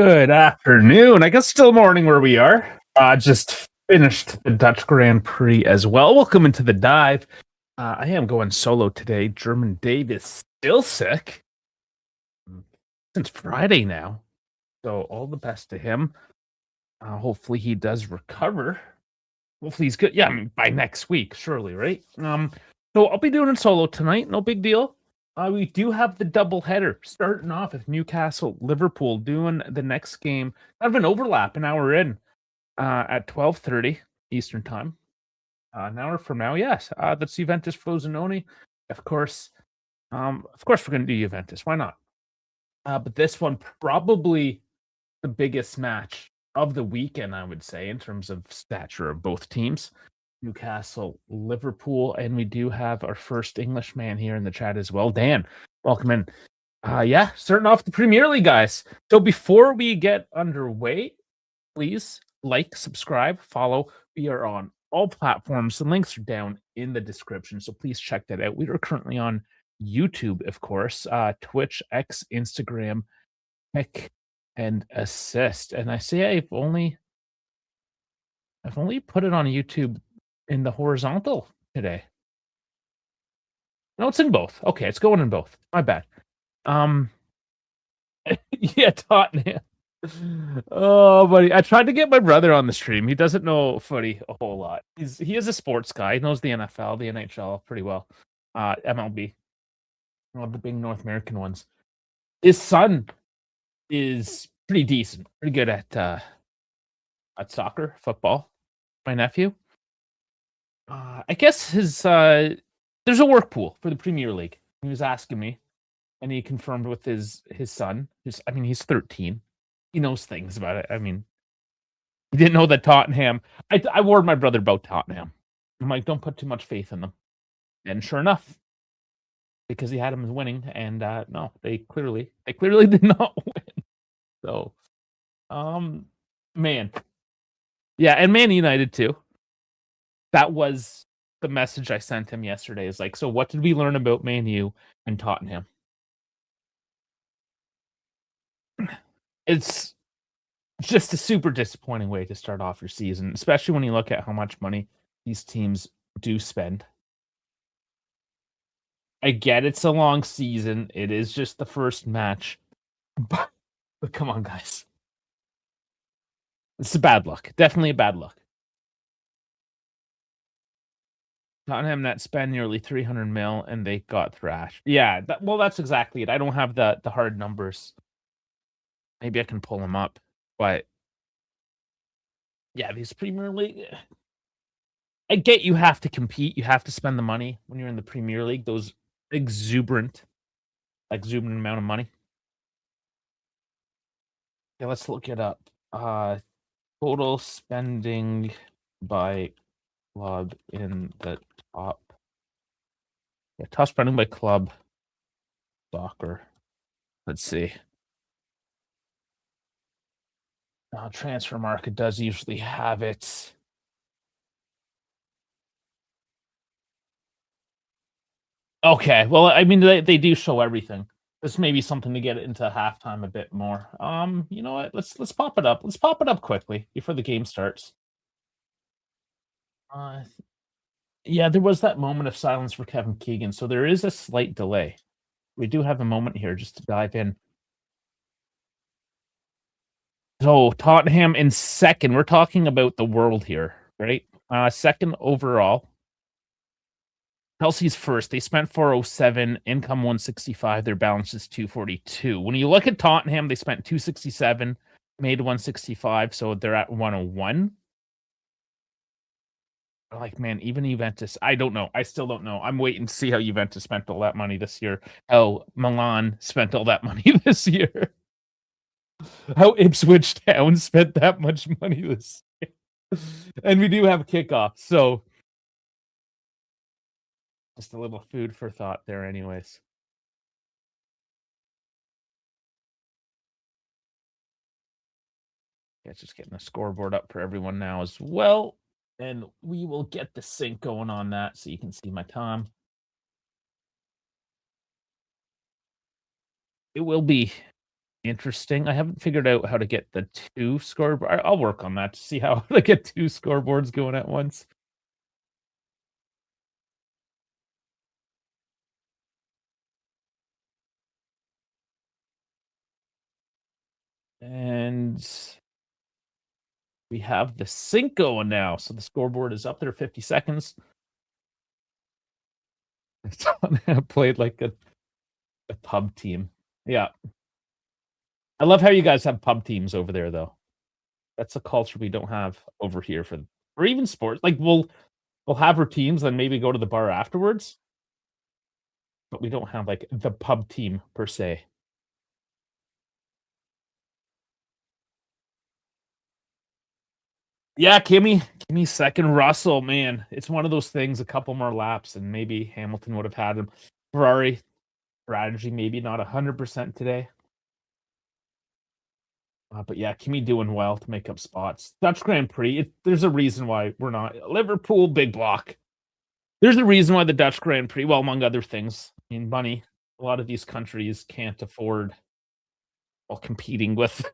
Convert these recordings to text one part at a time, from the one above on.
Good afternoon. I guess still morning where we are. Just finished the Dutch Grand Prix as well. Welcome into the dive. I am going solo today. German Dave is still sick since Friday now. So all the best to him. Hopefully he does recover. Hopefully he's good. Yeah, I mean, by next week, surely, right? So I'll be doing it solo tonight. No big deal. We do have the double header starting off with Newcastle, Liverpool doing the next game. Kind of an overlap an hour in at 12:30 Eastern time. An hour from now, yes. That's Juventus Frosinone. Of course, we're going to do Juventus. Why not? But this one probably the biggest match of the weekend, I would say, in terms of stature of both teams. Newcastle, Liverpool, and we do have our first Englishman here in the chat as well. Dan, welcome in. Starting off the Premier League, guys. So before we get underway, please like, subscribe, follow. We are on all platforms. The links are down in the description, so please check that out. We are currently on YouTube, of course, Twitch, X, Instagram, pick and assist. And I say I've only put it on YouTube in the horizontal today. No, it's in both. Okay, it's going in both. My bad. Yeah, Tottenham. Oh, buddy. I tried to get my brother on the stream. He doesn't know footy a whole lot. He is a sports guy. He knows the NFL, the NHL pretty well. MLB. One of the big North American ones. His son is pretty decent, pretty good at soccer, football. My nephew. I guess his there's a work pool for the Premier League. He was asking me, and he confirmed with his son. He's 13. He knows things about it. I mean, he didn't know that Tottenham. I warned my brother about Tottenham. I'm like, don't put too much faith in them. And sure enough, because he had them winning, and no, they clearly did not win. So, man, yeah, and Man United too. That was the message I sent him yesterday. Is like, so what did we learn about Man U and Tottenham? It's just a super disappointing way to start off your season, especially when you look at how much money these teams do spend. I get it's a long season. It is just the first match. But come on, guys. It's a bad luck. Definitely a bad luck. Tottenham that spend nearly 300 mil and they got thrashed. Yeah, that's exactly it. I don't have the hard numbers. Maybe I can pull them up, but yeah, these Premier League. I get you have to compete. You have to spend the money when you're in the Premier League. Those exuberant amount of money. Yeah, let's look it up. Total spending by club in the top. Yeah, top spending by club soccer. Let's see. Transfer Market does usually have it. Okay, well, I mean, they do show everything. This may be something to get into halftime a bit more. You know what? Let's pop it up. Let's pop it up quickly before the game starts. Yeah, there was that moment of silence for Kevin Keegan, so there is a slight delay. We do have a moment here just to dive in. So Tottenham in second. We're talking about the world here, right? Second overall. Chelsea's first. They spent 407, income 165. Their balance is 242. When you look at Tottenham, they spent 267, made 165, so they're at 101. Like, man, even Juventus, I don't know. I still don't know. I'm waiting to see how Juventus spent all that money this year. How Milan spent all that money this year. How Ipswich Town spent that much money this year. And we do have a kickoff, so just a little food for thought there anyways. Yeah, just getting a scoreboard up for everyone now as well. And we will get the sync going on that so you can see my time. It will be interesting. I haven't figured out how to get the two scoreboard. I'll work on that to see how to get two scoreboards going at once. And we have the sync going now. So the scoreboard is up there 50 seconds. I played like a pub team. Yeah. I love how you guys have pub teams over there, though. That's a culture we don't have over here for, or even sports. Like we'll have our teams, then maybe go to the bar afterwards, but we don't have like the pub team per se. Yeah, Kimmy second. Russell, man, it's one of those things. A couple more laps, and maybe Hamilton would have had him. Ferrari strategy, maybe not 100% today. But yeah, Kimmy doing well to make up spots. Dutch Grand Prix. There's a reason why we're not Liverpool big block. There's a reason why the Dutch Grand Prix. Well, among other things, I mean, money. A lot of these countries can't afford while competing with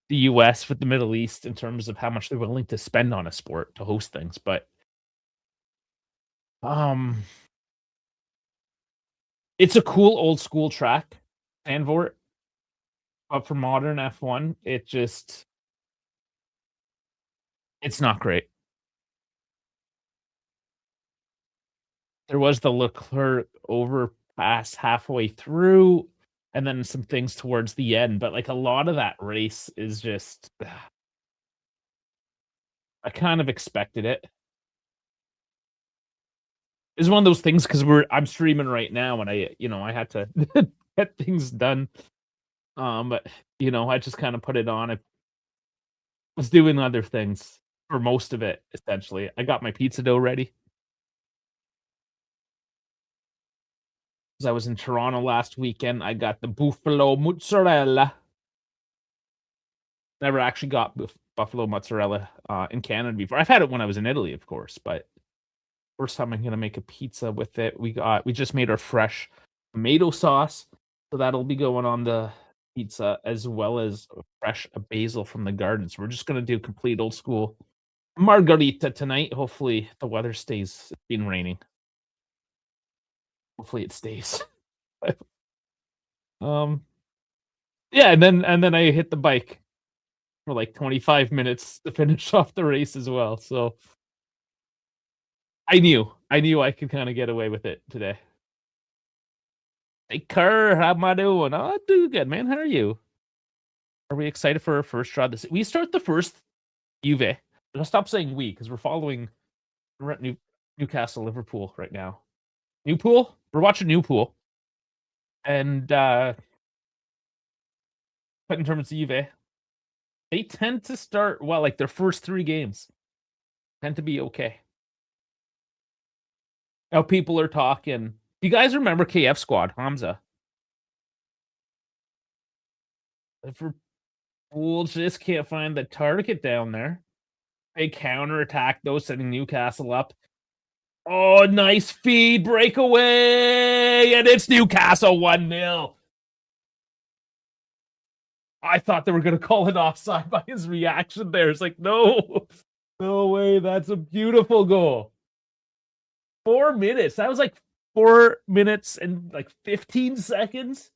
the US, with the Middle East, in terms of how much they're willing to spend on a sport to host things. But um, it's a cool old school track, Zandvoort. But for modern F1, it's not great. There was the Leclerc overpass halfway through, and then some things towards the end, but, like, a lot of that race is just I kind of expected it. It's one of those things because I'm streaming right now, and I had to get things done, but, I just kinda put it on. I was doing other things for most of it, essentially. I got my pizza dough ready. 'Cause I was in Toronto last weekend. I got the buffalo mozzarella. Never actually got buffalo mozzarella in Canada before. I've had it when I was in Italy, of course, but first time I'm gonna make a pizza with it. We just made our fresh tomato sauce, so that'll be going on the pizza as well as fresh basil from the garden. So we're just gonna do complete old school margarita tonight. Hopefully the weather stays. It's been raining. Hopefully it stays. um yeah, and then I hit the bike for like 25 minutes to finish off the race as well. So I knew I could kind of get away with it today. Hey Kerr, how am I doing? Oh, I do good, man. How are you? Are we excited for our first draw? We start the first Juve. I'll stop saying we because we're at Newcastle, Liverpool right now. Newpool? We're watching Newpool. And but in terms of Juve, they tend to start well, like their first three games tend to be okay. Now people are talking. You guys remember KF Squad, Hamza? Liverpool just can't find the target down there. They counterattack though, setting Newcastle up. Oh, nice feed breakaway, and it's Newcastle 1-0. I thought they were going to call it offside by his reaction there. It's like, no, no way. That's a beautiful goal. 4 minutes. That was like 4 minutes and like 15 seconds.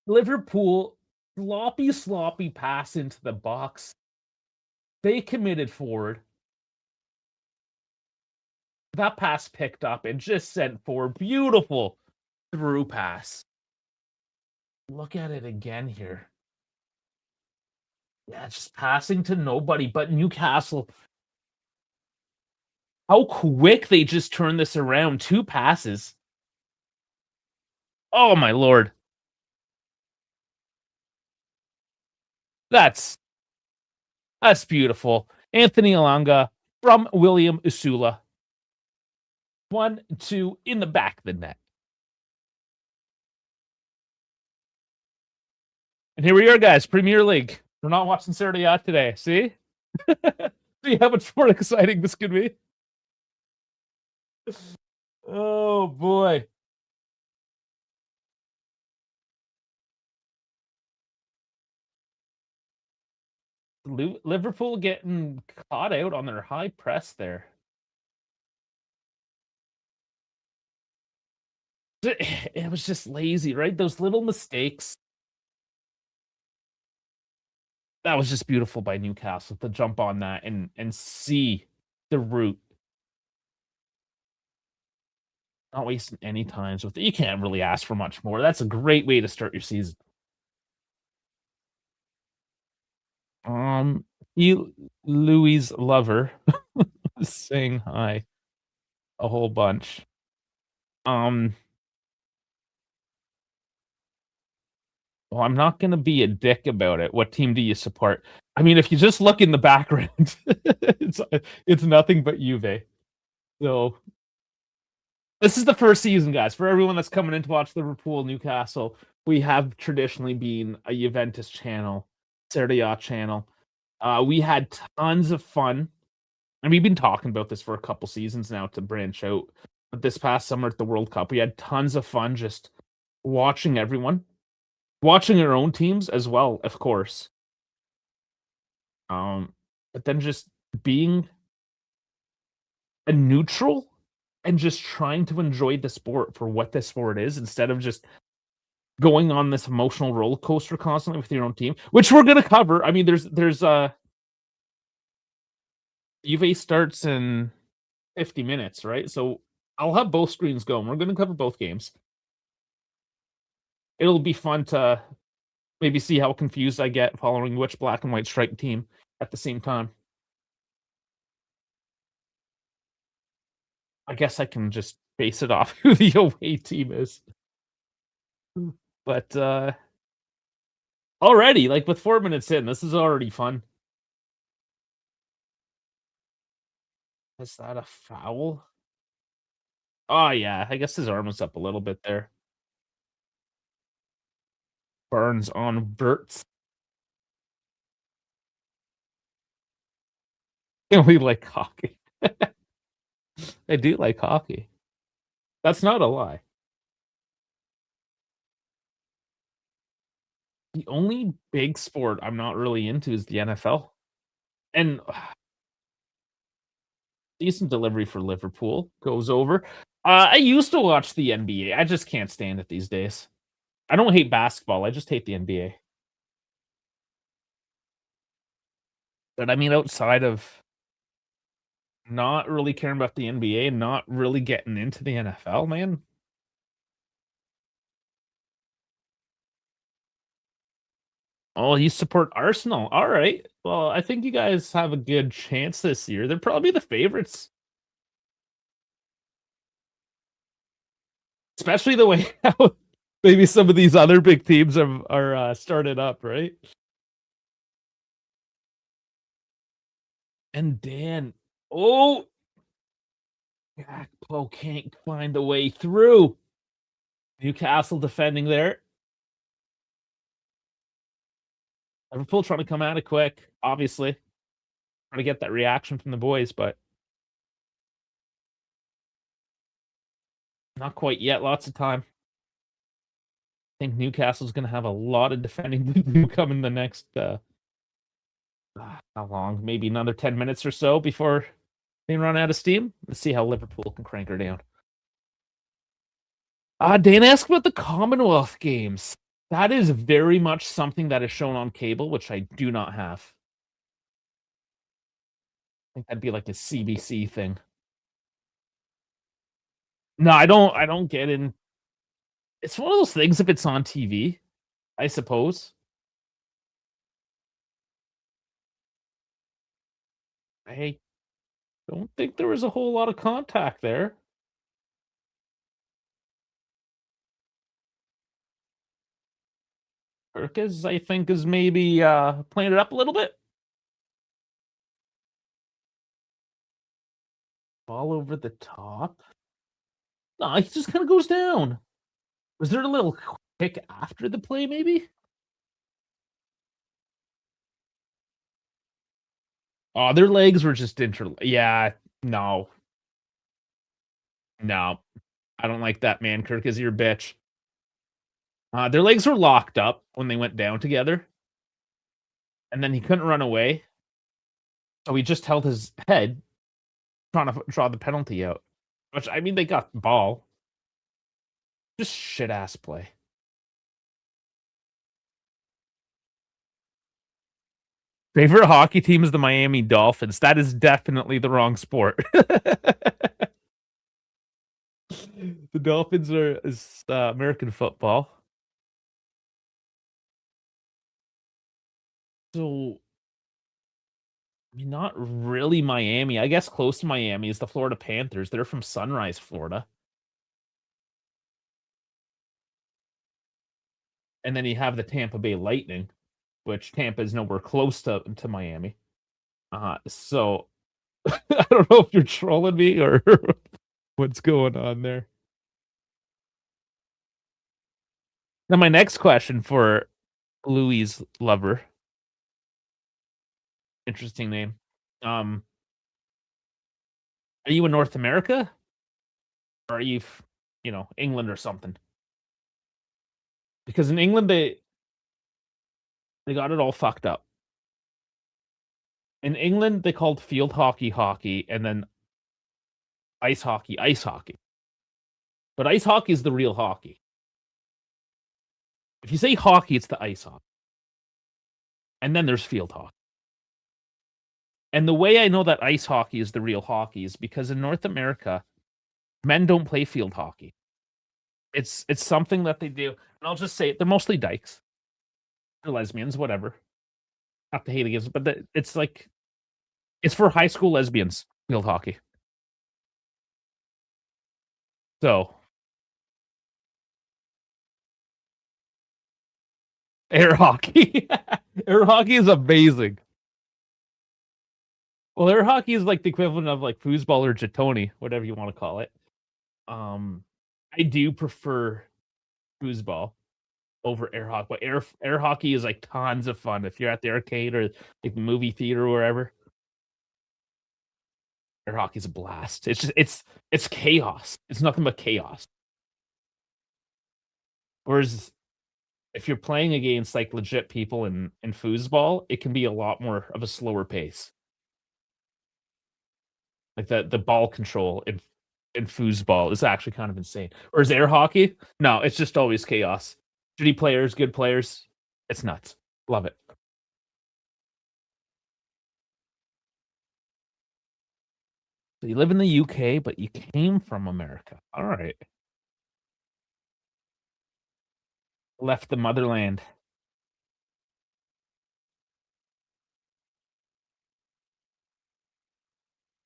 Liverpool, sloppy pass into the box. They committed forward. That pass picked up and just sent forward. Beautiful through pass. Look at it again here. Yeah, just passing to nobody but Newcastle. How quick they just turned this around. 2 passes. Oh my lord. That's beautiful. Anthony Alanga from William Usula. 1-2 in the back of the net. And here we are, guys. Premier League. We're not watching Serie A today. See? See how much more exciting this could be? Oh boy. Liverpool getting caught out on their high press there. It was just lazy, right? Those little mistakes. That was just beautiful by Newcastle to jump on that and see the route, not wasting any times with it. You can't really ask for much more. That's a great way to start your season. Um, you Louis lover saying hi a whole bunch. Um, well, I'm not gonna be a dick about it. What team do you support? I mean, if you just look in the background, it's nothing but Juve. So this is the first season, guys. For everyone that's coming in to watch Liverpool, Newcastle, we have traditionally been a Juventus channel, Serie A channel. We had tons of fun, and we've been talking about this for a couple seasons now to branch out. But this past summer at the World Cup, we had tons of fun just watching everyone, watching our own teams as well, of course. But then just being a neutral and just trying to enjoy the sport for what the sport is instead of just going on this emotional roller coaster constantly with your own team, which we're gonna cover. I mean, there's Juve starts in 50 minutes, right? So I'll have both screens going. We're gonna cover both games. It'll be fun to maybe see how confused I get following which black and white striped team at the same time. I guess I can just base it off who the away team is. But already, like with 4 minutes in, this is already fun. Is that a foul? Oh yeah, I guess his arm was up a little bit there. Burns on Verts. We like hockey. I do like hockey. That's not a lie. The only big sport I'm not really into is the NFL. And decent delivery for Liverpool goes over. I used to watch the NBA. I just can't stand it these days. I don't hate basketball. I just hate the NBA. But I mean, outside of not really caring about the NBA, not really getting into the NFL, man. Oh, you support Arsenal. All right. Well, I think you guys have a good chance this year. They're probably the favorites, especially the way how maybe some of these other big teams are started up, right? And Dan, oh, Gakpo can't find a way through. Newcastle defending there. Liverpool trying to come at it quick, obviously. Trying to get that reaction from the boys, but not quite yet. Lots of time. I think Newcastle's going to have a lot of defending to do coming the next, how long? Maybe another 10 minutes or so before they run out of steam. Let's see how Liverpool can crank her down. Dan asked about the Commonwealth Games. That is very much something that is shown on cable, which I do not have. I think that'd be like a CBC thing. No, I don't get in. It's one of those things if it's on TV, I suppose. I don't think there was a whole lot of contact there. Perkins, I think, is maybe playing it up a little bit. Ball over the top. No, he just kind of goes down. Was there a little kick after the play, maybe? Oh, their legs were just yeah, no. No. I don't like that, man. Kirk is your bitch. Their legs were locked up when they went down together. and then he couldn't run away, so he just held his head trying to draw the penalty out. Which, I mean, they got the ball. Just shit ass play. Favorite hockey team is the Miami Dolphins. That is definitely the wrong sport. The Dolphins is American football. So, I mean, not really Miami. I guess close to Miami is the Florida Panthers. They're from Sunrise, Florida. And then you have the Tampa Bay Lightning, which Tampa is nowhere close to Miami. So I don't know if you're trolling me or what's going on there. Now, my next question for Louis Lover, interesting name. Are you in North America, or are you, England or something? Because in England they got it all fucked up. In England, they called field hockey hockey, and then ice hockey ice hockey. But ice hockey is the real hockey. If you say hockey, it's the ice hockey. And then there's field hockey. And the way I know that ice hockey is the real hockey is because in North America, men don't play field hockey. It's something that they do. And I'll just say it, they're mostly dykes. They're lesbians, whatever. Not to hate against, but it's like it's for high school lesbians, field hockey. So air hockey. Air hockey is amazing. Well, air hockey is like the equivalent of like foosball or jatoni, whatever you want to call it. I do prefer foosball over air hockey, but air hockey is like tons of fun if you're at the arcade or like the movie theater or wherever. Air hockey's a blast. It's just it's chaos. It's nothing but chaos. Whereas if you're playing against like legit people in foosball, it can be a lot more of a slower pace. Like the ball control in foosball is actually kind of insane. Whereas air hockey, no, it's just always chaos. Shitty players, good players. It's nuts. Love it. So you live in the UK, but you came from America. All right. Left the motherland.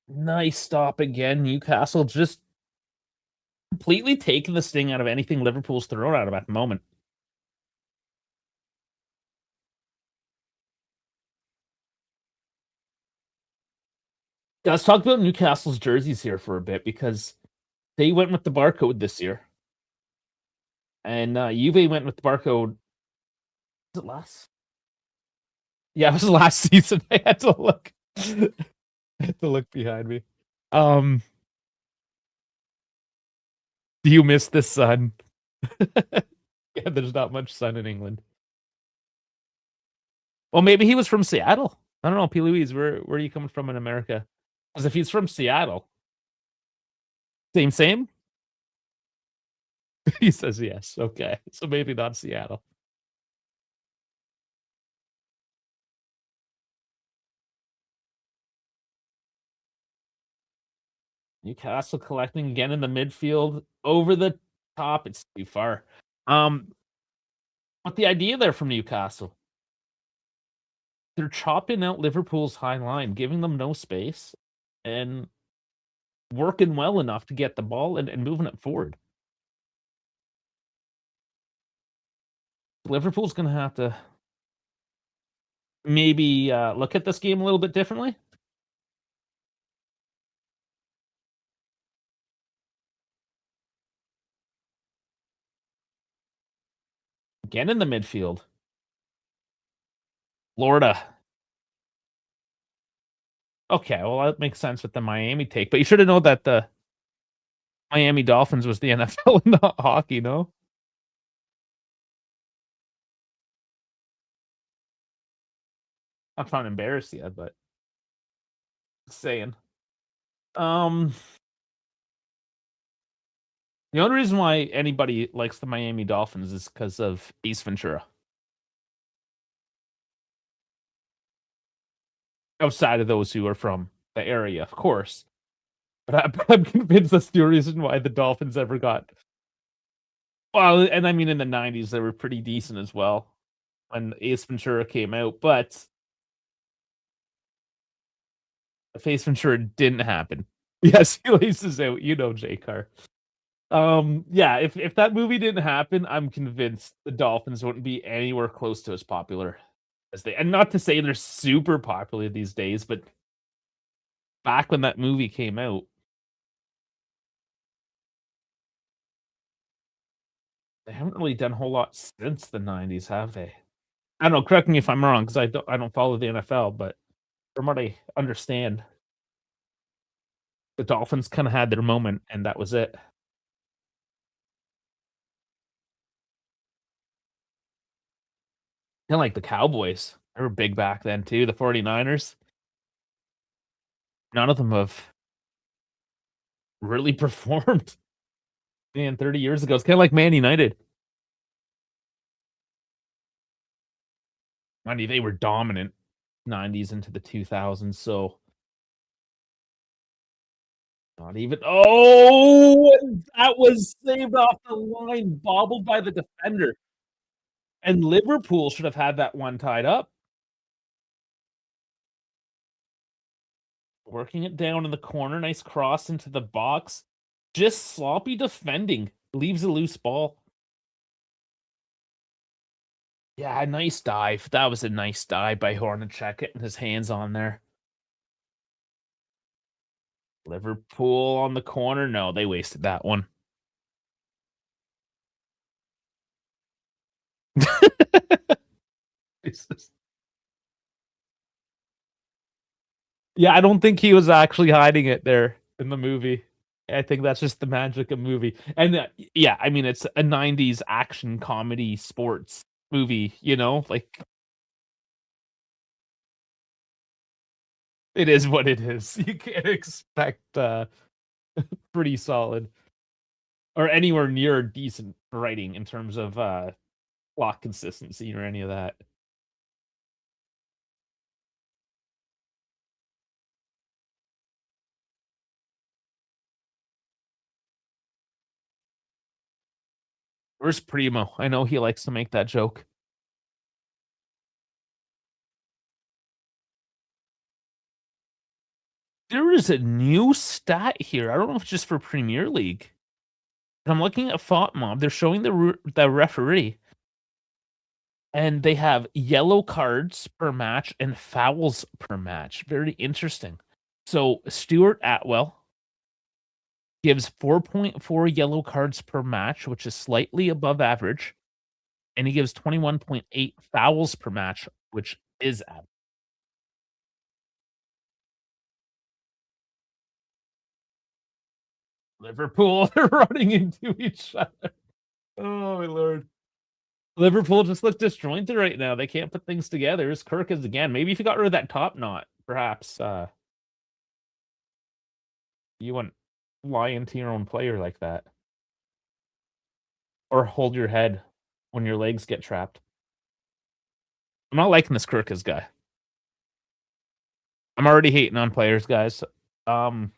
Nice stop again. Newcastle just completely taking the sting out of anything Liverpool's thrown at him at the moment. Yeah, let's talk about Newcastle's jerseys here for a bit because they went with the barcode this year. And Juve went with the barcode. Was it last? Yeah, it was last season. I had to look. I had to look behind me. Do you miss the sun? Yeah, there's not much sun in England. Well, maybe he was from Seattle. I don't know, P. Louise, where are you coming from in America? Because if he's from Seattle, same. He says yes. Okay, so maybe not Seattle. Newcastle collecting again in the midfield, over the top. It's too far. But the idea there from Newcastle, they're chopping out Liverpool's high line, giving them no space, and working well enough to get the ball and moving it forward. Liverpool's going to have to maybe look at this game a little bit differently. Again in the midfield. Florida. Okay, well, that makes sense with the Miami take, but you should have known that the Miami Dolphins was the NFL and not hockey, no? I'm not trying to embarrass you, but just saying. Um, the only reason why anybody likes the Miami Dolphins is because of Ace Ventura. Outside of those who are from the area, of course. But I'm convinced that's the reason why the Dolphins ever got well, and I mean in the '90s they were pretty decent as well when Ace Ventura came out, but if Ace Ventura didn't happen. Yes, he laces out, you know, J Car. Yeah, if that movie didn't happen, I'm convinced the Dolphins wouldn't be anywhere close to as popular as they and not to say they're super popular these days, but back when that movie came out, they haven't really done a whole lot since the '90s, have they? I don't know, correct me if I'm wrong, because I don't follow the NFL, but from what I understand, the Dolphins kinda had their moment, and that was it. Kinda like the Cowboys. They were big back then too, the 49ers. None of them have really performed, man, 30 years ago. It's kinda like Man United. Mind you, they were dominant '90s into the 2000s, so not even oh, that was saved off the line, bobbled by the defender, and Liverpool should have had that one tied up. Working it down in the corner, nice cross into the box. Just sloppy defending, leaves a loose ball. Yeah, nice dive. That was a nice dive by Hornacek, getting his hands on there. Liverpool on the corner. No, they wasted that one. Jesus. Yeah, I don't think he was actually hiding it there in the movie. I think that's just the magic of movie. And yeah, I mean it's a '90s action comedy sports movie, you know? Like it is what it is. You can't expect pretty solid or anywhere near decent writing in terms of plot consistency or any of that. Where's Primo? I know he likes to make that joke. There is a new stat here. I don't know if it's just for Premier League. But I'm looking at FotMob. They're showing the referee, and they have yellow cards per match and fouls per match. Very interesting. So Stuart Atwell gives 4.4 yellow cards per match, which is slightly above average, and he gives 21.8 fouls per match, which is average. Liverpool are running into each other. Oh my lord. Liverpool just look disjointed right now. They can't put things together. It's Kirk is again. Maybe if you got rid of that top knot, perhaps you wouldn't lie into your own player like that. Or hold your head when your legs get trapped. I'm not liking this Kirkus guy. I'm already hating on players, guys. Um,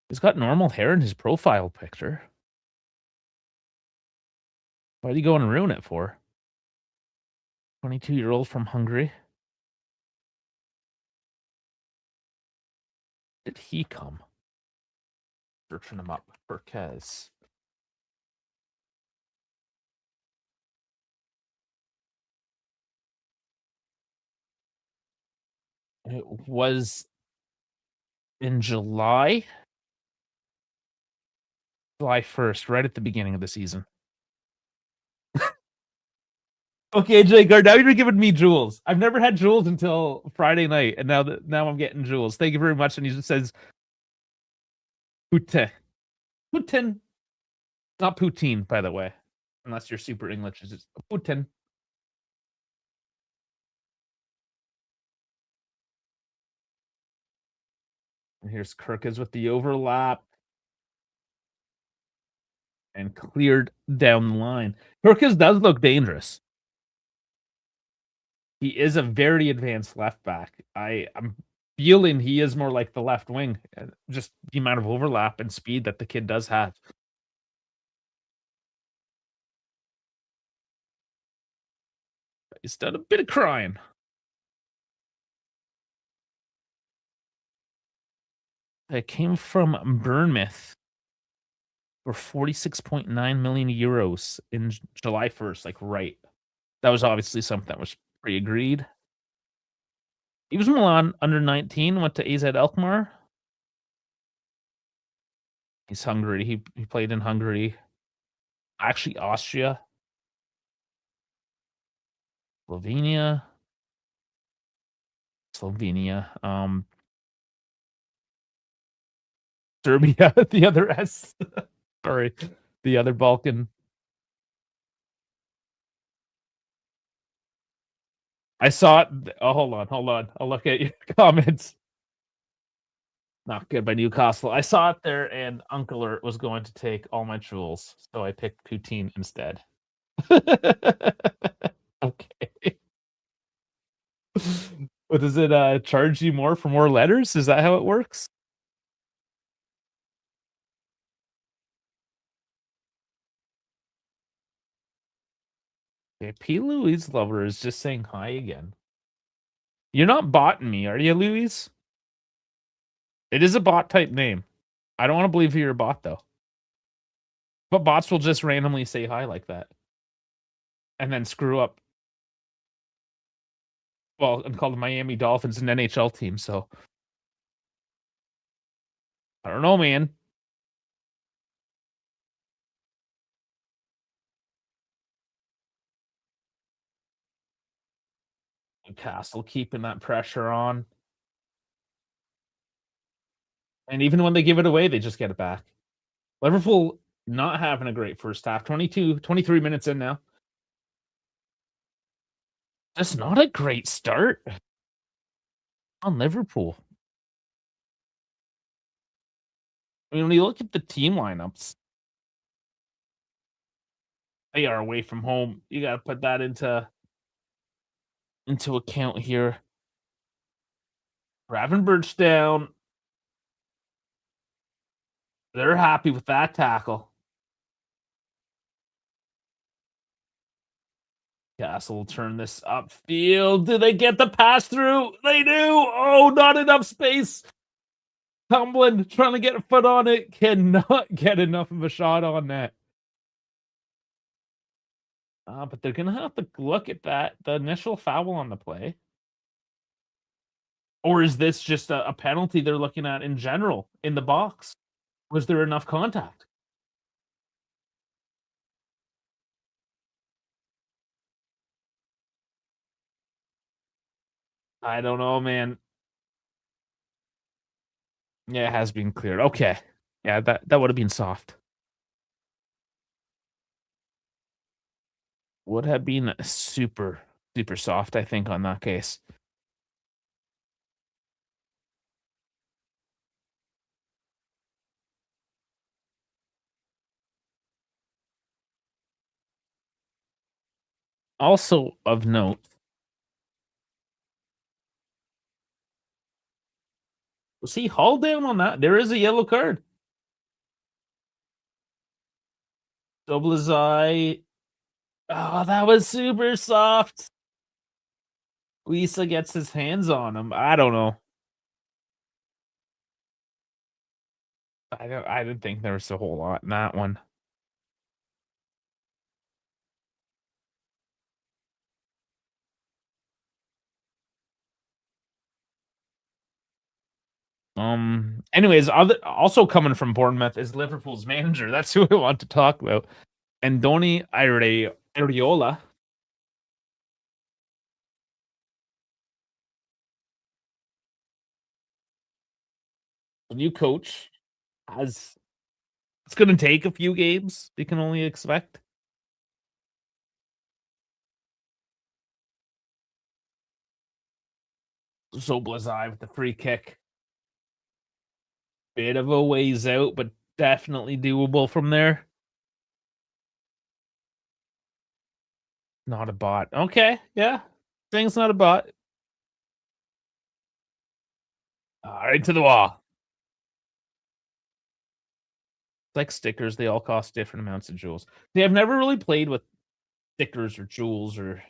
he's got normal hair in his profile picture. Why are you going to ruin it for? 22-year-old from Hungary. Did he come? Searching him up. Perquez. It was in July 1st, right at the beginning of the season. Okay, Jagar, now you're giving me jewels. I've never had jewels until Friday night, and now I'm getting jewels. Thank you very much. And he just says Putin. Putin. Not poutine, by the way. Unless you're super English. It's just Putin. And here's Kirkus with the overlap and cleared down the line. Kirkus does look dangerous. He is a very advanced left back. I'm feeling he is more like the left wing, just the amount of overlap and speed that the kid does have. He's done a bit of crying. It came from Bournemouth for 46.9 million euros in July 1st, like right. That was obviously something that was pre-agreed. He was Milan under 19, went to AZ Alkmaar. He's Hungary. He played in Hungary. Actually, Austria, Slovenia, Serbia, the other S. Sorry, the other Balkan. I saw it. Oh, hold on. I'll look at your comments. Not good by Newcastle. I saw it there, and Uncle Ert was going to take all my jewels, so I picked Poutine instead. Okay. But does it charge you more for more letters? Is that how it works? Okay, P. Louise Lover is just saying hi again. You're not botting me, are you, Louise? It is a bot type name. I don't want to believe you're a bot though. But bots will just randomly say hi like that. And then screw up. Well, and call the Miami Dolphins an NHL team, so I don't know, man. Newcastle keeping that pressure on. And even when they give it away, they just get it back. Liverpool not having a great first half. 23 minutes in now. That's not a great start on Liverpool. I mean, when you look at the team lineups, they are away from home. You got to put that into account here. Gravenberch down. They're happy with that tackle. Castle will turn this upfield. Do they get the pass through? They do. Oh, not enough space. Tumbling, trying to get a foot on it. Cannot get enough of a shot on that. But they're going to have to look at that. The initial foul on the play. Or is this just a penalty they're looking at in general in the box? Was there enough contact? I don't know, man. Yeah, it has been cleared. Okay. Yeah, that would have been soft. Would have been super, super soft, I think, on that case. Also of note, was he hauled down on that? There is a yellow card. Doblazai. Oh, that was super soft. Lisa gets his hands on him. I don't know. I didn't think there was a whole lot in that one. Anyways, also coming from Bournemouth is Liverpool's manager. That's who I want to talk about. Andoni Areola. The new coach has it's gonna take a few games, you can only expect. So Blazai with the free kick. Bit of a ways out, but definitely doable from there. Not a bot. Okay, yeah. Thing's not a bot. Right to the wall. It's like stickers, they all cost different amounts of jewels. See, I've never really played with stickers or jewels or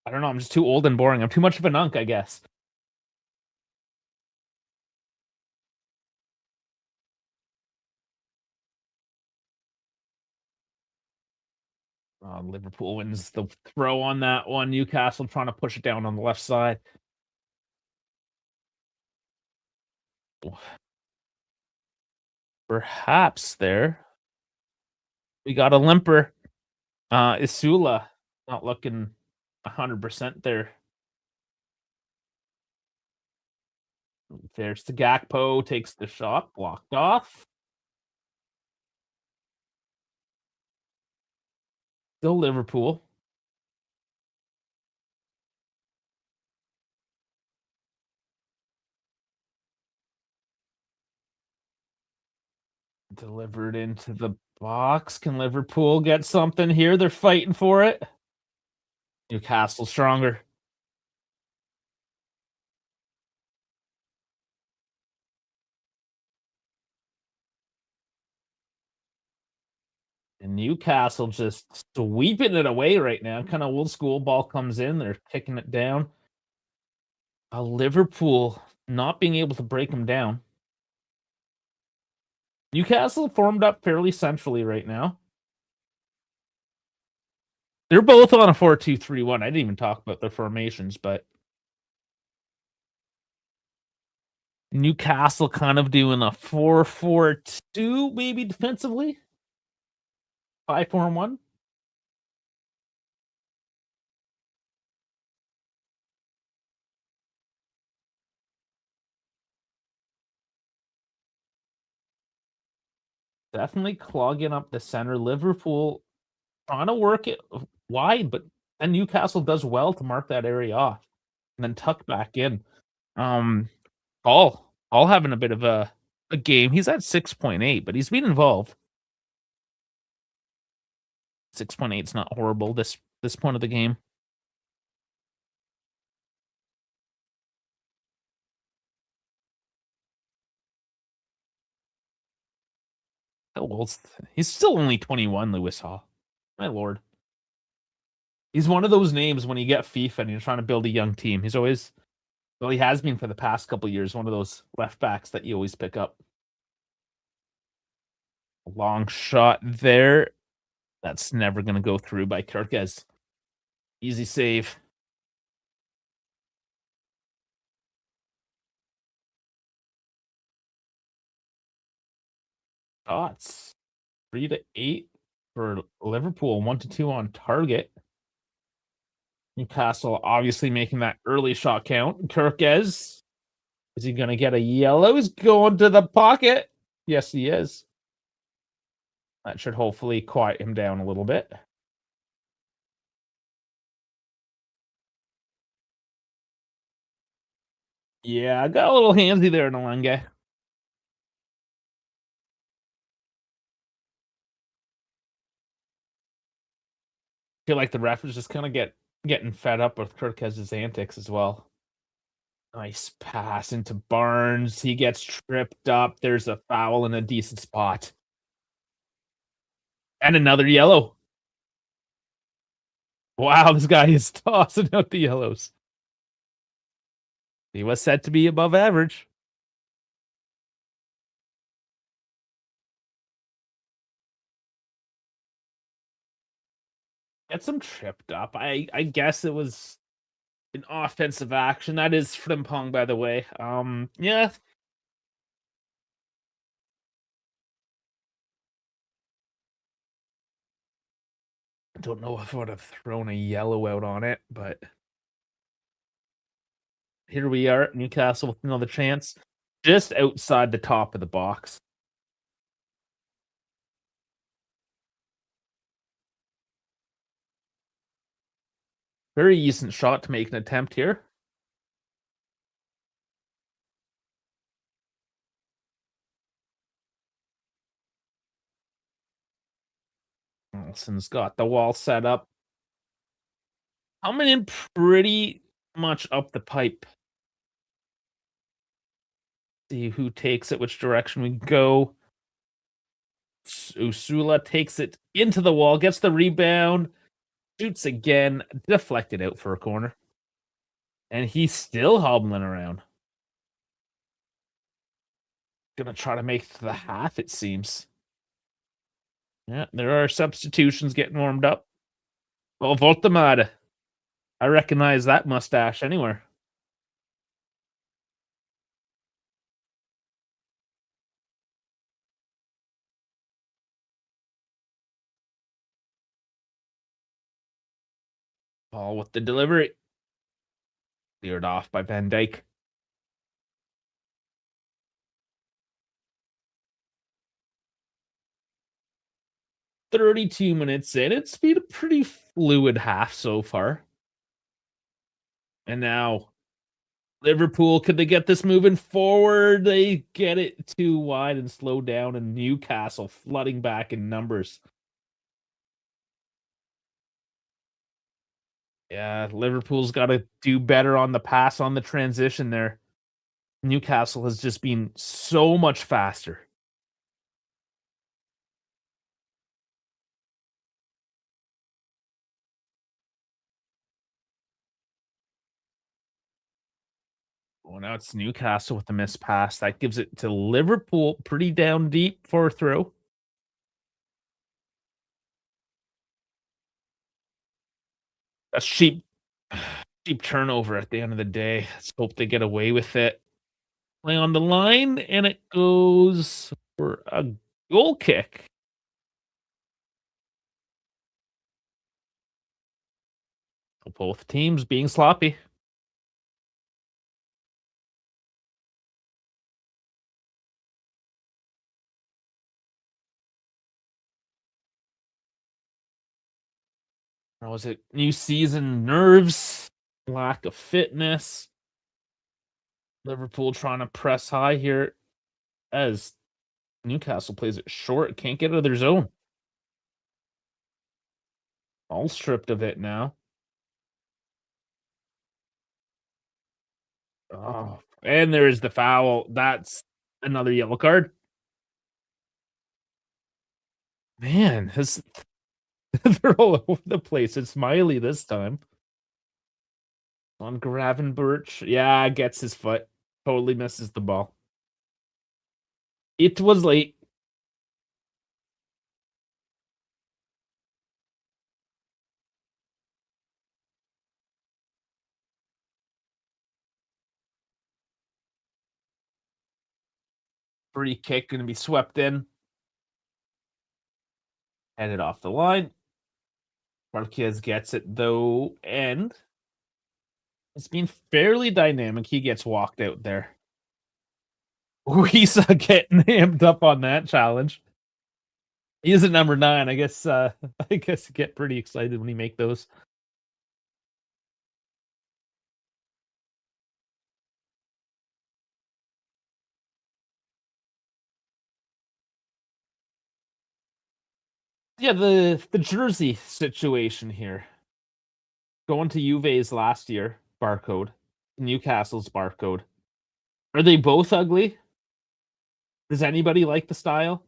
I don't know, I'm just too old and boring. I'm too much of an unk, I guess. Liverpool wins the throw on that one. Newcastle trying to push it down on the left side. Perhaps there. We got a limper. Isula not looking 100% there. There's the Gakpo, takes the shot, blocked off. Still Liverpool. Delivered into the box. Can Liverpool get something here? They're fighting for it. Newcastle stronger. And Newcastle just sweeping it away right now. Kind of old school. Ball comes in. They're kicking it down. Liverpool not being able to break them down. Newcastle formed up fairly centrally right now. They're both on a 4-2-3-1. I didn't even talk about their formations, but Newcastle kind of doing a 4-4-2, maybe defensively. 5-4-1. Definitely clogging up the center. Liverpool trying to work it wide, but and Newcastle does well to mark that area off and then tuck back in. Um, all having a bit of a game. He's at 6.8, but he's been involved. 6.8 is not horrible this point of the game. How old? He's still only 21, Lewis Hall. My lord. He's one of those names when you get FIFA and you're trying to build a young team. He's always, well, he has been for the past couple years, one of those left backs that you always pick up. Long shot there. That's never going to go through by Kirkes. Easy save. Shots. 3-8 for Liverpool. 1-2 on target. Newcastle obviously making that early shot count. Kirkes. Is he going to get a yellow? He's going to the pocket. Yes, he is. That should hopefully quiet him down a little bit. Yeah, I got a little handsy there, Nalenge. Feel like the ref is just kind of getting fed up with Kirkes' antics as well. Nice pass into Barnes. He gets tripped up. There's a foul in a decent spot. And another yellow. Wow, this guy is tossing out the yellows. He was said to be above average. Gets him tripped up. I guess it was an offensive action. That is Frimpong, by the way. Yeah. I don't know if I would have thrown a yellow out on it, but here we are, Newcastle with another chance. Just outside the top of the box. Very decent shot to make an attempt here. Nelson's got the wall set up. Coming in pretty much up the pipe. See who takes it, which direction we go. Usula takes it into the wall, gets the rebound, shoots again, deflected out for a corner. And he's still hobbling around. Gonna try to make it to the half, it seems. Yeah, there are substitutions getting warmed up. Well, Voltemade. I recognize that mustache anywhere. Ball with the delivery. Cleared off by Van Dijk. "32 minutes in. It's been a pretty fluid half so far. And now Liverpool, could they get this moving forward? They get it too wide and slow down, and Newcastle flooding back in numbers. Yeah, Liverpool's got to do better on the pass on the transition there. Newcastle has just been so much faster. Well, now it's Newcastle with the missed pass. That gives it to Liverpool pretty down deep for a throw. That's cheap. Cheap turnover at the end of the day. Let's hope they get away with it. Play on the line, and it goes for a goal kick. Both teams being sloppy. Or was it new season nerves, lack of fitness? Liverpool trying to press high here as Newcastle plays it short, can't get out of their zone. All stripped of it now. Oh, and there is the foul. That's another yellow card. Man, this they're all over the place. It's Miley this time. On Gravenberch. Yeah, gets his foot. Totally misses the ball. It was late. Free kick going to be swept in. Headed off the line. Marquez gets it though, and it's been fairly dynamic. He gets walked out there. He's getting amped up on that challenge. He is at number 9. I guess I guess you get pretty excited when you make those. Yeah, the jersey situation here. Going to Juve's last year, barcode. Newcastle's barcode. Are they both ugly? Does anybody like the style?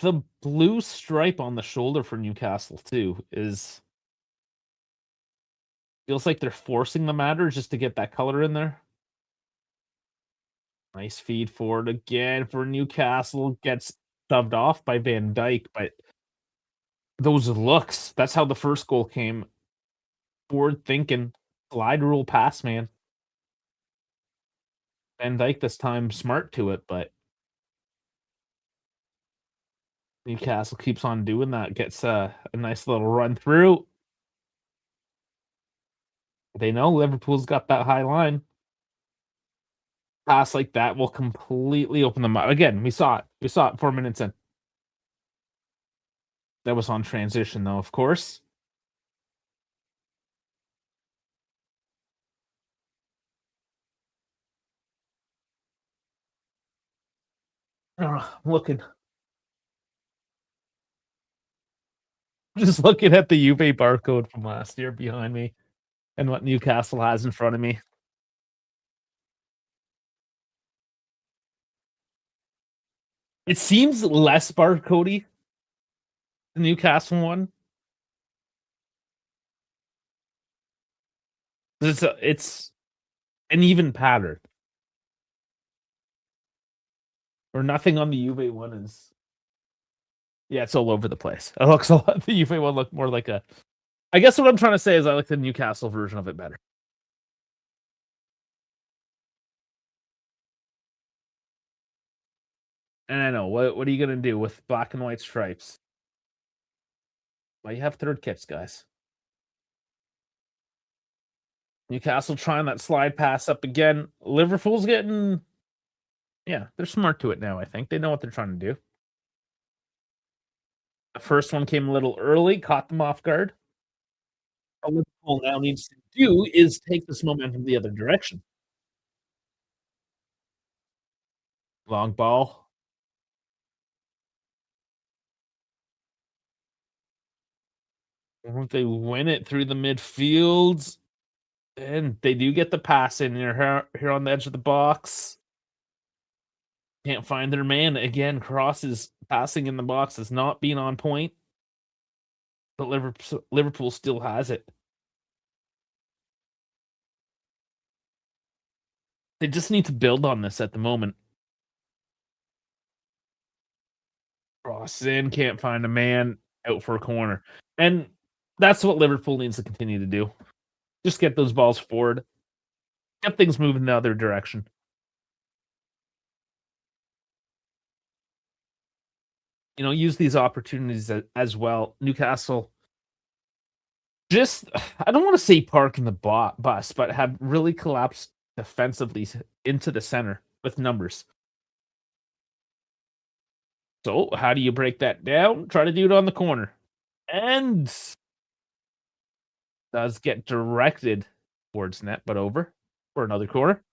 The blue stripe on the shoulder for Newcastle too is feels like they're forcing the matter just to get that color in there. Nice feed forward again for Newcastle. Gets shoved off by Van Dijk, but those looks, that's how the first goal came. Forward thinking, glide rule pass, man. Van Dijk this time smart to it, but Newcastle keeps on doing that. Gets a nice little run through. They know Liverpool's got that high line. Pass like that will completely open them up. Again, we saw it. We saw it 4 minutes in. That was on transition, though, of course. I'm looking. Just looking at the Juve barcode from last year behind me and what Newcastle has in front of me. It seems less barcodey, the Newcastle one. It's an even pattern, or nothing on the Juve one is. Yeah, it's all over the place. It looks a lot. The Juve one look more like a. I guess what I'm trying to say is I like the Newcastle version of it better. And I know what are you gonna do with black and white stripes? Well, you have third kits, guys. Newcastle trying that slide pass up again. Liverpool's getting, yeah, they're smart to it now. I think they know what they're trying to do. The first one came a little early, caught them off guard. What Liverpool now needs to do is take this momentum the other direction. Long ball. They win it through the midfield, and they do get the pass in here on the edge of the box. Can't find their man again. Crosses passing in the box is not being on point, but Liverpool still has it. They just need to build on this at the moment. Cross in, can't find a man, out for a corner. And that's what Liverpool needs to continue to do. Just get those balls forward, get things moving the other direction. Use these opportunities as well. Newcastle just, I don't want to say park in the bus, but have really collapsed defensively into the center with numbers. So, how do you break that down? Try to do it on the corner. And does get directed towards net, but over for another corner.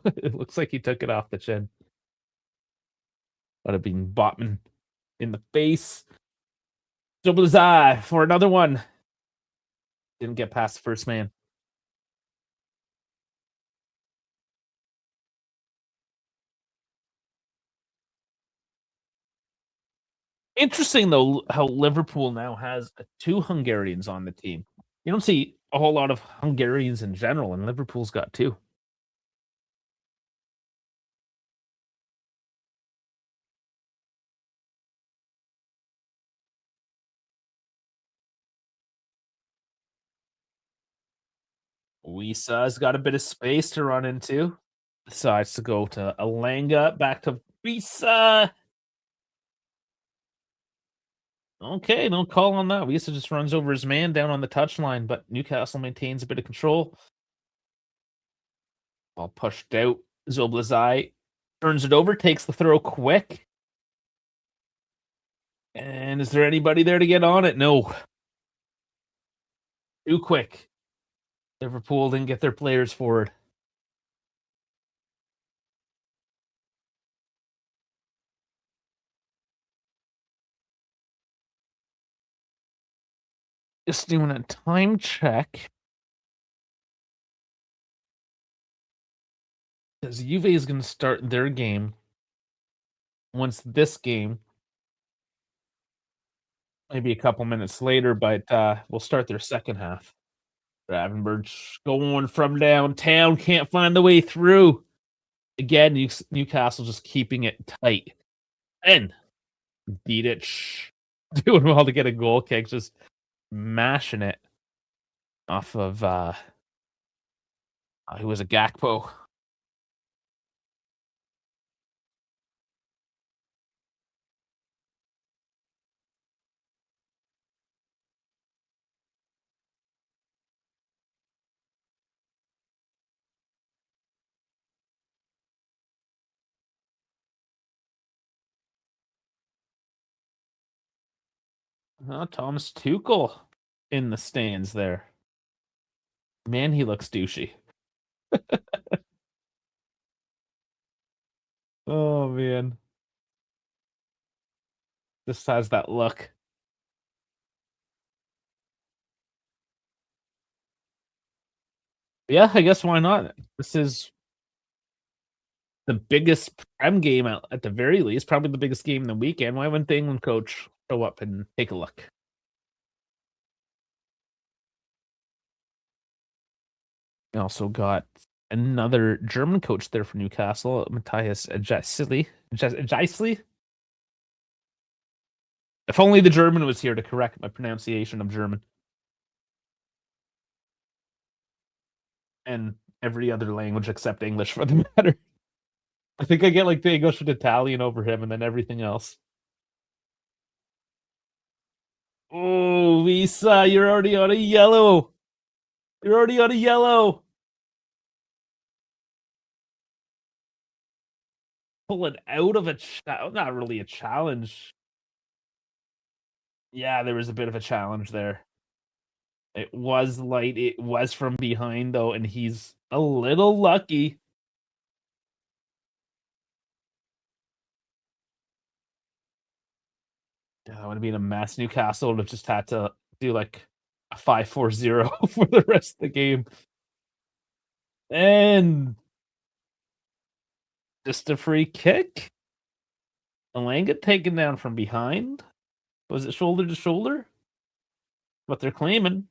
It looks like he took it off the chin. Would have been Botman in the face. Double his eye for another one. Didn't get past the first man. Interesting though how Liverpool now has two Hungarians on the team. You don't see a whole lot of Hungarians in general, and Liverpool's got two. Wisa's got a bit of space to run into. Decides to go to Alanga, back to Wisa. Okay, no call on that. Wisa just runs over his man down on the touchline, but Newcastle maintains a bit of control. Ball pushed out. Zoblazai turns it over, takes the throw quick. And is there anybody there to get on it? No. Too quick. Liverpool didn't get their players forward. Just doing a time check. Because Juve is going to start their game once this game, maybe a couple minutes later, but we'll start their second half. Gravenberch going from downtown, can't find the way through. Again, Newcastle just keeping it tight. And Vidic doing well to get a goal kick, just mashing it off of who was a Gakpo. Thomas Tuchel in the stands there. Man, he looks douchey. Oh man, this has that look. Yeah, I guess why not? This is the biggest Prem game at the very least, probably the biggest game in the weekend. Why wouldn't the England coach show up and take a look? We also got another German coach there for Newcastle, Matthias Gisli. If only the German was here to correct my pronunciation of German and every other language except English for the matter. I think I get like the English and Italian over him and then everything else. Oh, Lisa, you're already on a yellow. You're already on a yellow. Pull it out of not really a challenge. Yeah, there was a bit of a challenge there. It was light. It was from behind though, and he's a little lucky. Yeah, that would have been a mess. Newcastle would have just had to do like a 5-4-0 for the rest of the game. And just a free kick. Alanga taken down from behind. Was it shoulder to shoulder? What they're claiming.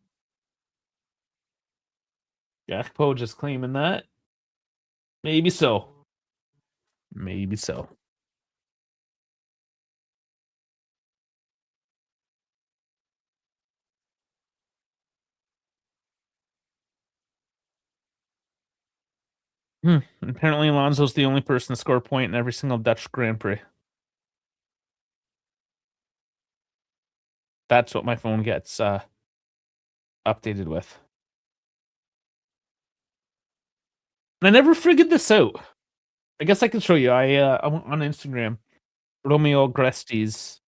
Gakpo just claiming that. Maybe so. Maybe so. Apparently, Alonso's the only person to score a point in every single Dutch Grand Prix. That's what my phone gets updated with. And I never figured this out. I guess I can show you. I went on Instagram. Romeo Gresti's,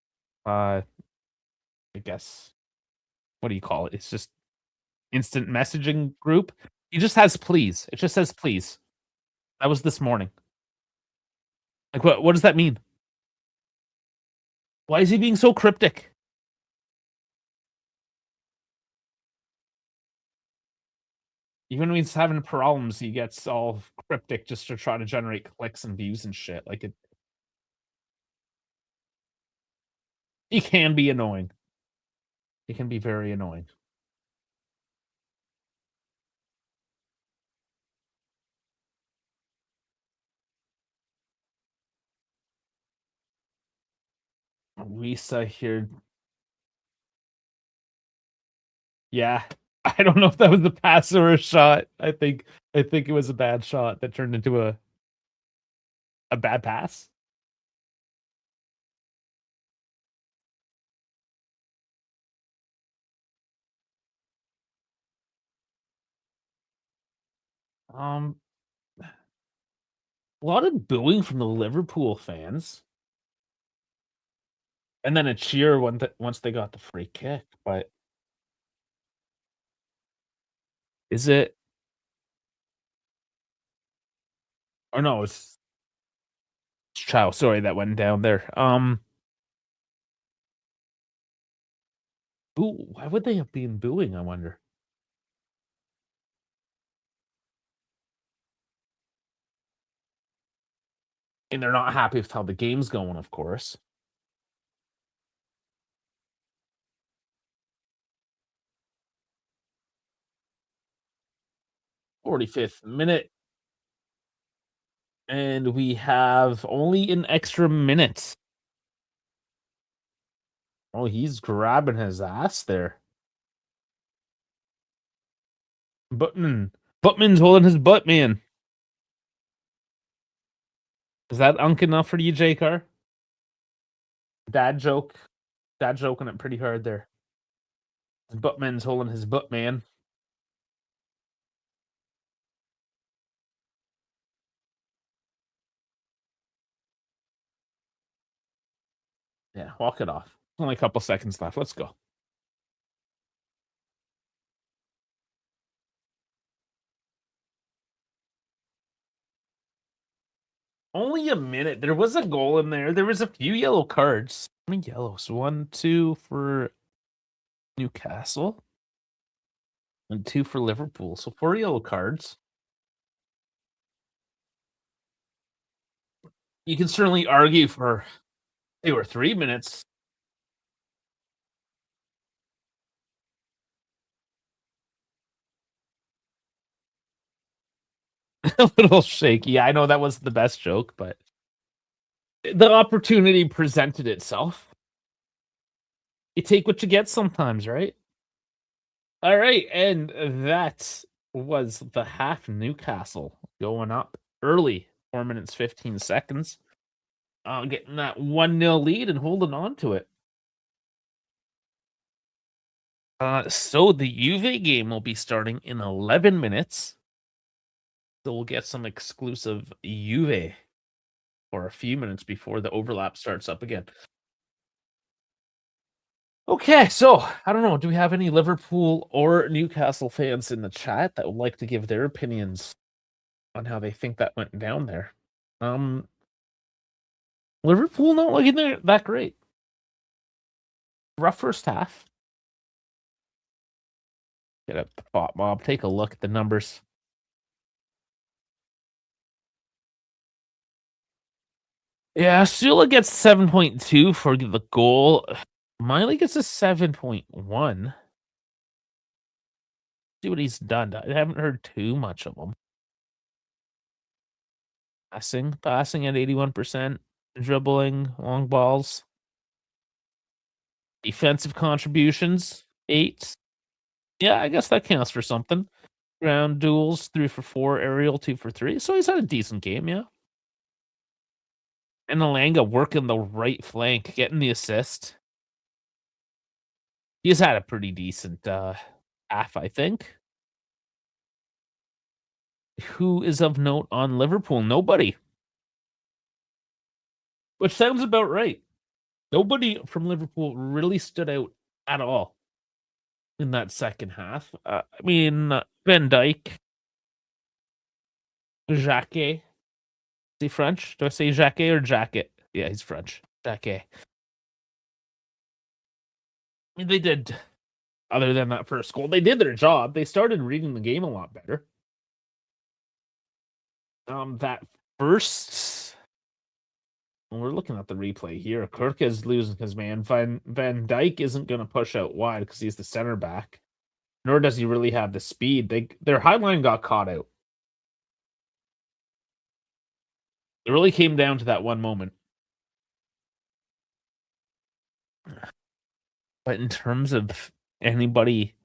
I guess, what do you call it? It's just instant messaging group. He just has please. It just says please. That was this morning. Like, what does that mean? Why is he being so cryptic? Even when he's having problems, he gets all cryptic just to try to generate clicks and views and shit. Like, he can be annoying. He can be very annoying. Lisa here. Yeah. I don't know if that was a pass or a shot. I think it was a bad shot that turned into a bad pass. Um, a lot of booing from the Liverpool fans, and then a cheer once they got the free kick. But is it? Or no, it's Chow. Sorry, that went down there. Ooh, why would they have been booing? I wonder. And they're not happy with how the game's going, of course. 45th minute, and we have only an extra minute. Oh, he's grabbing his ass there. Buttman's holding his butt, man. Is that unk enough for you, J Car? Dad joke. Dad joking it pretty hard there. Buttman's holding his butt, man. Yeah, walk it off. Only a couple seconds left. Let's go. Only a minute. There was a goal in there. There was a few yellow cards. How many yellows? 1, 2 for Newcastle and 2 for Liverpool. So 4 yellow cards. You can certainly argue for 2 or 3 minutes. A little shaky. I know that was the best joke, but the opportunity presented itself. You take what you get sometimes, right? All right, and that was the half. Newcastle going up early, 4 minutes 15 seconds. Getting that 1-0 lead and holding on to it. So the Juve game will be starting in 11 minutes. So we'll get some exclusive Juve for a few minutes before the overlap starts up again. Okay, so I don't know. Do we have any Liverpool or Newcastle fans in the chat that would like to give their opinions on how they think that went down there? Liverpool not looking that great. Rough first half. Get up the thought mob. Take a look at the numbers. Yeah, Sula gets 7.2 for the goal. Miley gets a 7.1. See what he's done. I haven't heard too much of him. Passing at 81%. Dribbling, long balls. Defensive contributions, 8. Yeah, I guess that counts for something. Ground duels, 3 for 4. Aerial, 2 for 3. So he's had a decent game, yeah. And Alanga working the right flank, getting the assist. He's had a pretty decent half, I think. Who is of note on Liverpool? Nobody. Which sounds about right. Nobody from Liverpool really stood out at all in that second half. I mean, Van Dijk, Jacques. Is he French? Do I say Jacques or Jacket? Yeah, he's French. Jacques. I mean, they did, other than that first goal, they did their job. They started reading the game a lot better. That first, when we're looking at the replay here, Kirk is losing his man. Van Dijk isn't going to push out wide because he's the center back, nor does he really have the speed. Their high line got caught out. It really came down to that one moment. But in terms of anybody,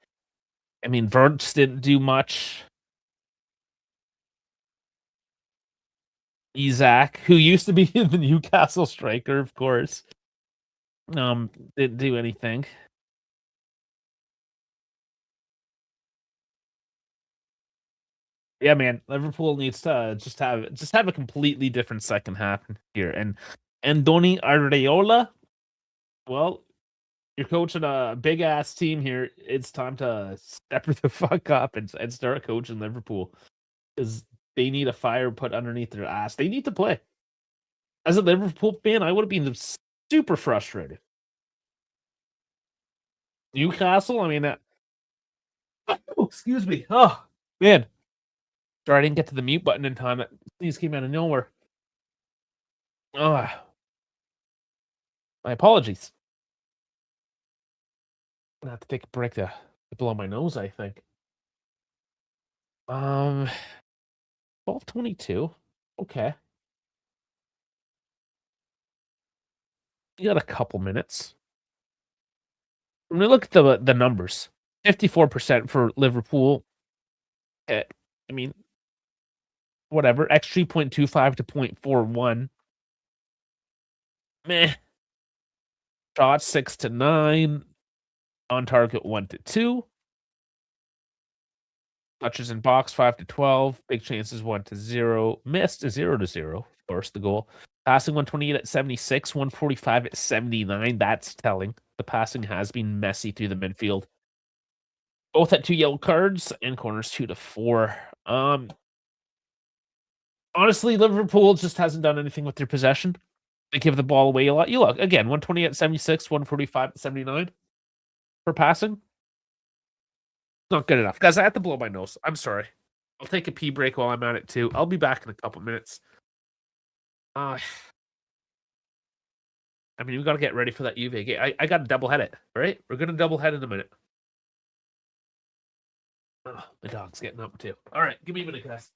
I mean, Verts didn't do much. Isaac, who used to be the Newcastle striker, of course, didn't do anything. Yeah, man, Liverpool needs to just have a completely different second half here. And Andoni Areola, well, you're coaching a big ass team here. It's time to step the fuck up and start coaching Liverpool, because they need a fire put underneath their ass. They need to play. As a Liverpool fan, I would have been super frustrated. Newcastle, I mean, oh, excuse me. Oh, man. Sorry, I didn't get to the mute button in time. That sneeze came out of nowhere. Oh, my apologies. I'm gonna have to take a break to blow my nose, I think. 12:22. Okay. You got a couple minutes. When we look at the numbers, 54% for Liverpool. I mean, whatever. XG 0.25 to 0.41. Meh. Shots 6 to 9. On target 1 to 2. Touches in box 5 to 12. Big chances 1 to 0. Missed 0 to 0. Of course, the goal. Passing 128 at 76. 145 at 79. That's telling. The passing has been messy through the midfield. Both at 2 yellow cards and corners 2 to 4. Honestly, Liverpool just hasn't done anything with their possession. They give the ball away a lot. You look again, 120 at 76, 145 at 79 for passing. Not good enough. Guys, I have to blow my nose. I'm sorry. I'll take a pee break while I'm at it too. I'll be back in a couple minutes. I mean, we got to get ready for that Juve game. I got to double head it, right? We're going to double head in a minute. Oh, my dog's getting up too. All right, give me a minute, guys.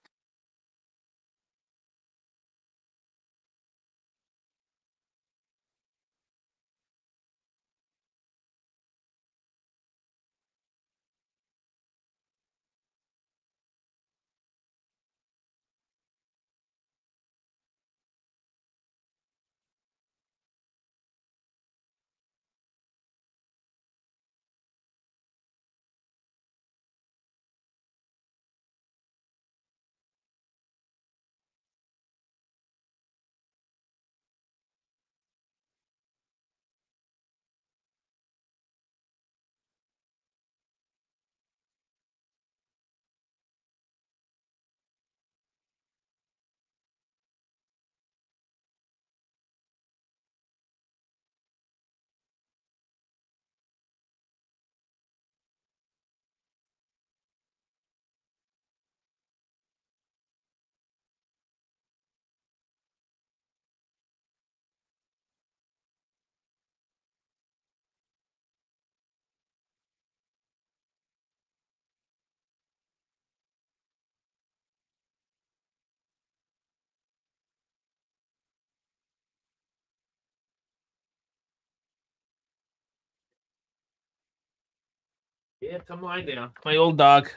Yeah, come lie down. My old dog.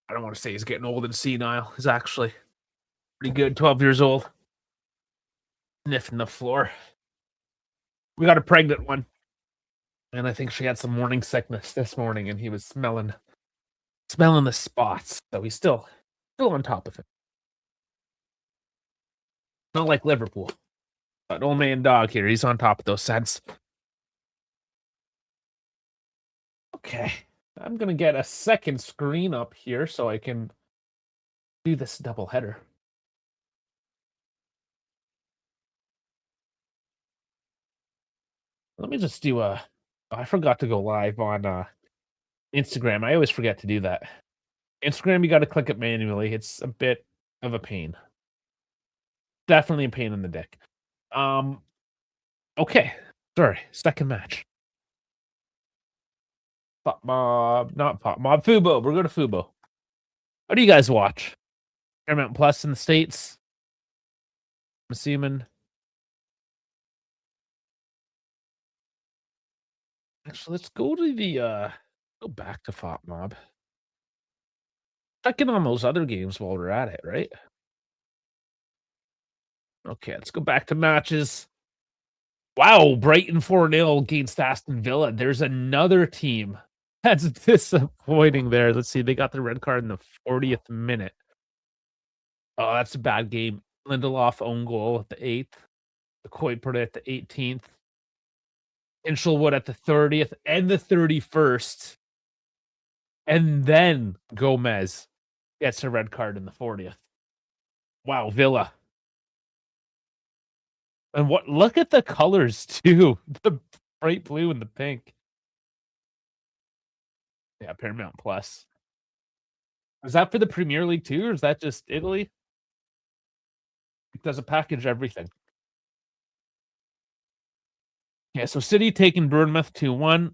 I don't want to say he's getting old and senile. He's actually pretty good. 12 years old. Sniffing the floor. We got a pregnant one. And I think she had some morning sickness this morning, and he was smelling the spots. So he's still on top of it. Not like Liverpool. But old man dog here, he's on top of those scents. Okay. I'm gonna get a second screen up here so I can do this double header. Let me just do I forgot to go live on Instagram. I always forget to do that. Instagram, you got to click it manually. It's a bit of a pain. Definitely a pain in the dick. Okay. Sorry. Second match. Pop Mob, not Pop Mob. Fubo. We're going to Fubo. What do you guys watch? Paramount Plus in the States? I'm assuming. Actually, let's go to the go back to Fop Mob. Check in on those other games while we're at it, right? Okay, let's go back to matches. Wow, Brighton 4-0 against Aston Villa. There's another team that's disappointing there. Let's see, they got the red card in the 40th minute. Oh, that's a bad game. Lindelof own goal at the 8th. The Kuipert at the 18th. Inchelwood at the 30th and the 31st. And then Gomez gets a red card in the 40th. Wow, Villa. And look at the colors too. The bright blue and the pink. Yeah, Paramount Plus. Is that for the Premier League too, or is that just Italy? It does a package everything. Yeah, so City taking Bournemouth 2-1.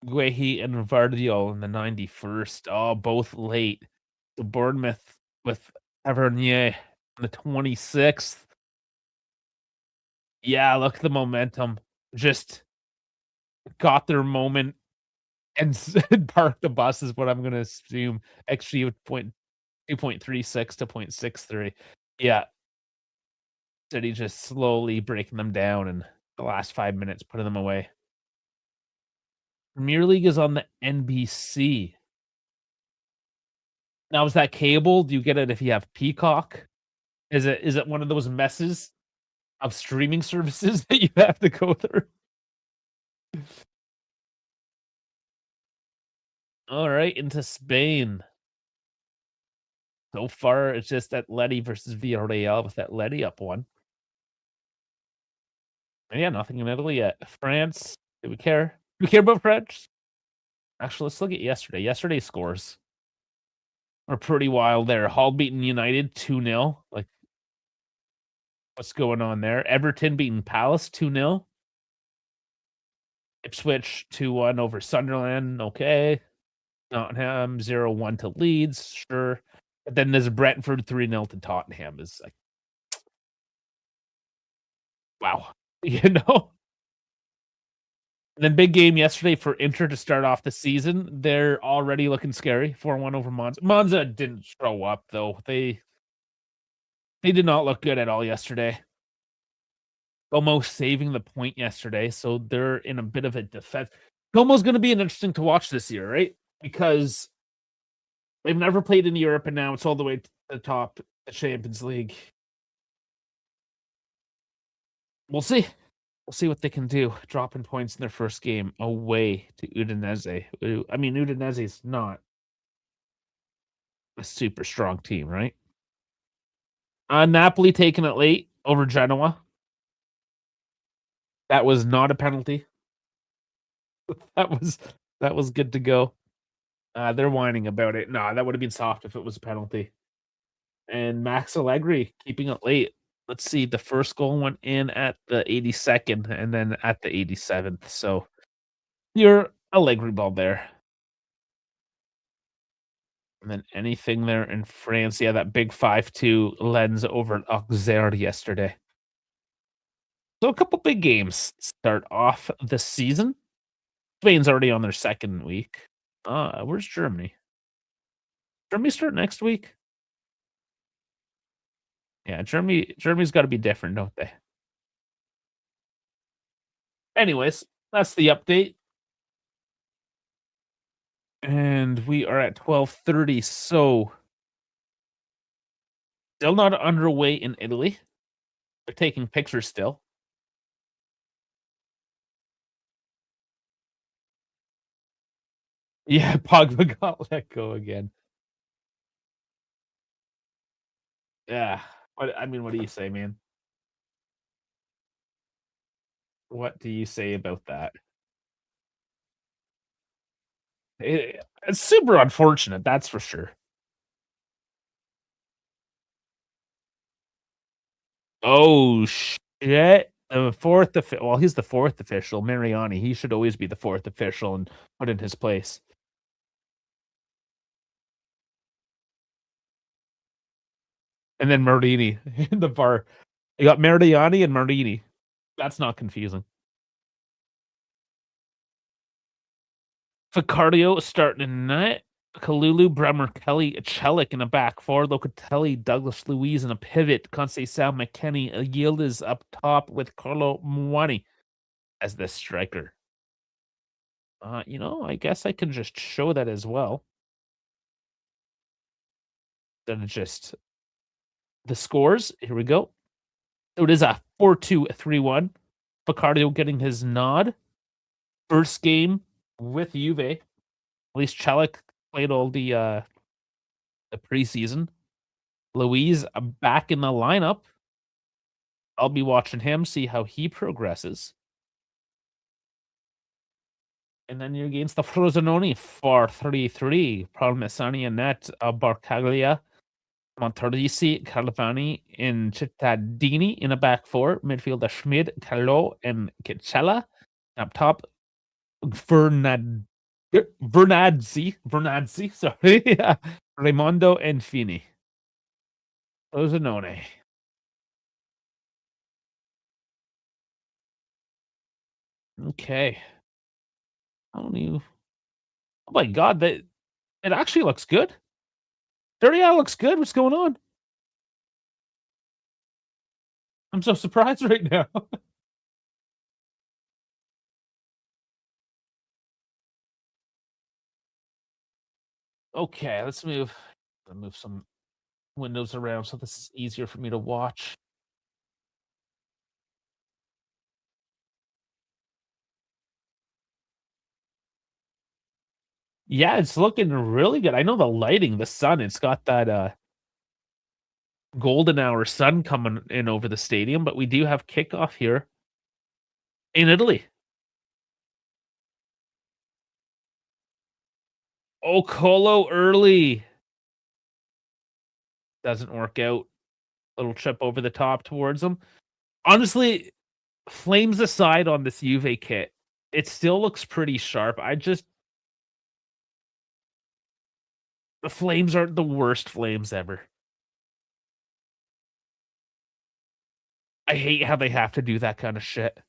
Guehi and Vardiol in the 91st. Oh, both late. So Bournemouth with Tavernier in the 26th. Yeah, look at the momentum. Just got their moment and parked the bus is what I'm going to assume. XG 2.36 to 0.63. Yeah. City just slowly breaking them down in the last 5 minutes, putting them away. Premier League is on the NBC. Now, is that cable? Do you get it if you have Peacock? Is it one of those messes of streaming services that you have to go through? All right, into Spain. So far, it's just Atleti versus Villarreal with Atleti up 1. And yeah, nothing in Italy yet. France, do we care? Do we care about France? Actually, let's look at yesterday. Yesterday's scores are pretty wild there. Hull beating United 2-0. Like, what's going on there? Everton beating Palace 2-0. Ipswich 2-1 over Sunderland. Okay. Nottingham 0-1 to Leeds. Sure. But then there's Brentford 3-0 to Tottenham. Is like, wow. You know? And then big game yesterday for Inter to start off the season. They're already looking scary. 4-1 over Monza. Monza didn't show up, though. They did not look good at all yesterday. Almost saving the point yesterday, so they're in a bit of a defense. Como's going to be an interesting to watch this year, right? Because they've never played in Europe, and now it's all the way to the top, the Champions League. We'll see. We'll see what they can do. Dropping points in their first game away to Udinese. I mean, Udinese is not a super strong team, right? Napoli taking it late over Genoa. That was not a penalty. That was good to go. They're whining about it. No, that would have been soft if it was a penalty. And Max Allegri keeping it late. Let's see. The first goal went in at the 82nd and then at the 87th. So your Allegri ball there. And then anything there in France. Yeah, that big 5-2 lens over at Auxerre yesterday. So a couple big games start off the season. Spain's already on their second week. Where's Germany? Germany start next week? Yeah, Germany's got to be different, don't they? Anyways, that's the update. And we are at 12:30, so still not underway in Italy. They're taking pictures still. Yeah, Pogba got let go again. Yeah. What do you say, man? What do you say about that? It's super unfortunate, that's for sure. Oh, shit. The fourth well, he's the fourth official, Mariani. He should always be the fourth official and put in his place. And then Marini in the bar. You got Mariani and Marini. That's not confusing. Ficardio starting in net. Kalulu, Bremer, Kelly, Chelik in a back four. Locatelli, Douglas Luiz in a pivot. Conceição, McKennie, Yildiz up top with Carlo Muani as the striker. I guess I can just show that as well. Then it's just the scores. Here we go. So it is a 4-2-3-1. Ficardio getting his nod. First game with Juve. At least Chelik played all the preseason. Luiz back in the lineup. I'll be watching him, see how he progresses. And then you're against the Frosinone 4-3-3. Parmesani and net Barcaglia, Monterisi, Carlavani, and Cittadini in a back four. Midfielder Schmid, Calot, and Kicella. Up top, Vernazzi, sorry. Raimondo and Fini. Frosinone. Okay. How do you? Oh my god, that it actually looks good. Serie A looks good. What's going on? I'm so surprised right now. Okay, let's move some windows around so this is easier for me to watch. Yeah, it's looking really good. I know the lighting, the sun, it's got that golden hour sun coming in over the stadium, but we do have kickoff here in Italy. Oh, Colo early. Doesn't work out. Little trip over the top towards him. Honestly, flames aside on this Juve kit, it still looks pretty sharp. The flames aren't the worst flames ever. I hate how they have to do that kind of shit.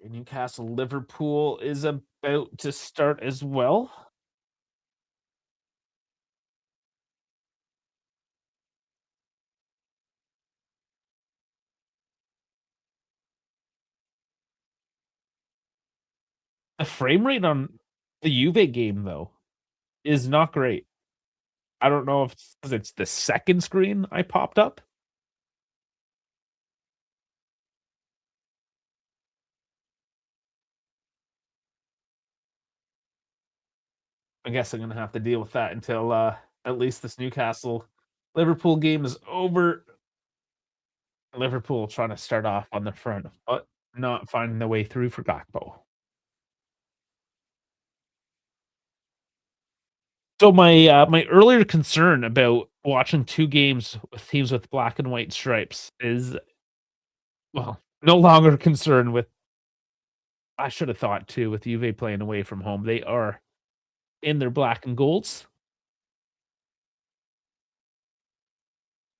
Newcastle Liverpool is about to start as well. The frame rate on the Juve game though is not great. I don't know if it's 'cause it's the second screen I popped up. I guess I'm gonna have to deal with that until at least this Newcastle Liverpool game is over. Liverpool trying to start off on the front, but not finding the way through for Gakpo. So my earlier concern about watching 2 games with teams with black and white stripes is, well, no longer concerned with. I should have thought too with Juve playing away from home. They are in their black and golds.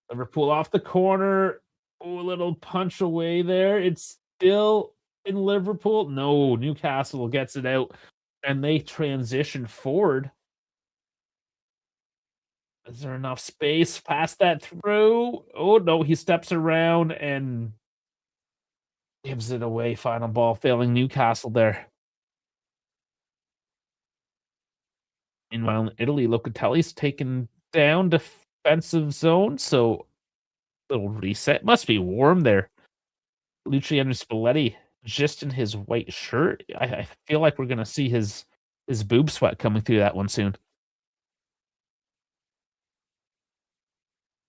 Liverpool off the corner. Oh, a little punch away there. It's still in Liverpool. No, Newcastle gets it out and they transition forward. Is there enough space? Pass that through. Oh no, he steps around and gives it away. Final ball failing Newcastle there. Meanwhile, in Italy, Locatelli's taken down defensive zone. So little reset. Must be warm there. Luciano Spalletti just in his white shirt. I feel like we're gonna see his boob sweat coming through that one soon.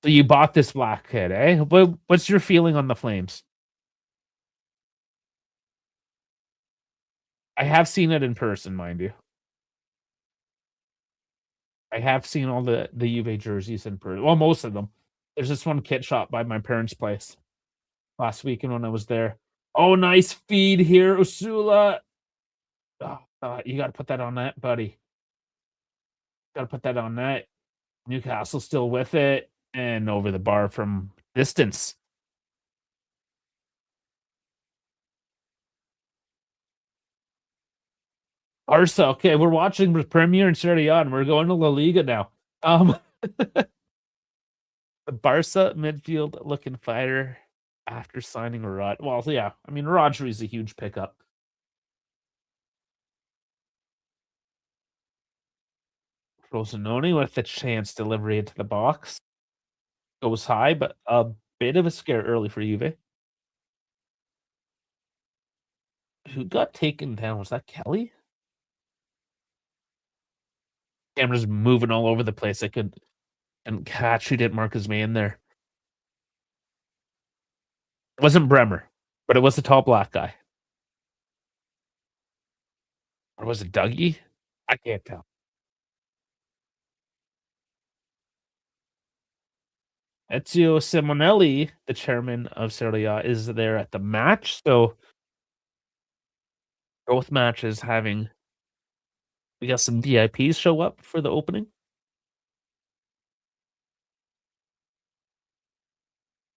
So you bought this black kit, eh? What's your feeling on the Flames? I have seen it in person, mind you. I have seen all the Juve jerseys in person. Well, most of them. There's this one kit shop by my parents' place last weekend when I was there. Oh, nice feed here, Usula. Oh, you got to put that on net, buddy. Got to put that on net. Newcastle still with it and over the bar from distance. Barca, okay, we're watching the Premier and Serie A, and we're going to La Liga now. The Barca midfield looking fire after signing Rod. Well, yeah, I mean Rodri's a huge pickup. Frosinone with the chance delivery into the box goes high, but a bit of a scare early for Juve. Who got taken down? Was that Kelly? Camera's moving all over the place. I could and catch who didn't mark his man there. It wasn't Bremer, but it was the tall black guy. Or was it Dougie? I can't tell. Ezio Simonelli, the chairman of Serie A, is there at the match. So both matches having we got some VIPs show up for the opening.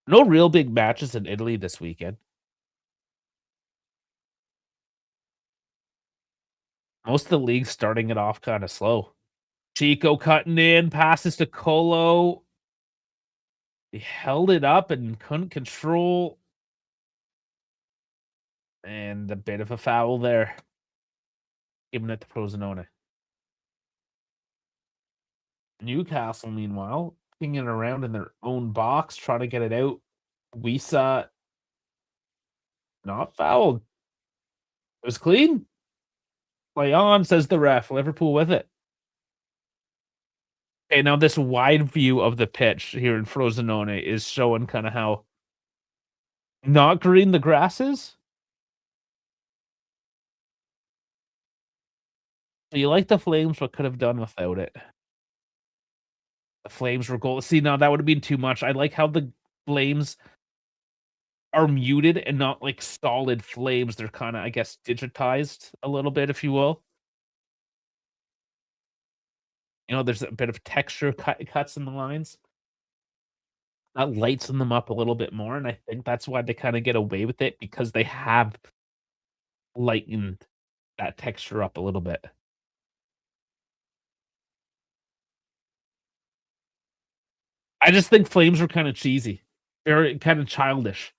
No real big matches in Italy this weekend. Most of the leagues starting it off kind of slow. Chico cutting in, passes to Colo. He held it up and couldn't control. And a bit of a foul there. Giving it to Frosinone. Newcastle, meanwhile, pinging around in their own box, trying to get it out. We saw Not fouled. It was clean. Play on, says the ref. Liverpool with it. Okay, now this wide view of the pitch here in Frosinone is showing kind of how not green the grass is. So you like the Flames, but could have done without it. The Flames were goal. See, now that would have been too much. I like how the Flames are muted and not like solid flames. They're kind of, I guess, digitized a little bit, if you will. You know, there's a bit of texture cuts in the lines. That lightens them up a little bit more, and I think that's why they kind of get away with it because they have lightened that texture up a little bit. I just think flames were kind of cheesy, very kind of childish.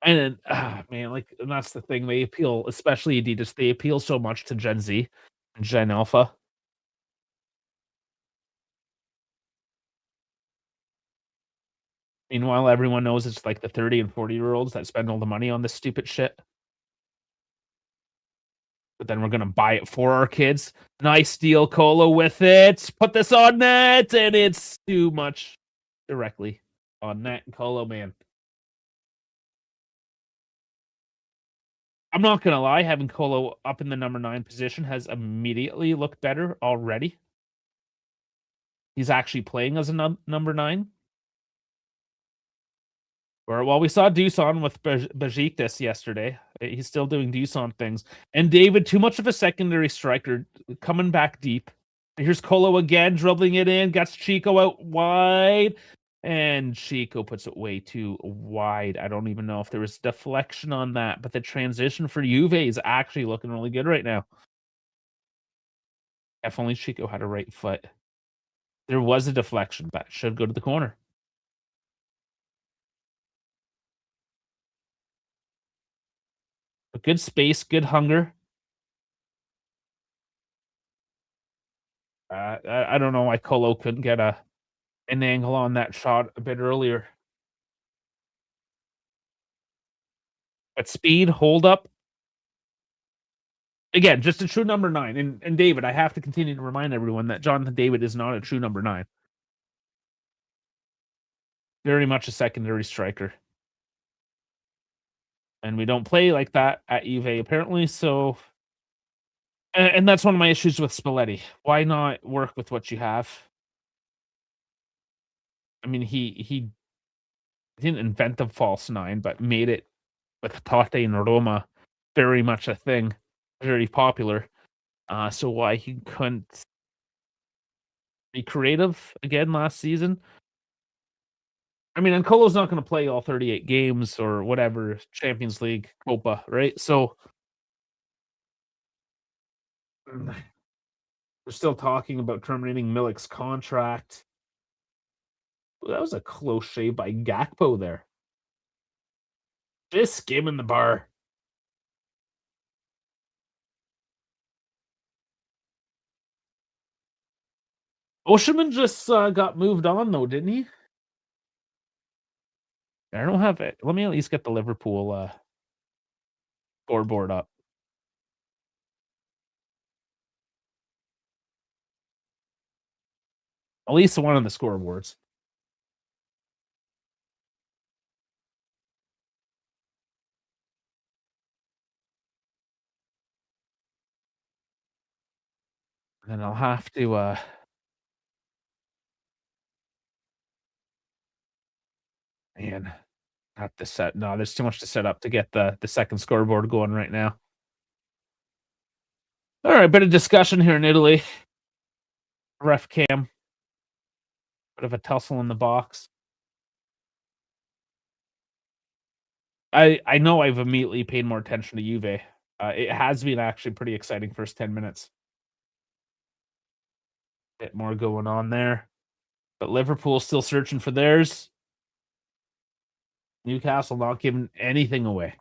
And then, man, like, and that's the thing. They appeal, especially Adidas. They appeal so much to Gen Z, and Gen Alpha. Meanwhile, everyone knows it's like the 30 and 40-year-olds that spend all the money on this stupid shit. But then we're gonna buy it for our kids. Nice deal, Cola with it. Put this on net, and it's too much directly on net. Colo, man. I'm not gonna lie, having Colo up in the number 9 position has immediately looked better already. He's actually playing as a number 9. Or well, we saw Dusan with Besiktas yesterday. He's still doing Dusan things. And David, too much of a secondary striker, coming back deep. Here's Colo again, dribbling it in, gets Chico out wide, and Chico puts it way too wide. I don't even know if there was deflection on that, but the transition for Juve is actually looking really good right now. If only Chico had a right foot. There was a deflection, but it should go to the corner. But good space, good hunger. I don't know why Colo couldn't get an angle on that shot a bit earlier. But speed, hold up. Again, just a true number 9. And David, I have to continue to remind everyone that Jonathan David is not a true number 9. Very much a secondary striker. And we don't play like that at Juve apparently, so and that's one of my issues with Spalletti. Why not work with what you have? I mean, he didn't invent the false 9, but made it with Totti and Roma very much a thing, very popular. So why he couldn't be creative again last season? I mean, and Colo's not going to play all 38 games or whatever Champions League, Copa, right? So we're still talking about terminating Milik's contract. Ooh, that was a close shave by Gakpo there. Just skimming the bar. Osherman just got moved on though, didn't he? I don't have it. Let me at least get the Liverpool scoreboard up. At least one of the scoreboards. And I'll have to man, have to set no, there's too much to set up to get the second scoreboard going right now. All right, bit of discussion here in Italy. Ref cam. Bit of a tussle in the box. I know I've immediately paid more attention to Juve. It has been actually pretty exciting first 10 minutes. Bit more going on there. But Liverpool still searching for theirs. Newcastle not giving anything away.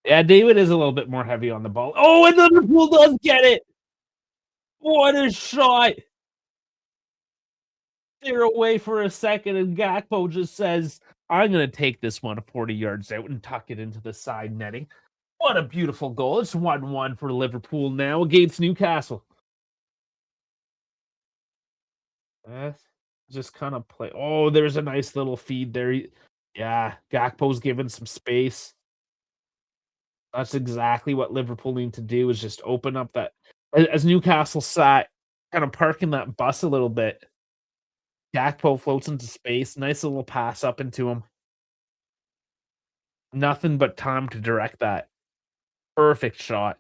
Yeah, David is a little bit more heavy on the ball. Oh, and Liverpool does get it. What a shot. They're away for a second, and Gakpo just says, "I'm gonna take this one 40 yards out and tuck it into the side netting." What a beautiful goal. It's 1-1 for Liverpool now against Newcastle. Eh, just kinda play oh, there's a nice little feed there. Yeah, Gakpo's given some space. That's exactly what Liverpool need to do is just open up that as Newcastle sat kind of parking that bus a little bit. Gakpo floats into space, nice little pass up into him. Nothing but time to direct that. Perfect shot.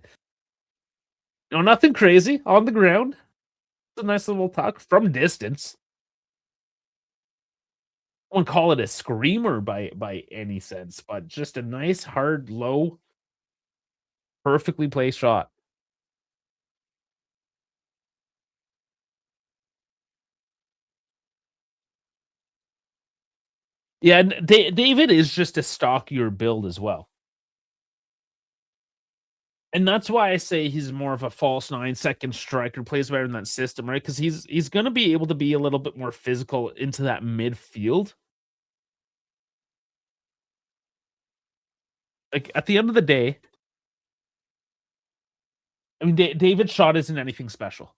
No, nothing crazy on the ground. It's a nice little tuck from distance. I wouldn't call it a screamer by any sense, but just a nice, hard, low, perfectly placed shot. Yeah, and David is just a stockier build as well. And that's why I say he's more of a false nine, second striker, plays better in that system, right? Because he's gonna be able to be a little bit more physical into that midfield. Like, at the end of the day, I mean, David's shot isn't anything special.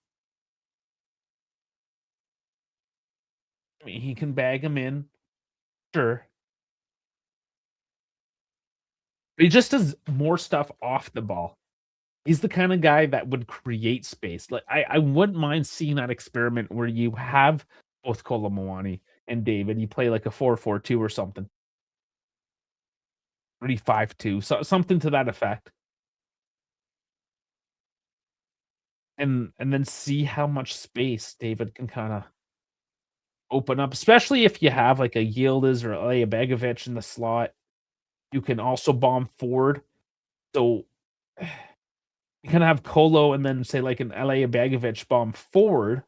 I mean, he can bag him in, sure, but he just does more stuff off the ball. He's the kinda guy that would create space. Like, I wouldn't mind seeing that experiment where you have both Kolo and David, you play like a 4-4-2 or something, 3-5-2, something to that effect, and then see how much space David can kinda open up, especially if you have like a Yildiz or a Begovic in the slot. You can also bomb forward. So you kind of have Colo and then say like an LA Begovic bomb forward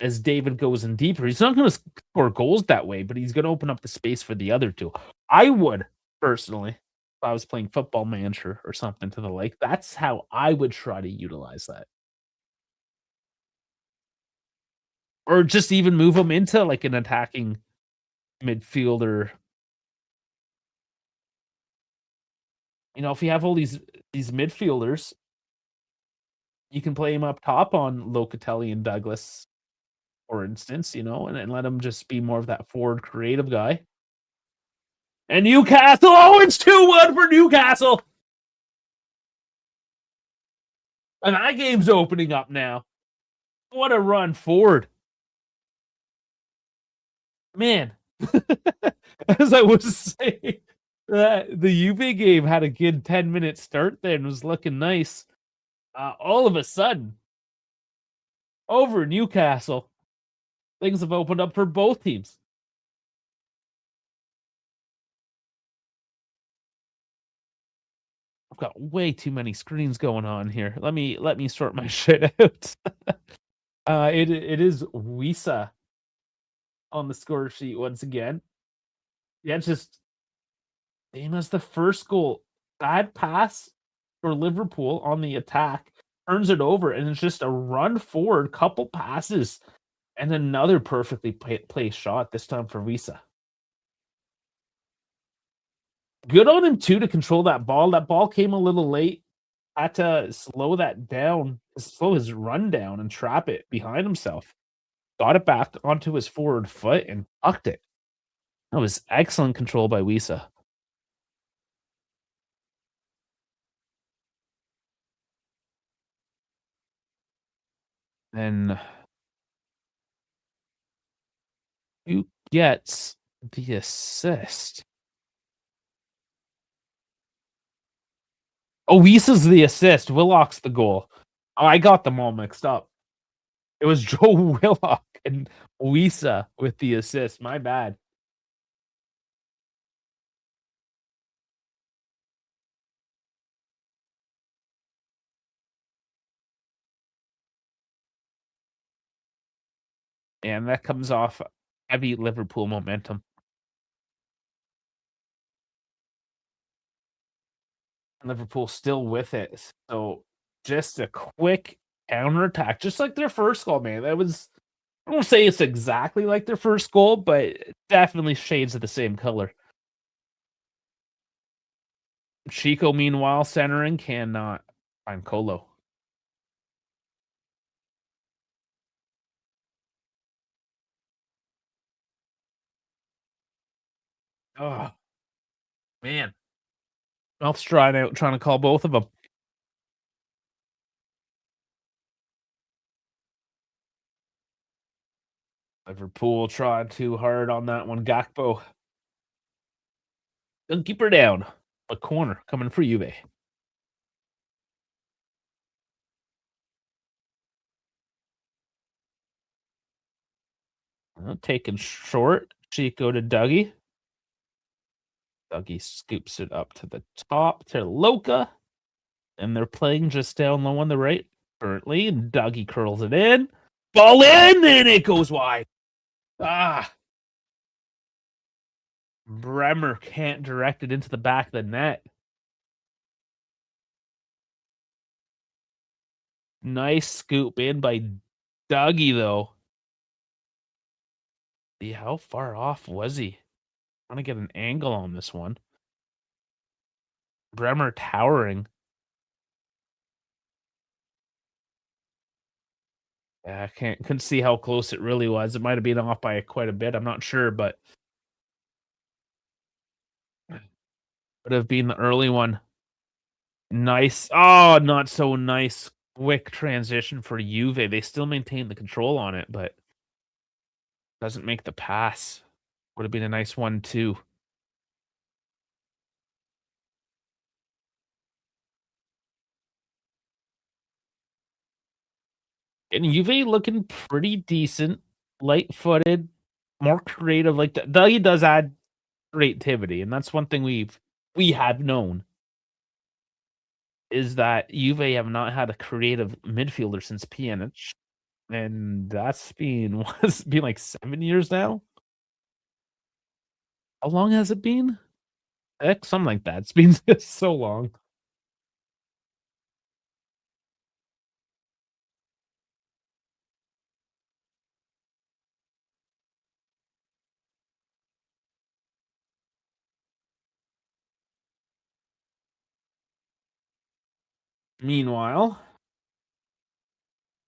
as David goes in deeper. He's not going to score goals that way, but he's going to open up the space for the other two. I would personally, if I was playing Football Manager or something to the like, that's how I would try to utilize that. Or just even move him into like an attacking midfielder. You know, if you have all these midfielders, you can play him up top on Locatelli and Douglas, for instance, you know, and let him just be more of that forward creative guy. And Newcastle, oh, it's 2-1 for Newcastle. And that game's opening up now. What a run forward. Man, as I was saying, the UV game had a good 10-minute start there and was looking nice. All of a sudden, over Newcastle, things have opened up for both teams. I've got way too many screens going on here. Let me sort my shit out. It is Wisa on the score sheet once again. Yeah, it's just same as the first goal. Bad pass for Liverpool on the attack, turns it over, and it's just a run forward, couple passes, and another perfectly placed shot, this time for Wisa. Good on him too to control that ball. That ball came a little late. Had to slow that down, slow his run down and trap it behind himself. Got it back onto his forward foot and tucked it. That was excellent control by Wisa. Then who gets the assist? Oh, Wisa's the assist. Willock's the goal. Oh, I got them all mixed up. It was Joe Willock and Wisa with the assist. My bad. And that comes off heavy Liverpool momentum. Liverpool still with it. So just a quick counterattack, just like their first goal, man. That was I won't say it's exactly like their first goal, but definitely shades of the same color. Chico, meanwhile, centering cannot find Colo. Oh man, Ralph's trying to call both of them. Liverpool tried too hard on that one. Gakpo doesn't keep her down. A corner coming for Juve. Taken short. Chico to Dougie. Dougie scoops it up to the top to Loca. And they're playing just down low on the right currently. And Dougie curls it in. Ball in, and it goes wide. Ah. Bremer can't direct it into the back of the net. Nice scoop in by Dougie, though. See, how far off was he? I want to get an angle on this one. Bremer towering. Yeah, I couldn't see how close it really was. It might have been off by quite a bit. I'm not sure, but would have been the early one. Nice. Oh, not so nice. Quick transition for Juve. They still maintain the control on it, but doesn't make the pass. Would have been a nice one too. And Juve looking pretty decent, light-footed, more creative. Like Dougie does add creativity, and that's one thing we have known is that Juve have not had a creative midfielder since Pjanic, and that's been what's been like 7 years now. How long has it been? Heck, something like that. It's been so long. Meanwhile,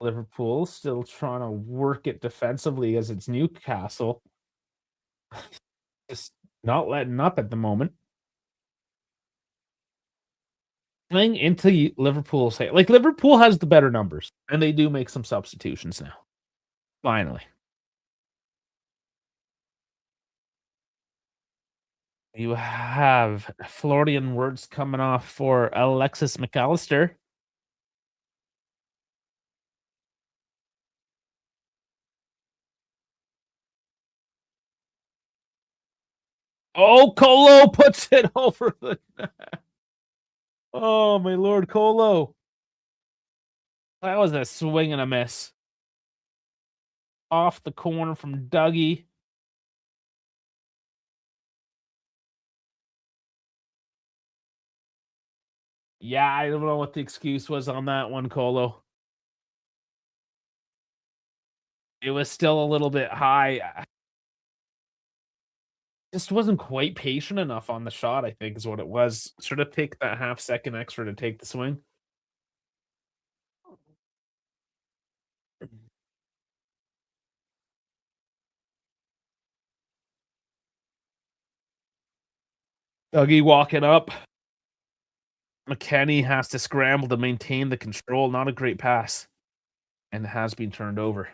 Liverpool still trying to work it defensively as it's Newcastle. Just not letting up at the moment. Playing into Liverpool's hand. Like Liverpool has the better numbers, and they do make some substitutions now. Finally. You have Florian Wirtz coming off for Alexis McAllister. Oh, Colo puts it over the net. Oh, my lord, Colo. That was a swing and a miss. Off the corner from Dougie. Yeah, I don't know what the excuse was on that one, Colo. It was still a little bit high. Just wasn't quite patient enough on the shot, I think is what it was. Should have take that half second extra to take the swing. Dougie walking up. McKennie has to scramble to maintain the control. Not a great pass. And has been turned over.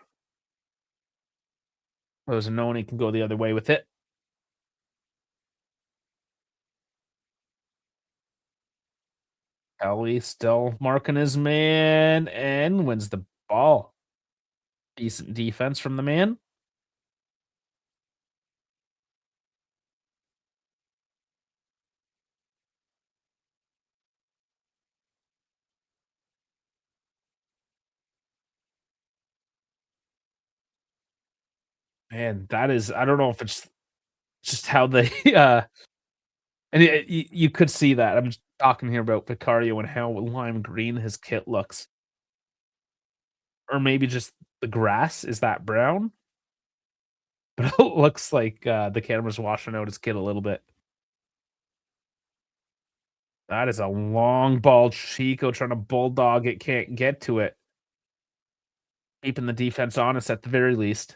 Frosinone can go the other way with it. Kelly still marking his man and wins the ball. Decent defense from the man. Man, that is I don't know if it's just how they And you could see that. I'm just talking here about Vicario and how lime green his kit looks, or maybe just the grass is that brown, but it looks like, the camera's washing out his kit a little bit. That is a long ball. Chico trying to bulldog it, can't get to it. Keeping the defense honest at the very least.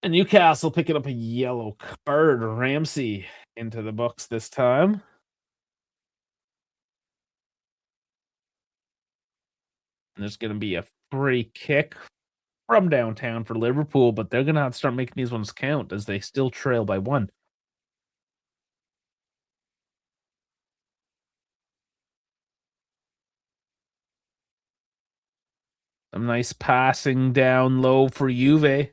And Newcastle picking up a yellow card. Ramsey into the books this time. And there's going to be a free kick from downtown for Liverpool, but they're going to have to start making these ones count as they still trail by one. Some nice passing down low for Juve.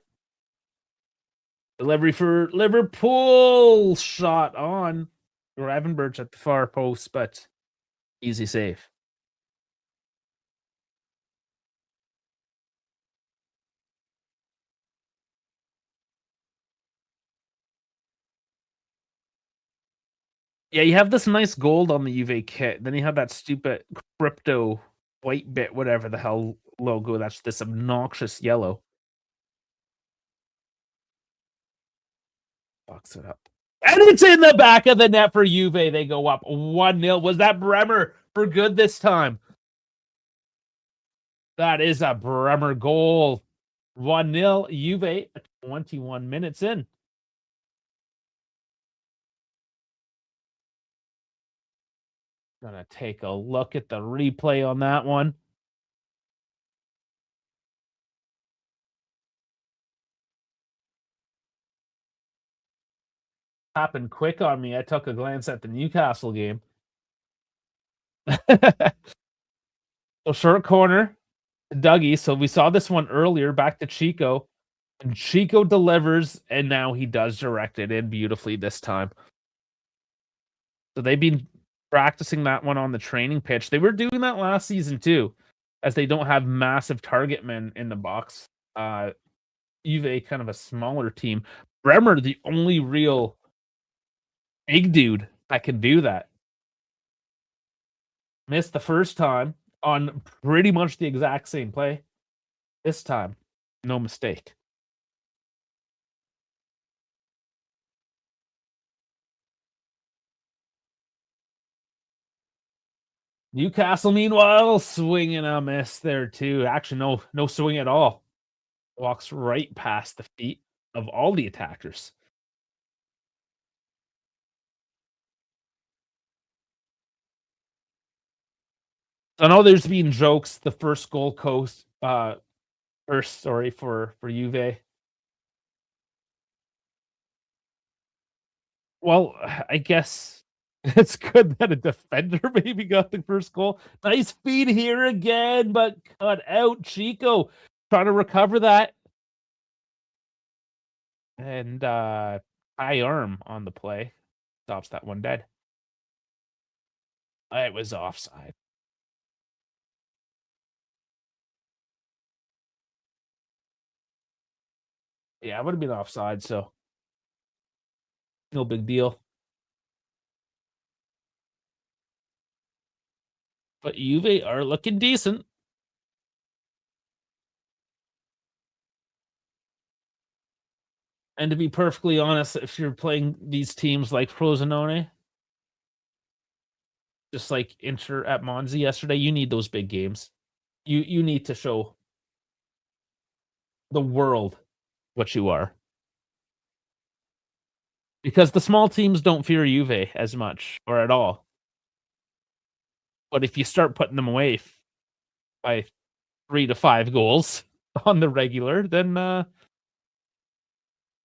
Delivery for Liverpool. Shot on. Gravenberch at the far post, but easy save. Yeah, you have this nice gold on the UV kit. Then you have that stupid crypto white bit, whatever the hell logo. That's this obnoxious yellow. Box it up. And it's in the back of the net for Juve. They go up 1-0. Was that Bremer for good this time? That is a Bremer goal. 1-0 Juve, 21 minutes in. Gonna take a look at the replay on that one. Happened quick on me. I took a glance at the Newcastle game. So short corner, Dougie. So we saw this one earlier, back to Chico. And Chico delivers, and now he does direct it in beautifully this time. So they've been practicing that one on the training pitch. They were doing that last season too, as they don't have massive target men in the box. Juve kind of a smaller team. Bremer, the only real big dude that can do that. Missed the first time on pretty much the exact same play. This time, no mistake. Newcastle, meanwhile, swinging a miss there too. Actually, no swing at all. Walks right past the feet of all the attackers. I know there's been jokes. The first goal coast, first sorry for Juve. Well, I guess it's good that a defender maybe got the first goal. Nice feed here again, but cut out. Chico trying to recover that. And high arm on the play. Stops that one dead. It was offside. Yeah, it would have been offside, so no big deal. But Juve are looking decent. And to be perfectly honest, if you're playing these teams like Frosinone, just like Inter at Monza yesterday, you need those big games. You need to show the world what you are. Because the small teams don't fear Juve as much or at all. But if you start putting them away by 3 to 5 goals on the regular, then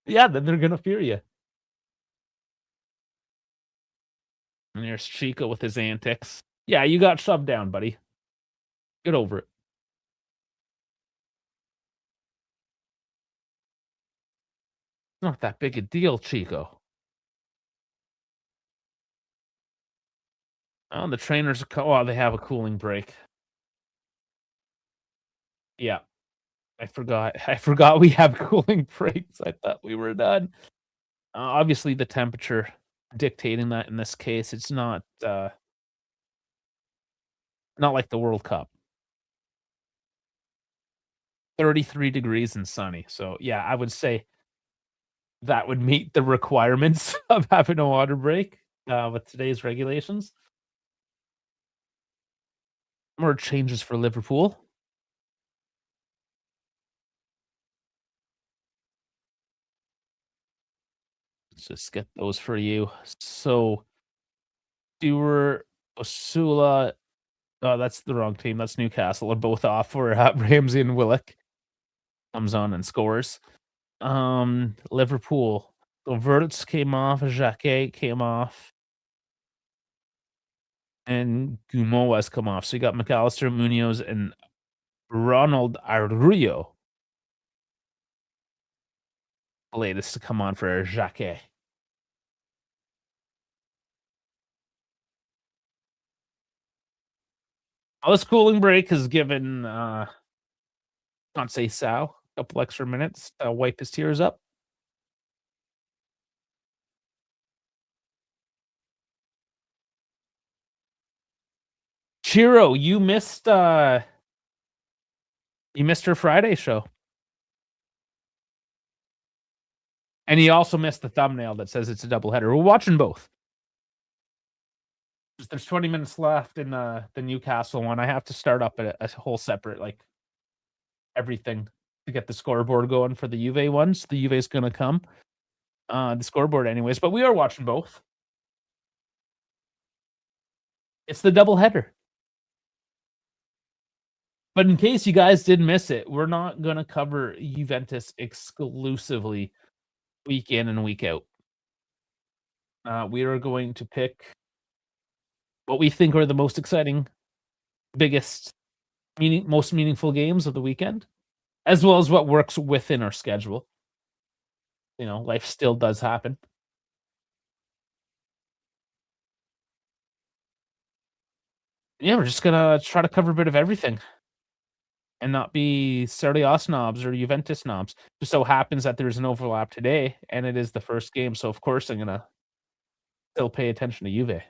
yeah, then they're gonna fear you. And there's Chico with his antics. Yeah, you got shoved down, buddy. Get over it. Not that big a deal, Chico. Oh, the trainers are oh, they have a cooling break. Yeah, I forgot. I forgot we have cooling breaks. I thought we were done. Obviously, the temperature dictating that in this case. It's not like the World Cup. 33 degrees and sunny. So, yeah, I would say that would meet the requirements of having a water break, with today's regulations. More changes for Liverpool. Let's just get those for you. So, Stewart, Osula, oh, that's the wrong team. That's Newcastle. Are both off for Ramsey and Willock. Comes on and scores. Liverpool. So Verts came off, Jacquet came off, and Gumo has come off. So you got McAllister, Munoz, and Ronald Arroyo, the latest to come on for Jacquet. Well, this cooling break has given Sal a couple extra minutes to wipe his tears up. Chiro, you missed her Friday show. And he also missed the thumbnail that says it's a doubleheader. We're watching both. There's 20 minutes left in the Newcastle one. I have to start up a whole separate, like, everything to get the scoreboard going for the Juve ones. The Juve's gonna come. The scoreboard anyways, but we are watching both. It's the doubleheader. But in case you guys did miss it, we're not gonna cover Juventus exclusively week in and week out. We are going to pick what we think are the most exciting, biggest, most meaningful games of the weekend, as well as what works within our schedule. You know, life still does happen. Yeah, we're just gonna try to cover a bit of everything and not be Serie A snobs or Juventus snobs. Just so happens that there's an overlap today, and it is the first game, so of course I'm gonna still pay attention to Juve.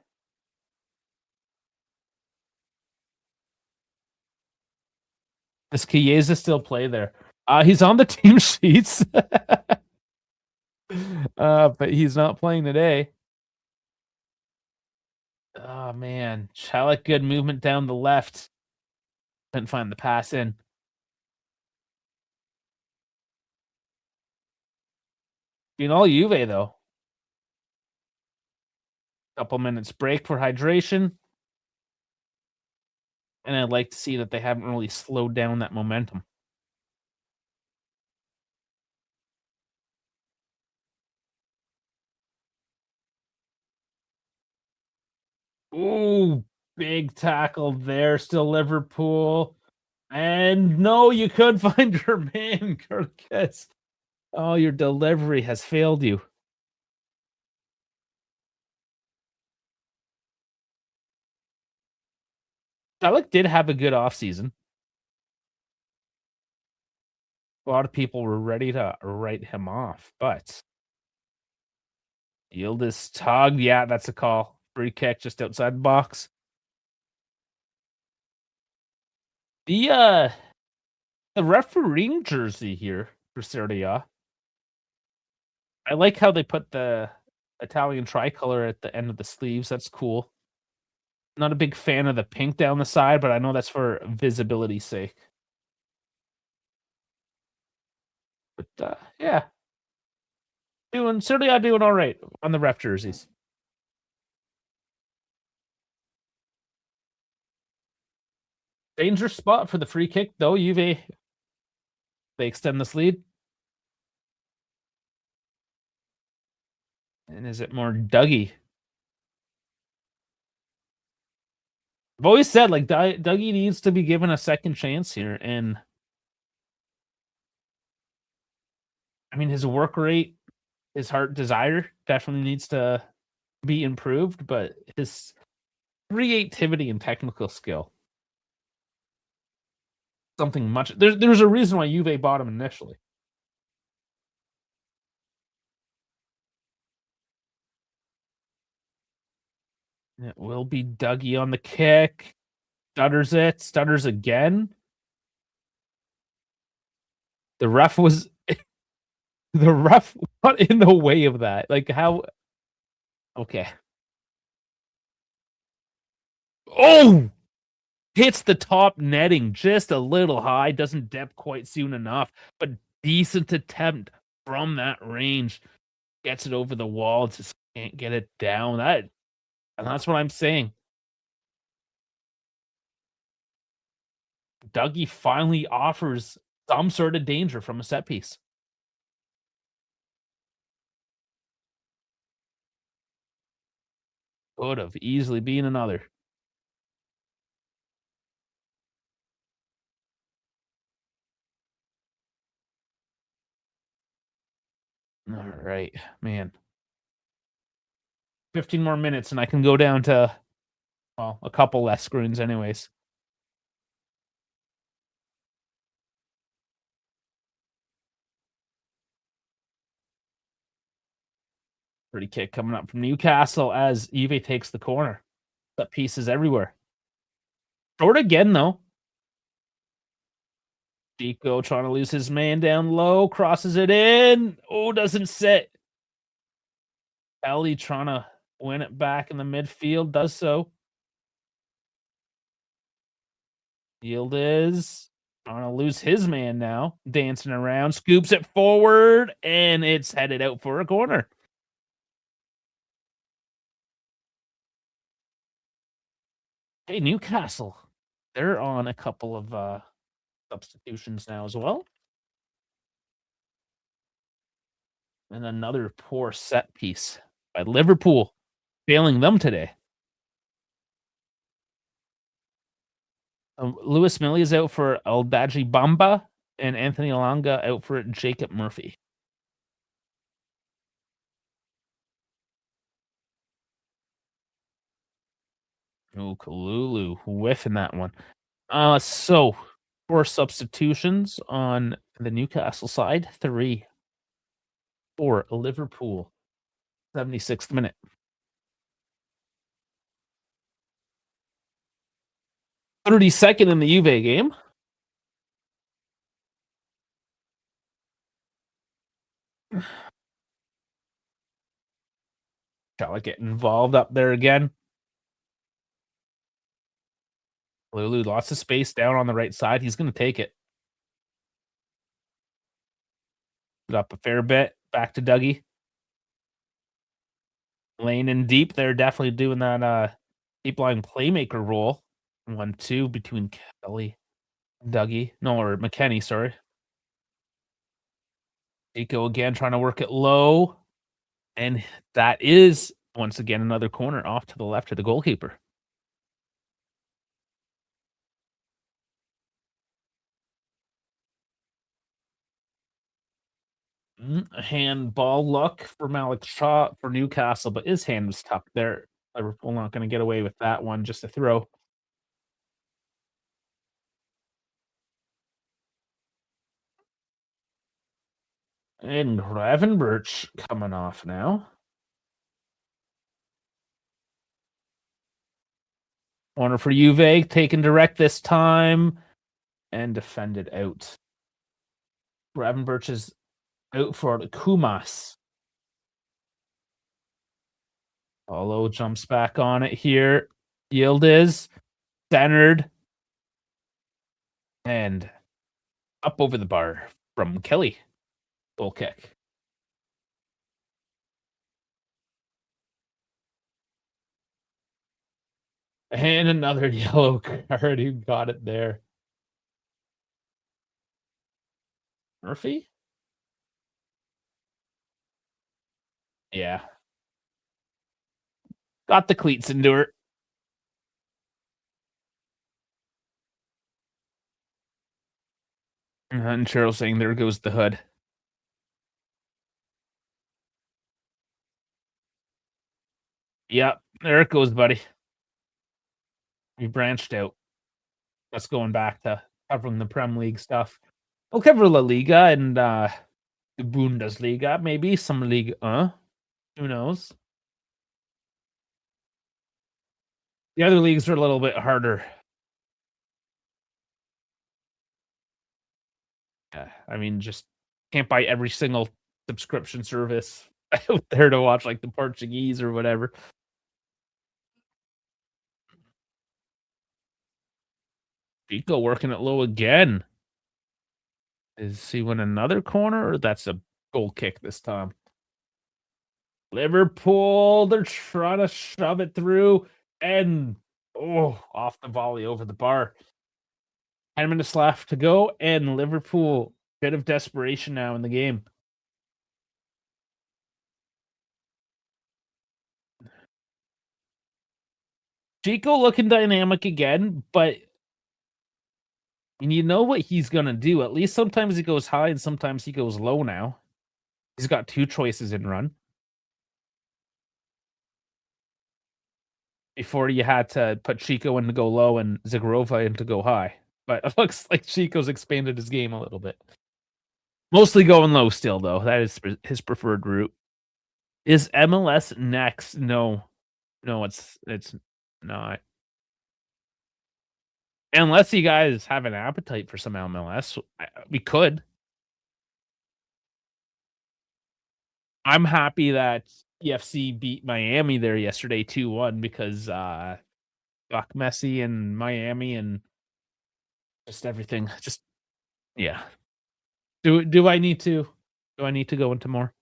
Does Chiesa still play there? He's on the team sheets, but he's not playing today. Oh man, Chalik, good movement down the left. Couldn't find the pass in. Being all Juve though. Couple minutes break for hydration. And I'd like to see that they haven't really slowed down that momentum. Ooh, big tackle there. Still Liverpool. And no, you could find your man, Kirkus. Oh, your delivery has failed you. Alec did have a good offseason. A lot of people were ready to write him off, but Yildiz Tog, yeah, that's a call. Free kick just outside the box. The refereeing jersey here for Serie A. I like how they put the Italian tricolor at the end of the sleeves. That's cool. Not a big fan of the pink down the side, but I know that's for visibility's sake. But yeah, Serie A doing all right on the ref jerseys. Danger spot for the free kick though. Juve, they extend this lead. And is it more Dougie? I've always said, like, Dougie needs to be given a second chance here. And I mean, his work rate, his heart desire definitely needs to be improved, but his creativity and technical skill. something much. There's a reason why Juve bought him initially. It will be Dougie on the kick. Stutters again. The ref was the ref got in the way of that. Like how okay. Oh! Hits the top netting just a little high, doesn't depth quite soon enough, but decent attempt from that range. Gets it over the wall, just can't get it down. And that's what I'm saying. Dougie finally offers some sort of danger from a set piece. Could have easily been another. All right, man. 15 more minutes and I can go down to, well, a couple less screens anyways. Pretty kick coming up from Newcastle as Eve takes the corner. Set pieces everywhere. Short again, though. Dico trying to lose his man down low, crosses it in. Oh, doesn't sit. Ellie trying to win it back in the midfield, does so. Yield is trying to lose his man now, dancing around, scoops it forward, and it's headed out for a corner. Hey, Newcastle, they're on a couple of substitutions now as well. And another poor set piece by Liverpool, failing them today. Lewis Millie is out for Aldaji Bamba, and Anthony Alanga out for Jacob Murphy. Oh, Kalulu whiffing that one. So 4 substitutions on the Newcastle side, 3 for Liverpool. 76th minute. 32nd in the Juve game. Shall I get involved up there again? Lulu, lots of space down on the right side. He's going to take it. Put up a fair bit. Back to Dougie. Lane in deep. They're definitely doing that deep line playmaker role. 1-2 between Kelly and Dougie. No, or McKenny, sorry. Nico again trying to work it low. And that is, once again, another corner off to the left of the goalkeeper. Handball luck for Malik Shaw for Newcastle, but his hand was tucked there. Liverpool not going to get away with that one. Just a throw. And Gravenberch coming off now. Corner for Juve, taken direct this time and defended out. Gravenberch is out for Kumas. Paulo jumps back on it here. Yield is centered and up over the bar from Kelly. Goal kick. And another yellow card. Who got it there? Murphy? Yeah. Got the cleats into her. And Cheryl saying, there goes the hood. Yep. There it goes, buddy. We branched out. That's going back to covering the Prem League stuff. I'll cover La Liga and the Bundesliga, maybe some League. Who knows? The other leagues are a little bit harder. Yeah, I mean, just can't buy every single subscription service out there to watch like the Portuguese or whatever. Pico working it low again. Is he win another corner or that's a goal kick this time? Liverpool, they're trying to shove it through and off the volley over the bar. 10 minutes left to go, and Liverpool, bit of desperation now in the game. Chico looking dynamic again, but and you know what he's gonna do. At least sometimes he goes high and sometimes he goes low now. He's got two choices in run. Before you had to put Chico in to go low and Zagrova in to go high. But it looks like Chico's expanded his game a little bit. Mostly going low still, though. That is his preferred route. Is MLS next? No. No, it's not. Unless you guys have an appetite for some MLS, we could. I'm happy that EFC beat Miami there yesterday 2-1 because fuck Messi and Miami and just everything. Just yeah. Do I need to go into more?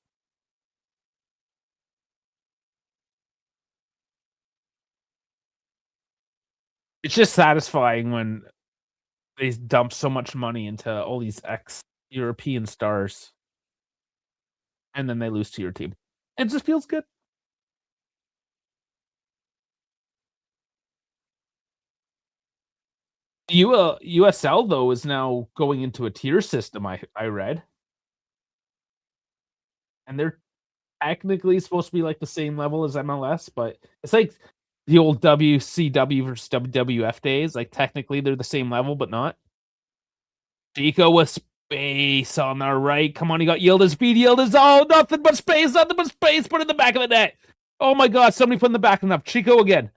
It's just satisfying when they dump so much money into all these ex-European stars, and then they lose to your team. It just feels good. USL though is now going into a tier system. I read, and they're technically supposed to be like the same level as MLS, but it's like the old WCW versus WWF days. Like technically they're the same level, but not. Chico with space on the right. Come on, he got Yildiz. Speed Yildiz. Oh, nothing but space. Nothing but space. Put in the back of the net. Oh my God, somebody put in the back enough. Chico again.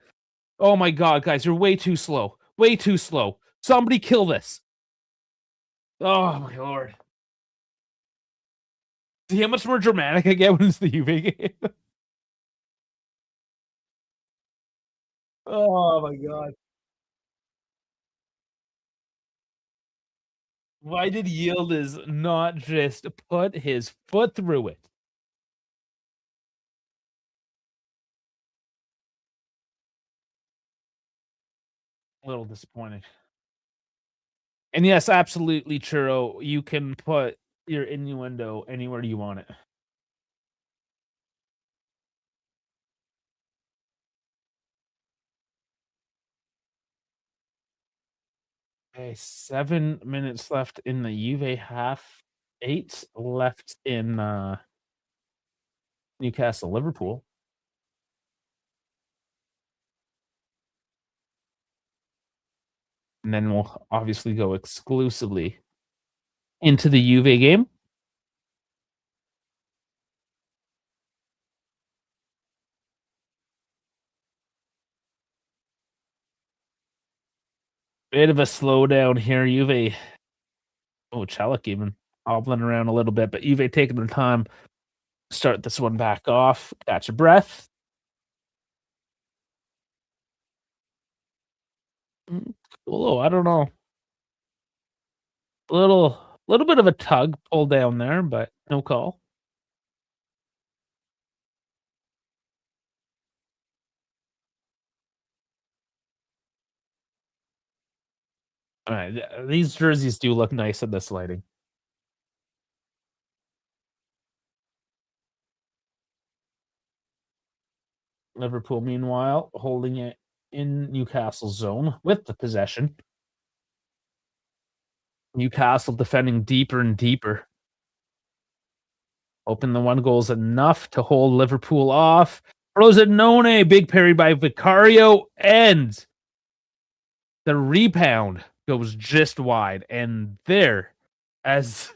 Oh my God, guys, you're way too slow. Way too slow. Somebody kill this. Oh my Lord. See how much more dramatic I get when it's the Juve game? Oh my God. Why did Yildiz not just put his foot through it? A little disappointing. And yes, absolutely, Churro. You can put your innuendo anywhere you want it. Okay, 7 minutes left in the Juve half. 8 left in Newcastle, Liverpool. And then we'll obviously go exclusively into the Juve game. Bit of a slowdown here. Juve. Oh, Celik even hobbling around a little bit, but Juve taking their time. Start this one back off. Catch your breath. Oh, I don't know. Little bit of a tug pull down there, but no call. All right, these jerseys do look nice in this lighting. Liverpool, meanwhile, holding it in Newcastle zone with the possession. Newcastle defending deeper and deeper. Hoping the one goal is enough to hold Liverpool off. Frosinone, big parry by Vicario, and the rebound goes just wide, and there, as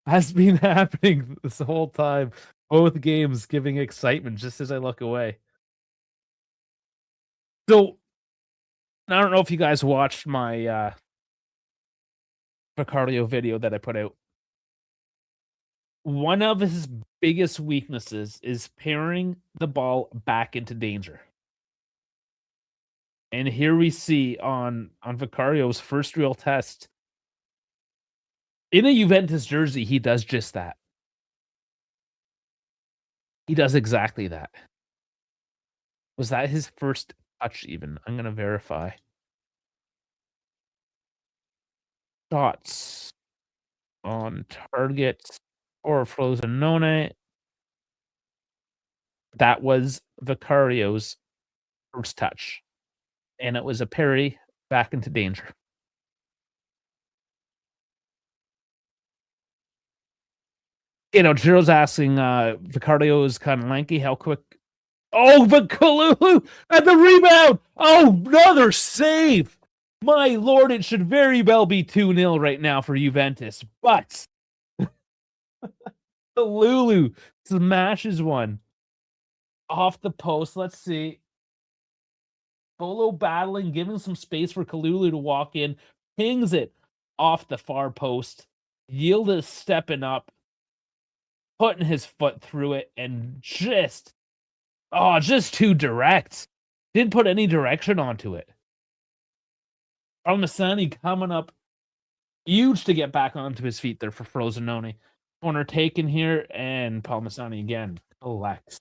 has been happening this whole time, both games giving excitement just as I look away. So, I don't know if you guys watched my, Vicario video that I put out. One of his biggest weaknesses is pairing the ball back into danger. And here we see on Vicario's first real test in a Juventus jersey, he does just that. He does exactly that. Was that his first touch even? I'm gonna verify. Shots on target or Frosinone. That was Vicario's first touch, and it was a parry back into danger. Jiro's asking, Vicario is kind of lanky. How quick? Oh, but Kalulu at the rebound. Oh, another save. My lord, it should very well be 2-0 right now for Juventus. But Kalulu smashes one off the post. Let's see. Bolo battling, giving some space for Kalulu to walk in. Pings it off the far post. Yield is stepping up, putting his foot through it, and just too direct. Didn't put any direction onto it. Palmisani coming up huge to get back onto his feet there for Frosinone. Corner taken here, and Palmisani again collects.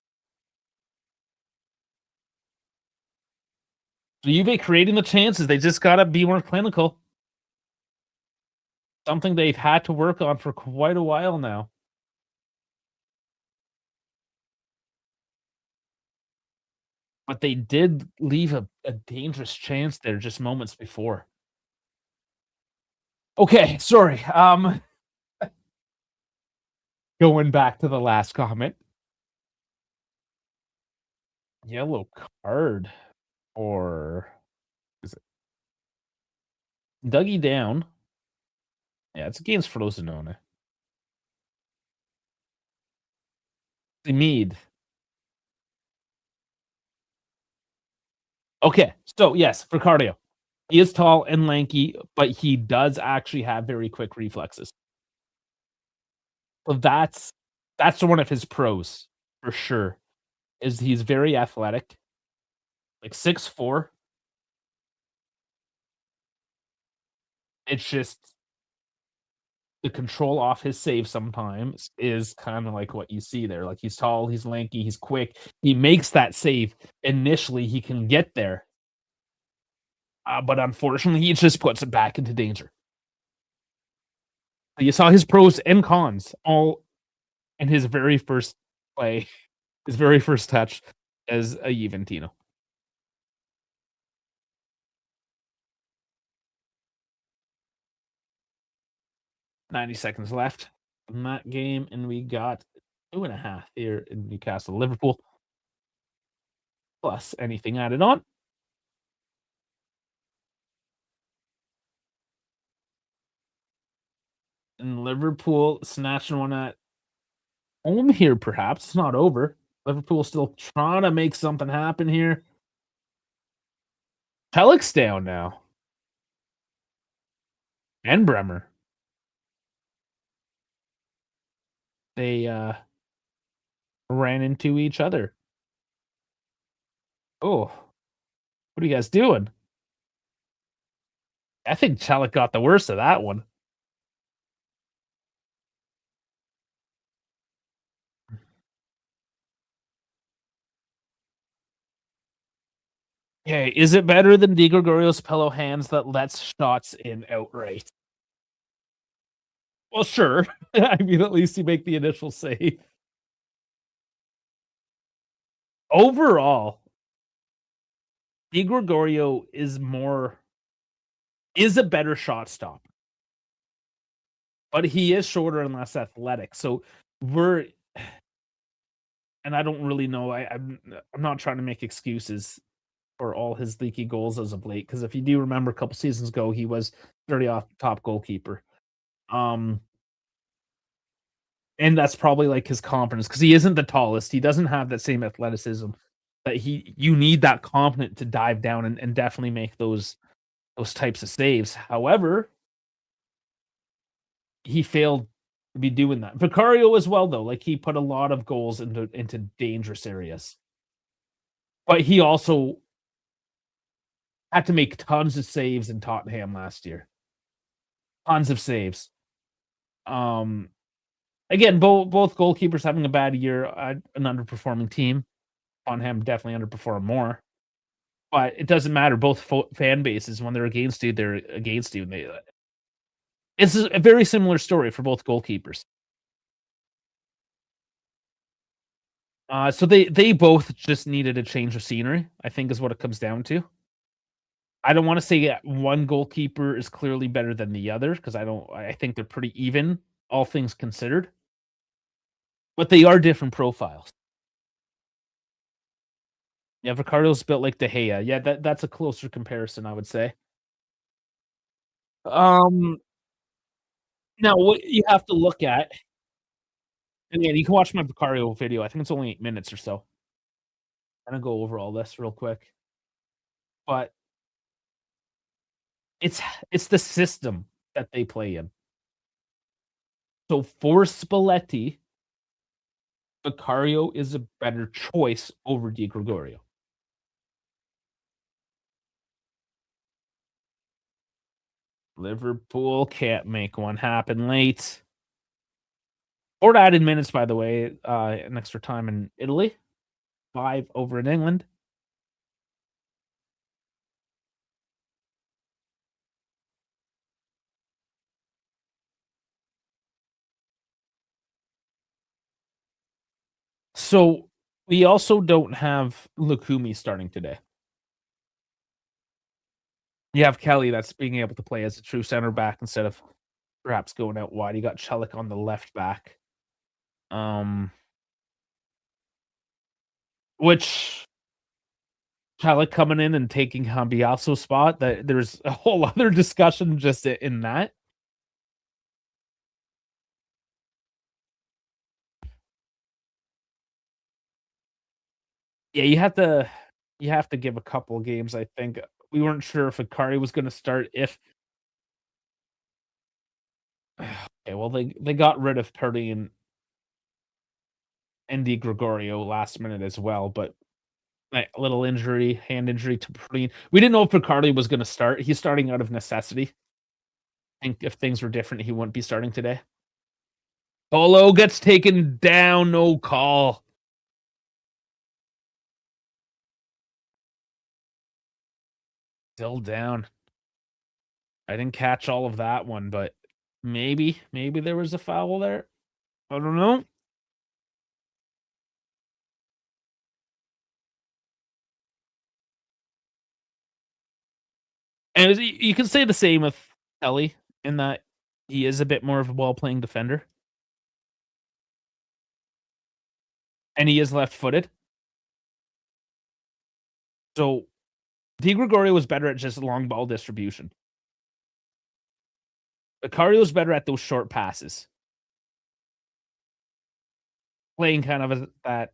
So Juve creating the chances. They just got to be more clinical. Something they've had to work on for quite a while now. But they did leave a dangerous chance there just moments before. Okay, sorry. Going back to the last comment. Yellow card, or is it Dougie down? Yeah, it's against Frosinone. Mead. Okay, so yes, for cardio. He is tall and lanky, but he does actually have very quick reflexes. So that's one of his pros for sure. Is he's very athletic, like 6'4". It's just the control off his save sometimes is kind of like what you see there. Like he's tall, he's lanky, he's quick. He makes that save initially. He can get there, but unfortunately, he just puts it back into danger. You saw his pros and cons all in his very first play, his very first touch as a Juventino. 90 seconds left in that game, and we got 2.5 here in Newcastle, Liverpool, plus anything added on. And Liverpool snatching one at home here, perhaps. It's not over. Liverpool still trying to make something happen here. Pelic's down now. And Bremer. They ran into each other. Oh, what are you guys doing? I think Celik got the worst of that one. Okay, is it better than Di Gregorio's pillow hands that lets shots in outright? Well, sure. I mean, at least you make the initial save. Overall, Di Gregorio is a better shot stopper, but he is shorter and less athletic. So and I don't really know. I'm not trying to make excuses for all his leaky goals as of late. Because if you do remember a couple seasons ago, he was dirty off the top goalkeeper. Um, and that's probably like his confidence because he isn't the tallest. He doesn't have that same athleticism. But you need that confidence to dive down and definitely make those types of saves. However, he failed to be doing that. Vicario as well, though. Like he put a lot of goals into dangerous areas. But he also had to make tons of saves in Tottenham last year. Tons of saves. Um, again, both goalkeepers having a bad year, an underperforming team. Tottenham definitely underperformed more. But it doesn't matter. Both fan bases, when they're against you, they're against you. It's a very similar story for both goalkeepers. So they both just needed a change of scenery, I think is what it comes down to. I don't wanna say that one goalkeeper is clearly better than the other because I think they're pretty even, all things considered, but they are different profiles. Yeah, Ricardo's built like De Gea. Yeah, that's a closer comparison, I would say. Um, Now what you have to look at, and again, you can watch my Vicario video, I think it's only 8 minutes or so. I'm gonna go over all this real quick, but it's it's the system that they play in. So for Spalletti, Vicario is a better choice over Di Gregorio. Liverpool can't make one happen late. 4 added minutes, by the way, an extra time in Italy, 5 over in England. So we also don't have Lukumi starting today. You have Kelly that's being able to play as a true center back instead of perhaps going out wide. You got Celik on the left back. Um, which Celik coming in and taking Cambiaso's spot, that there's a whole other discussion just in that. Yeah, you have to give a couple of games, I think. We weren't sure if Akari was gonna start if okay, well, they got rid of Purdy and Di Gregorio last minute as well, but like, a little injury, hand injury to Purdy. We didn't know if Picardi was gonna start. He's starting out of necessity. I think if things were different, he wouldn't be starting today. Polo gets taken down, no call. Still down. I didn't catch all of that one, but maybe there was a foul there. I don't know. And you can say the same with Ellie in that he is a bit more of a ball-playing defender, and he is left-footed. So, Di Gregorio was better at just long ball distribution. Vicario's better at those short passes, playing kind of as that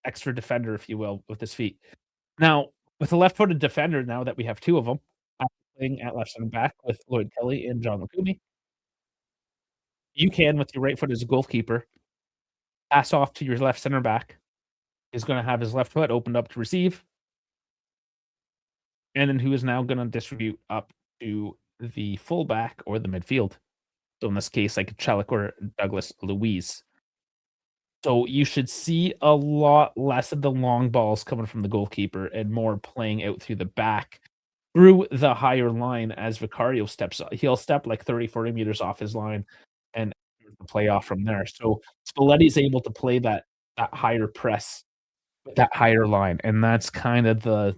extra defender, if you will, with his feet. Now, with a left-footed defender, now that we have 2 of them, playing at left center back with Lloyd Kelly and John Lukumi, you can, with your right foot as a goalkeeper, pass off to your left center back. Is gonna have his left foot opened up to receive, and then who is now gonna distribute up to the fullback or the midfield. So in this case, like Celik or Douglas Luiz. So you should see a lot less of the long balls coming from the goalkeeper and more playing out through the back through the higher line as Vicario steps up. He'll step like 30, 40 meters off his line and play off from there. So Spalletti's able to play that higher press with that higher line, and that's kind of the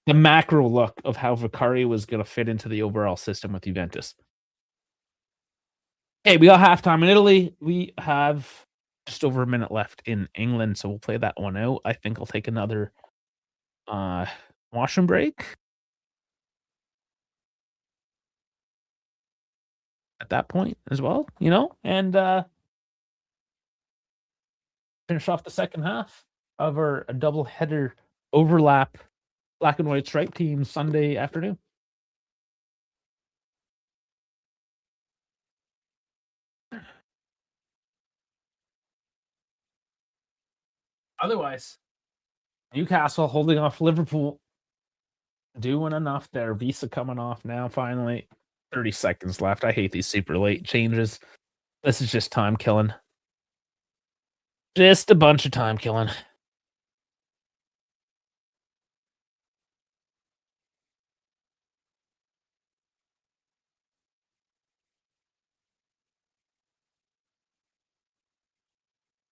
macro look of how Vicario was gonna fit into the overall system with Juventus. Hey, we got halftime in Italy. We have just over a minute left in England, so we'll play that one out. I think I'll take another uh, washroom break at that point as well, and finish off the second half of our a double header overlap black and white stripe team Sunday afternoon. Otherwise, Newcastle holding off Liverpool, doing enough there. Visa coming off now, finally. 30 seconds left. I hate these super late changes. This is just time killing. Just a bunch of time killing.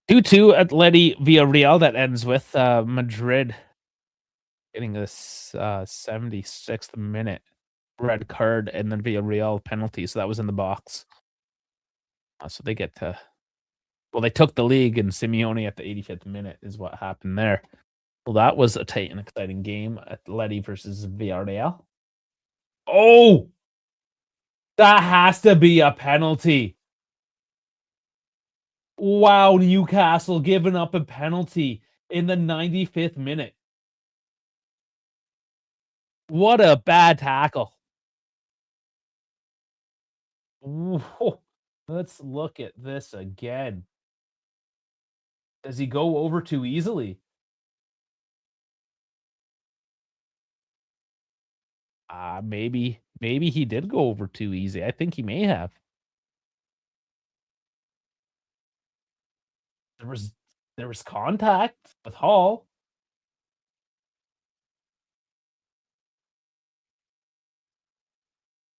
2-2 Atleti Villarreal. That ends with Madrid getting this 76th minute red card and then Villarreal penalty. So that was in the box. So they get to, well, they took the league and Simeone at the 85th minute is what happened there. Well, that was a tight and exciting game. Atleti versus Villarreal. Oh, that has to be a penalty. Wow, Newcastle giving up a penalty in the 95th minute. What a bad tackle. Ooh, let's look at this again. Does he go over too easily? Maybe he did go over too easy. I think he may have. There was there was contact with Hall.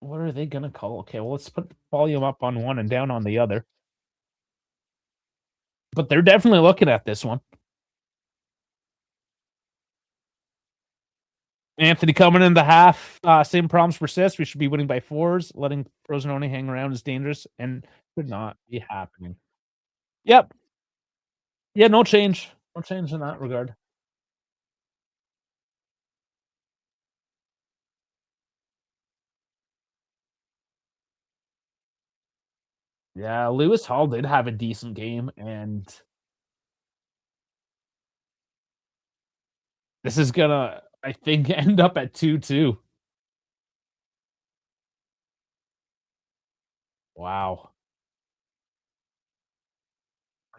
What are they gonna call? Okay, well, let's put the volume up on one and down on the other. But they're definitely looking at this one. Anthony coming in the half. Same problems persist. We should be winning by fours. Letting Frosinone hang around is dangerous and should not be happening. Yep. Yeah, no change. No change in that regard. Yeah, Lewis Hall did have a decent game, and this is gonna, I think, end up at 2-2. Wow.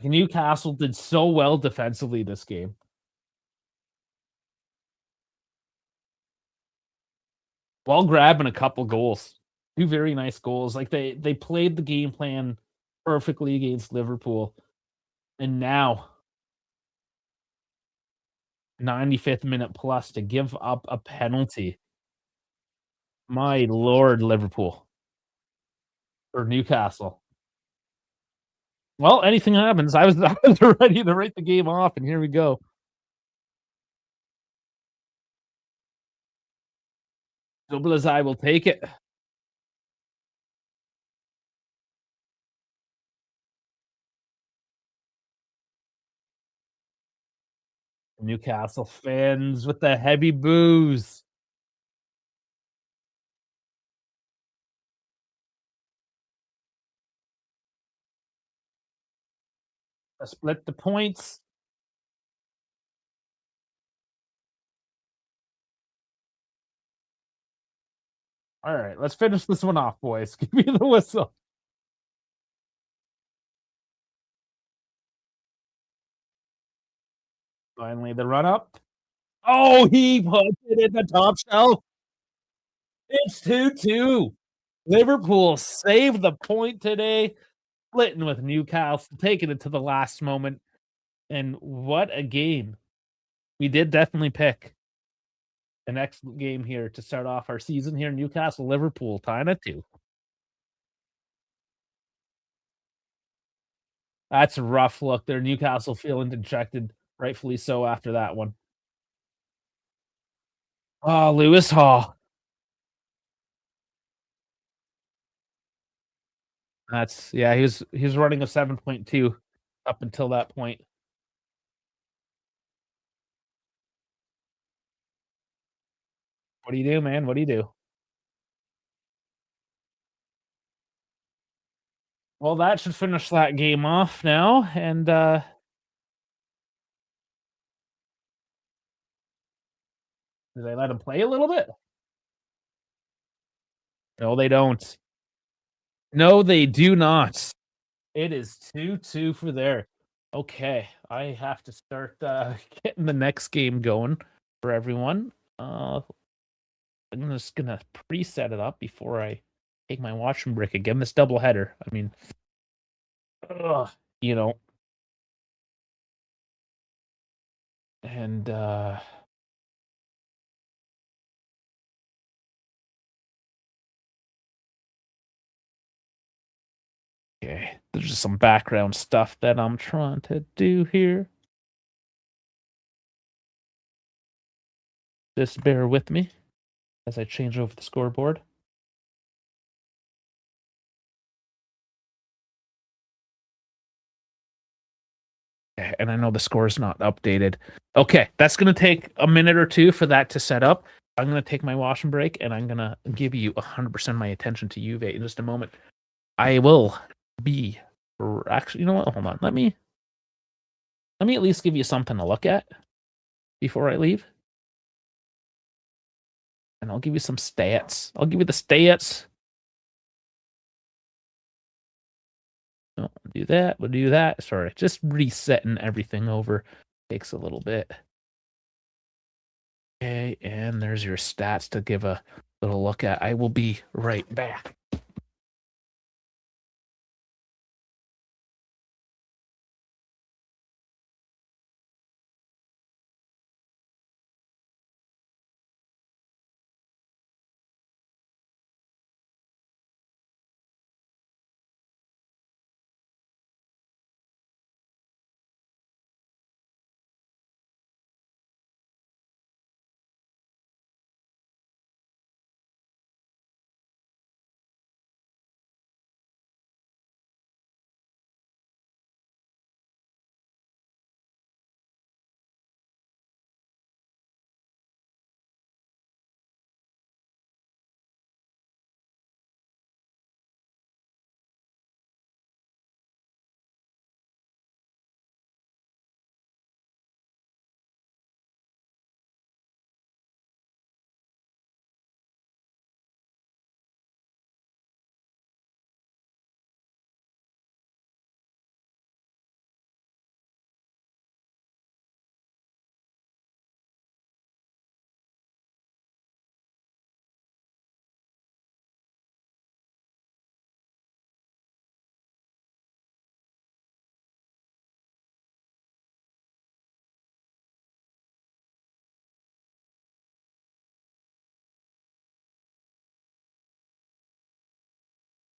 Newcastle did so well defensively this game. While grabbing a couple goals. 2 very nice goals. Like, they played the game plan perfectly against Liverpool, and now 95th minute plus to give up a penalty. My lord, Liverpool or Newcastle. Well, anything happens. I was ready to write the game off, and here we go. Dublazai will take it. Newcastle fans with the heavy boos. Split the points. All right, let's finish this one off, boys. Give me the whistle. Finally, the run up. Oh, he puts it in the top shelf. It's 2-2. Liverpool saved the point today, splitting with Newcastle, taking it to the last moment. And what a game. We did definitely pick the next game here to start off our season here. Newcastle, Liverpool, tying it 2. That's a rough look there. Newcastle feeling dejected, rightfully so after that one. Oh, Lewis Hall. That's, yeah, he was running a 7.2 up until that point. What do you do, man? What do you do? Well, that should finish that game off now, and, do they let him play a little bit? No, they don't. No, they do not. It is 2-2 for there. Okay, I have to start, getting the next game going for everyone. I'm just gonna preset it up before I take my washroom break again. This doubleheader, I mean, ugh, you know, and, okay, there's just some background stuff that I'm trying to do here. Just bear with me as I change over the scoreboard. And I know the score is not updated. Okay, that's going to take a minute or two for that to set up. I'm going to take my washroom break, and I'm going to give you 100% my attention to Juve in just a moment. I will be actually, you know what? Hold on. Let me at least give you something to look at before I leave. And I'll give you some stats. I'll give you the stats. No, we'll do that. We'll do that. Sorry, just resetting everything over takes a little bit. Okay, and there's your stats to give a little look at. I will be right back.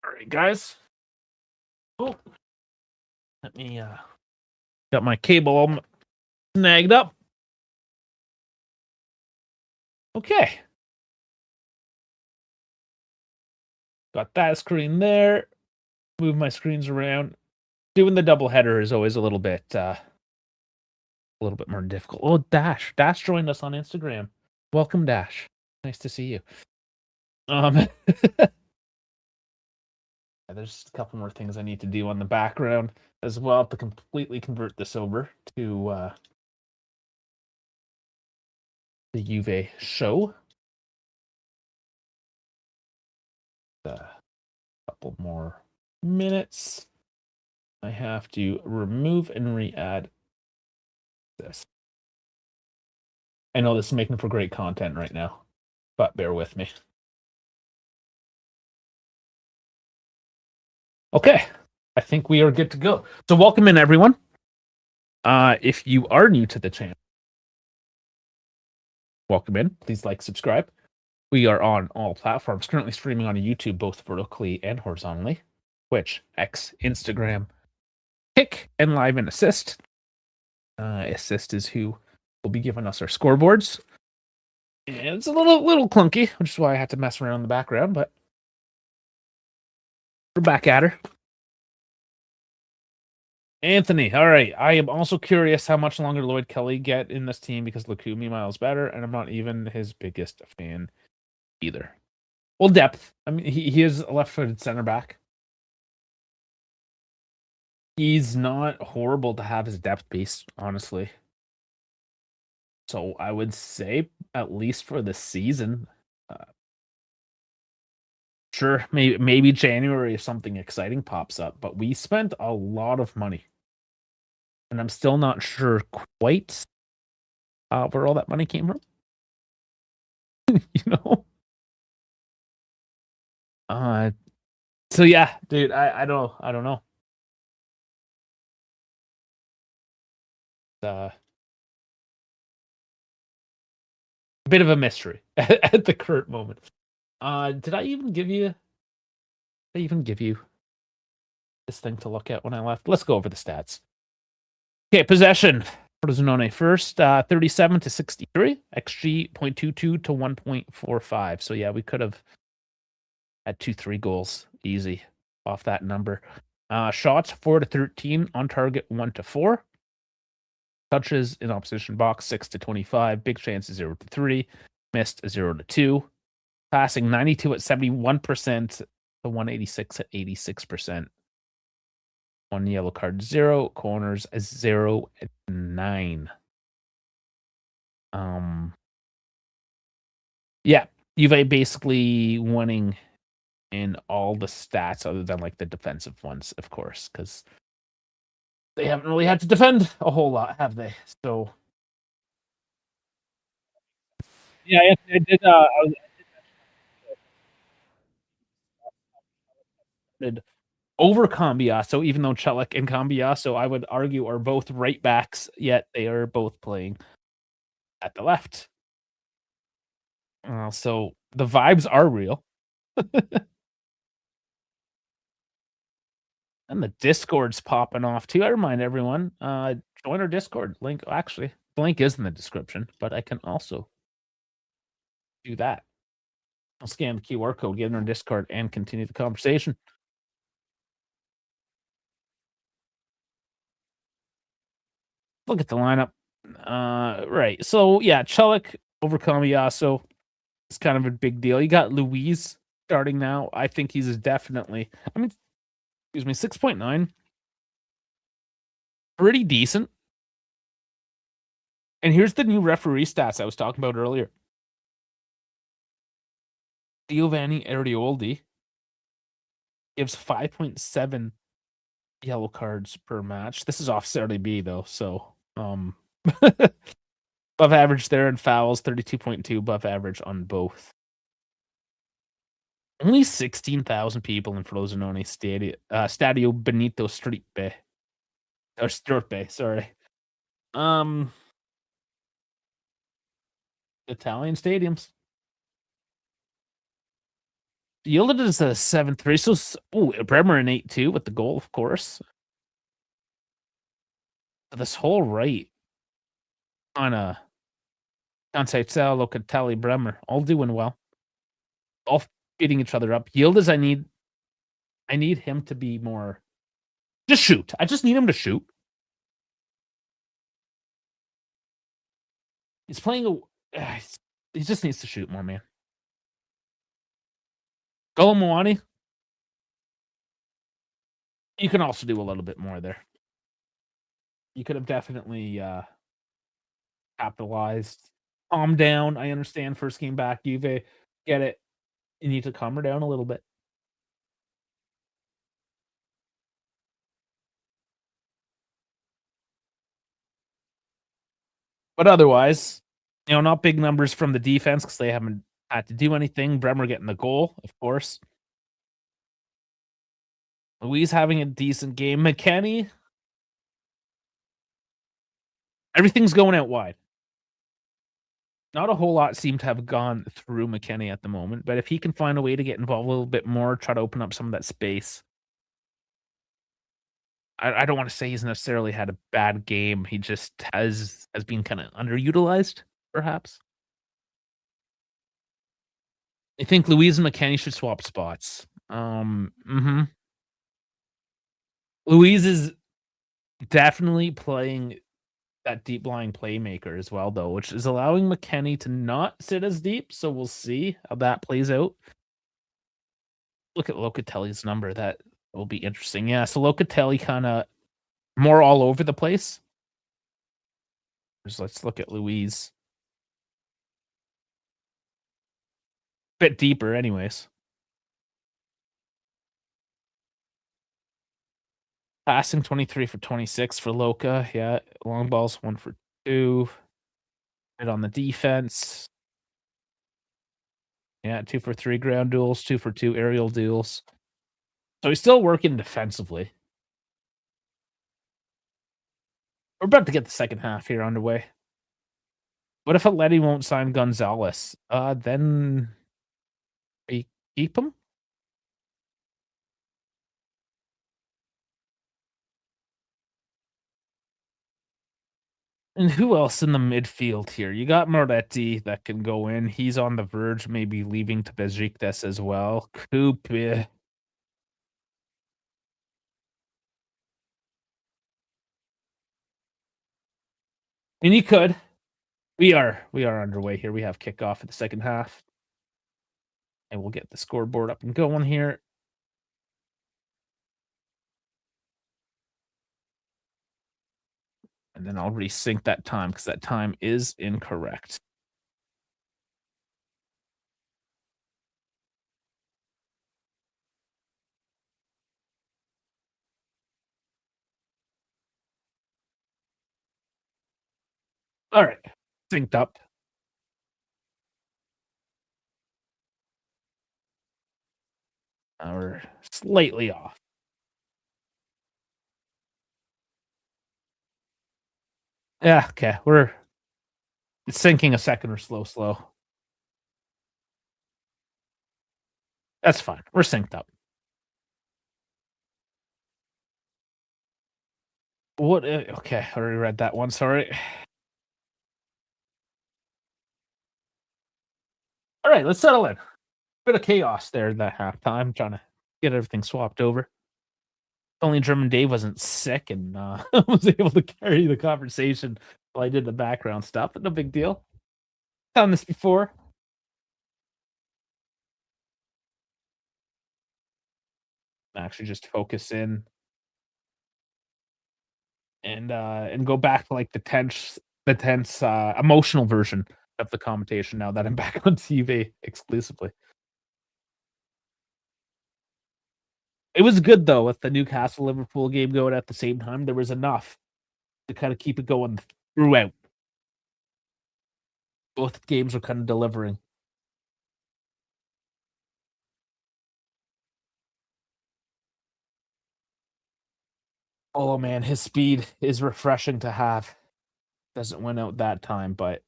All right, guys. Oh, let me got my cable all snagged up. Okay. Got that screen there. Move my screens around. Doing the double header is always a little bit more difficult. Oh, Dash joined us on Instagram. Welcome, Dash. Nice to see you. There's a couple more things I need to do on the background as well to completely convert this over to the Juve show. A couple more minutes. I have to remove and re-add this. I know this is making for great content right now, but bear with me. Okay, I think we are good to go. So welcome in, everyone. If you are new to the channel, welcome in. Please like, subscribe. We are on all platforms, currently streaming on YouTube, both vertically and horizontally. Twitch, X, Instagram, Kick, and Live and Assist. Assist is who will be giving us our scoreboards. And it's a little clunky, which is why I had to mess around in the background, but we're back at her. Anthony, all right. I am also curious how much longer Lloyd Kelly get in this team because Lukumi Miles better, and I'm not even his biggest fan either. Well, depth. I mean, he is a left-footed center back. He's not horrible to have his depth piece, honestly. So I would say at least for the season, uh, sure, maybe January if something exciting pops up. But we spent a lot of money, and I'm still not sure quite where all that money came from. you know. Uh, so yeah, dude, I don't know. A bit of a mystery at the current moment. Did I even give you? Did I even give you this thing to look at when I left? Let's go over the stats. Okay, possession. Frosinone first, 37 to 63, XG 0.22 to 1.45. So yeah, we could have had 2-3 goals easy off that number. Shots 4 to 13, on target 1 to 4. Touches in opposition box 6 to 25, big chances 0 to 3, missed 0 to 2. Passing 92 at 71% to 186 at 86%. One yellow card 0, corners 0 and 9. Yeah, Juve basically winning in all the stats other than like the defensive ones, of course, because they haven't really had to defend a whole lot, have they? So yeah, I did. Did over Cambiaso, even though Celik and Cambiaso, I would argue, are both right backs, yet they are both playing at the left. So the vibes are real. And the Discord's popping off too. I remind everyone, join our Discord link. Actually, the link is in the description, but I can also do that. I'll scan the QR code, get in our Discord, and continue the conversation. Look at the lineup. Right. So yeah, Celik over Cambiaso is kind of a big deal. You got Luis starting now. I think he's definitely. I mean, excuse me, 6.9, pretty decent. And here's the new referee stats I was talking about earlier. Giovanni Arioldi gives 5.7 yellow cards per match. This is off Serie B though, so above average there in fouls, 32.2 above average on both. Only 16,000 people in Frosinone Stadio Benito Stripe. Or Stirpe, sorry. Italian stadiums. Yielded is a 7-3. So, Bremer an 8-2 with the goal, of course. This whole right on a Conceição, Locatelli, Bremer, all doing well. All beating each other up. Yildiz, I need him to be more. Just shoot. I just need him to shoot. He's playing he just needs to shoot more, man. Golamawani, you can also do a little bit more there. You could have definitely capitalized. Calm down. I understand first game back, Juve. Get it. You need to calm her down a little bit. But otherwise, not big numbers from the defense because they haven't had to do anything. Bremer getting the goal, of course. Luis having a decent game. McKennie, everything's going out wide. Not a whole lot seemed to have gone through McKennie at the moment, but if he can find a way to get involved a little bit more, try to open up some of that space. I don't want to say he's necessarily had a bad game. He just has been kind of underutilized, perhaps. I think Luis and McKennie should swap spots. Luis is Definitely playing that deep lying playmaker as well, though, which is allowing McKennie to not sit as deep. So we'll see how that plays out. Look at Locatelli's number. That will be interesting. Yeah. So Locatelli kind of more all over the place. Let's look at Louise. Bit deeper, anyways. Passing 23 for 26 for Loca. Yeah. Long balls 1 for 2. Right on the defense. Yeah. 2 for 3 ground duels, 2 for 2 aerial duels. So he's still working defensively. We're about to get the second half here underway. What if Atleti won't sign Gonzalez? Then we keep him? And who else in the midfield here? You got Moretti that can go in. He's on the verge, maybe leaving to Besiktas as well. Coop, and you could. We are underway here. We have kickoff for the second half. And we'll get the scoreboard up and going here. And then I'll resync that time because that time is incorrect. All right. Synced up. We're slightly off. Yeah, okay. It's syncing a second or slow. That's fine. We're synced up. What? Okay, I already read that one. Sorry. All right, let's settle in. Bit of chaos there that halftime, trying to get everything swapped over. Only German Dave wasn't sick and was able to carry the conversation while I did the background stuff. But no big deal. Done this before. Actually, just focus in and go back to like the tense emotional version of the commentation now that I'm back on TV exclusively. It was good though with the Newcastle Liverpool game going at the same time. There was enough to kind of keep it going throughout. Both games were kind of delivering. Oh man, his speed is refreshing to have. Doesn't win out that time, but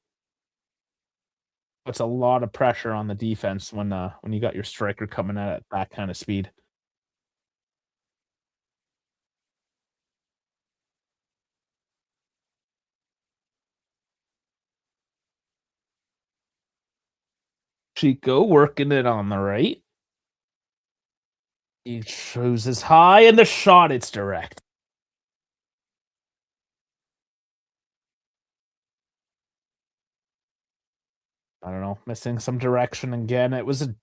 puts a lot of pressure on the defense when you got your striker coming at that kind of speed. Chico working it on the right. He chooses high and the shot, it's direct. I don't know, missing some direction again. It was a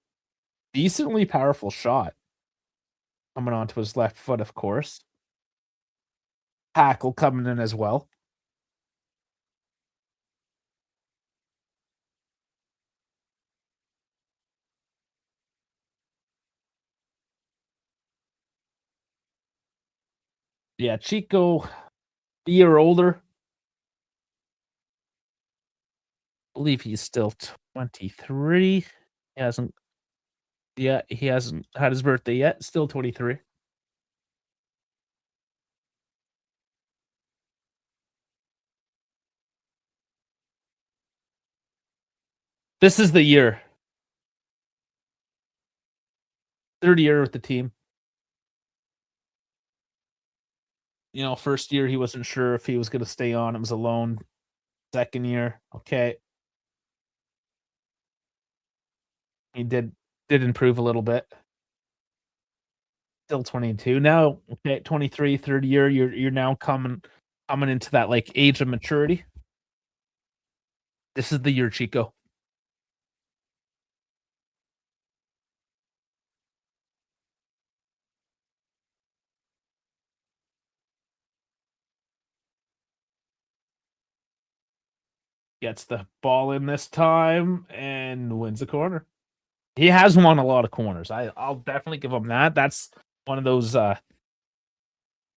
decently powerful shot. Coming onto his left foot, of course. Tackle coming in as well. Yeah, Chico, a year older. I believe he's still 23. He hasn't he hasn't had his birthday yet. Still 23. This is the year. Third year with the team. First year he wasn't sure if he was going to stay on. It was a loan. Second year, okay, he did improve a little bit. Still 22 now. Okay, 23, third year. You're now coming into that like age of maturity. This is the year, Chico. Gets the ball in this time and wins the corner. He has won a lot of corners. I'll definitely give him that. That's one of those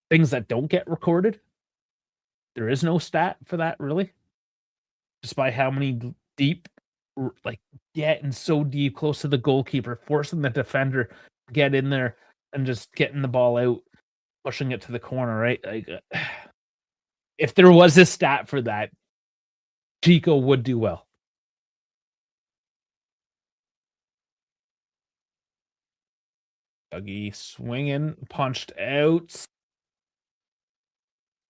things that don't get recorded. There is no stat for that really. Just by how many deep, like getting so deep close to the goalkeeper, forcing the defender to get in there and just getting the ball out, pushing it to the corner, right? Like, if there was a stat for that, Chico would do well. Dougie swinging, punched out,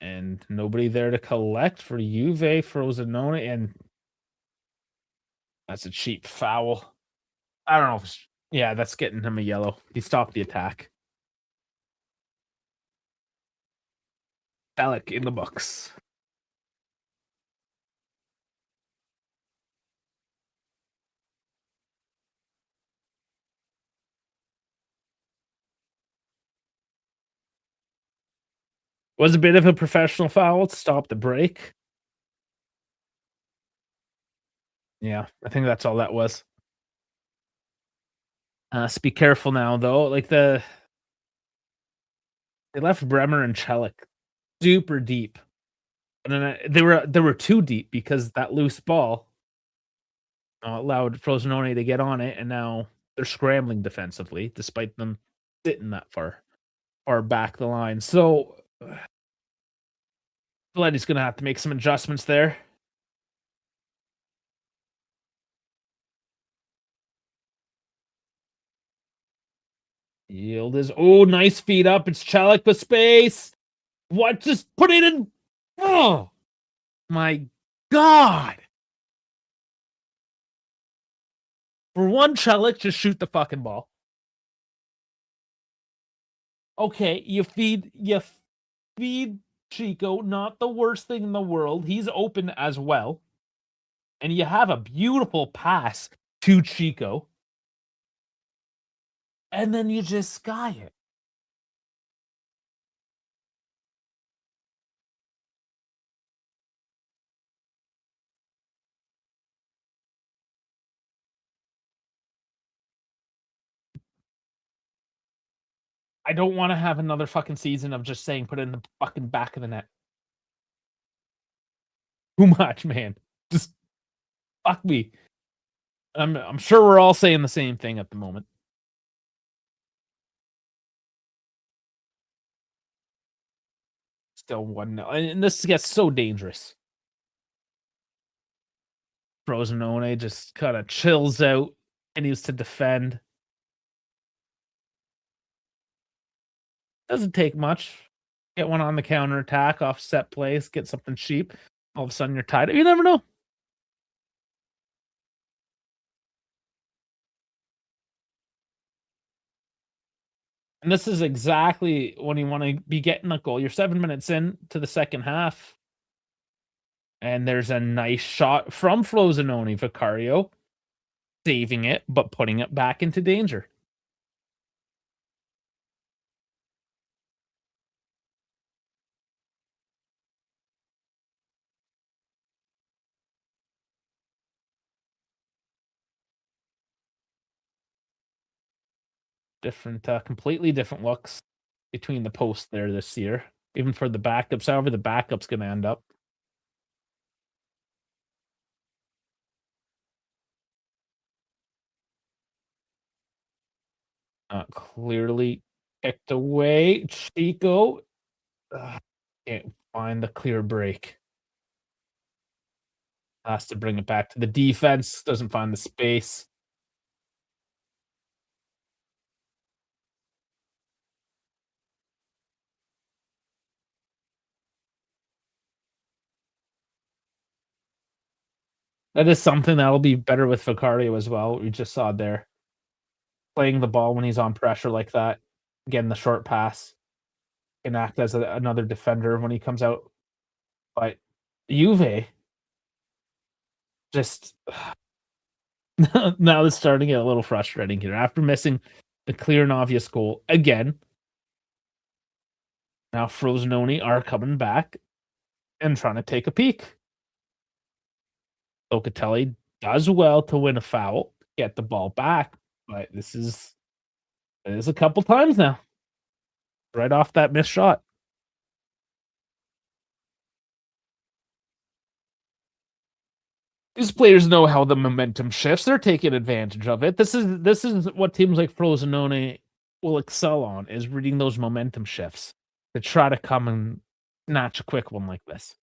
and nobody there to collect for Juve, Frosinone, and that's a cheap foul. I don't know if yeah, that's getting him a yellow. He stopped the attack. Alec in the box. Was a bit of a professional foul to stop the break. Yeah, I think that's all that was. So be careful now, though. Like they left Bremer and Chelik super deep, and then they were too deep because that loose ball allowed Frosinone to get on it, and now they're scrambling defensively despite them sitting that far back the line. So Valetta's gonna have to make some adjustments there. Yield is nice feet up. It's Chelik with space. What? Just put it in. Oh my god! For one, Chelik, just shoot the fucking ball. Okay, you feed Chico, not the worst thing in the world. He's open as well. And you have a beautiful pass to Chico. And then you just sky it. I don't want to have another fucking season of just saying put it in the fucking back of the net. Too much, man. Just fuck me. I'm sure we're all saying the same thing at the moment. Still 1-0. And this gets so dangerous. Frosinone just kind of chills out and used to defend. Doesn't take much. Get one on the counter attack, off set plays, get something cheap. All of a sudden you're tied. You never know. And this is exactly when you want to be getting a goal. You're 7 minutes in to the second half. And there's a nice shot from Frosinone. Vicario saving it, but putting it back into danger. Different, completely different looks between the posts there this year. Even for the backups, however the backup's going to end up. Clearly kicked away. Chico can't find the clear break. Has to bring it back to the defense. Doesn't find the space. That is something that'll be better with Vicario as well. We just saw there playing the ball when he's on pressure like that. Again, the short pass can act as another defender when he comes out. But Juve just now it's starting to get a little frustrating here. After missing the clear and obvious goal again, now Frosinone are coming back and trying to take a peek. Locatelli does well to win a foul, get the ball back, but it is a couple times now. Right off that missed shot. These players know how the momentum shifts. They're taking advantage of it. This is what teams like Frosinone will excel on, is reading those momentum shifts to try to come and snatch a quick one like this.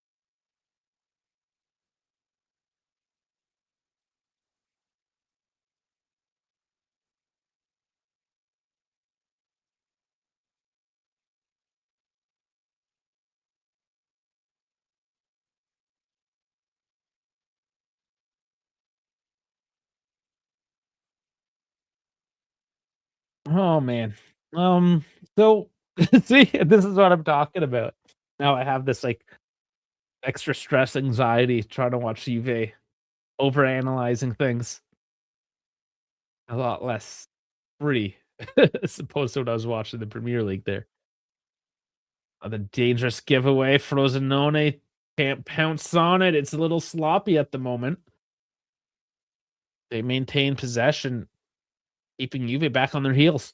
Oh man. Um so see, this is what I'm talking about. Now I have this like extra stress anxiety trying to watch Juve over analyzing things a lot less free as opposed to when I was watching the Premier League there. The dangerous giveaway. Frosinone can't pounce on it. It's a little sloppy at the moment. They maintain possession, keeping Juve back on their heels.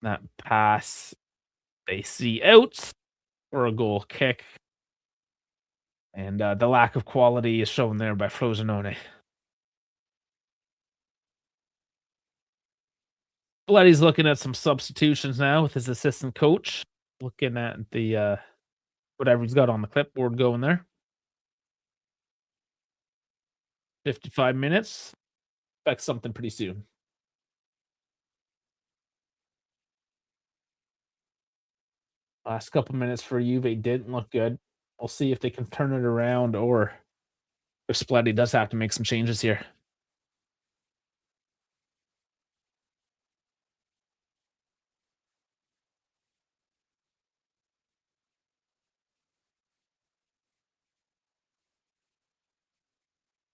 That pass they see out for a goal kick. And the lack of quality is shown there by Frosinone. Blooddy's looking at some substitutions now with his assistant coach, looking at the whatever he's got on the clipboard going there. 55 minutes. Expect something pretty soon. Last couple minutes for Juve didn't look good. We'll see if they can turn it around or if Spalletti does have to make some changes here.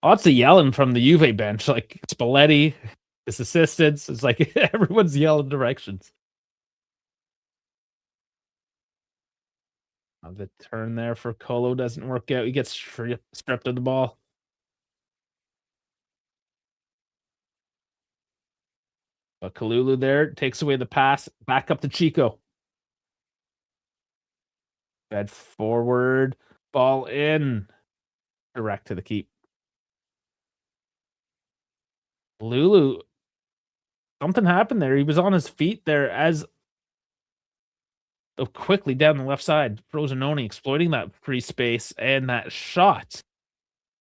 Lots of yelling from the Juve bench, like Spalletti, his assistants. It's like everyone's yelling directions. The turn there for Colo doesn't work out. He gets stripped of the ball. But Kalulu there takes away the pass. Back up to Chico. Fed forward. Ball in. Direct to the keep. Lulu. Something happened there. He was on his feet there as quickly down the left side. Frosinone exploiting that free space and that shot.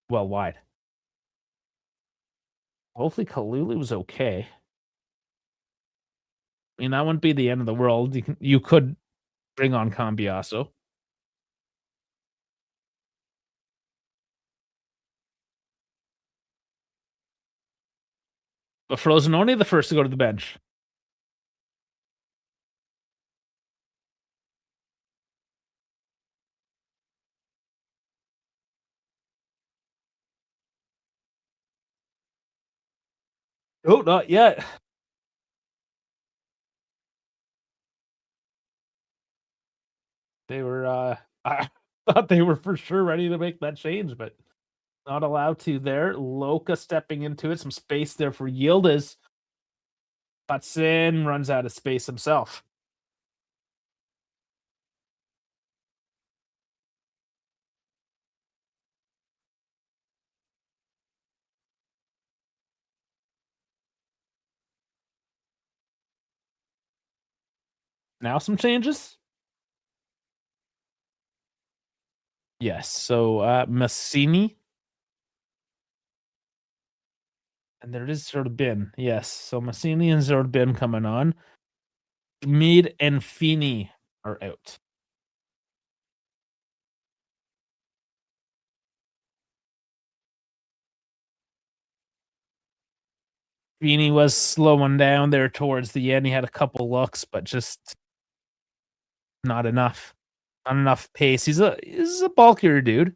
Well wide. Hopefully Kalulu was okay. I mean, that wouldn't be the end of the world. You could bring on Cambiaso. But Frosinone the first to go to the bench. Oh, not yet. They were I thought they were for sure ready to make that change, but not allowed to there. Loca stepping into it. Some space there for Yildiz. Cuts in, runs out of space himself. Now some changes? Yes. So Massini. And there is Zordbin. Yes. So Massini and Zordbin coming on. Mead and Feeney are out. Feeney was slowing down there towards the end. He had a couple looks, but just not enough. Not enough pace. He's a bulkier dude.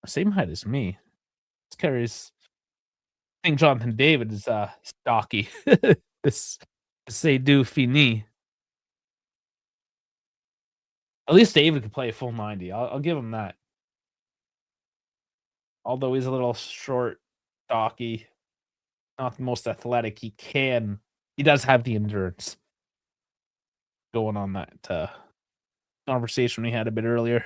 Same height as me. This carries I think Jonathan David is stocky. This say do Fini. At least David could play a full 90. I'll give him that. Although he's a little short, stocky, not the most athletic, he does have the endurance. Going on that conversation we had a bit earlier.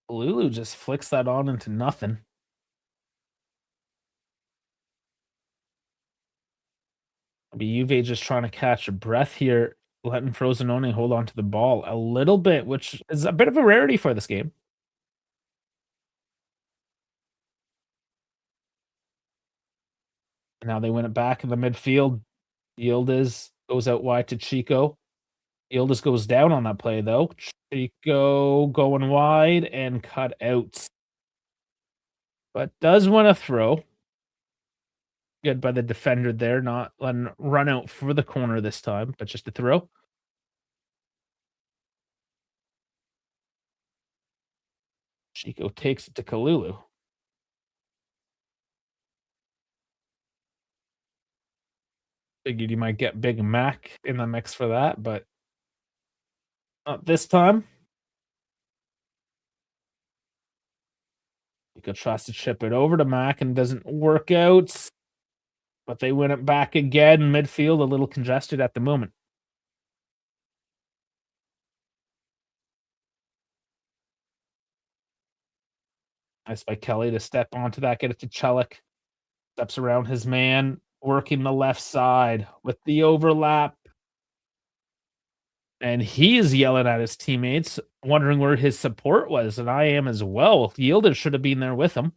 Lulu just flicks that on into nothing. Maybe Juve just trying to catch a breath here, letting Frosinone hold on to the ball a little bit, which is a bit of a rarity for this game. Now they win it back in the midfield. Yildiz goes out wide to Chico. Yildiz goes down on that play, though. Chico going wide and cut out. But does win a throw. Good by the defender there, not letting run out for the corner this time, but just a throw. Chico takes it to Kalulu. Figured you might get Big Mac in the mix for that, but not this time. Chico tries to chip it over to Mac and doesn't work out. But they win it back again. Midfield a little congested at the moment. Nice by Kelly to step onto that, get it to Chelik. Steps around his man, working the left side with the overlap. And he is yelling at his teammates, wondering where his support was, and I am as well. Yildiz should have been there with him.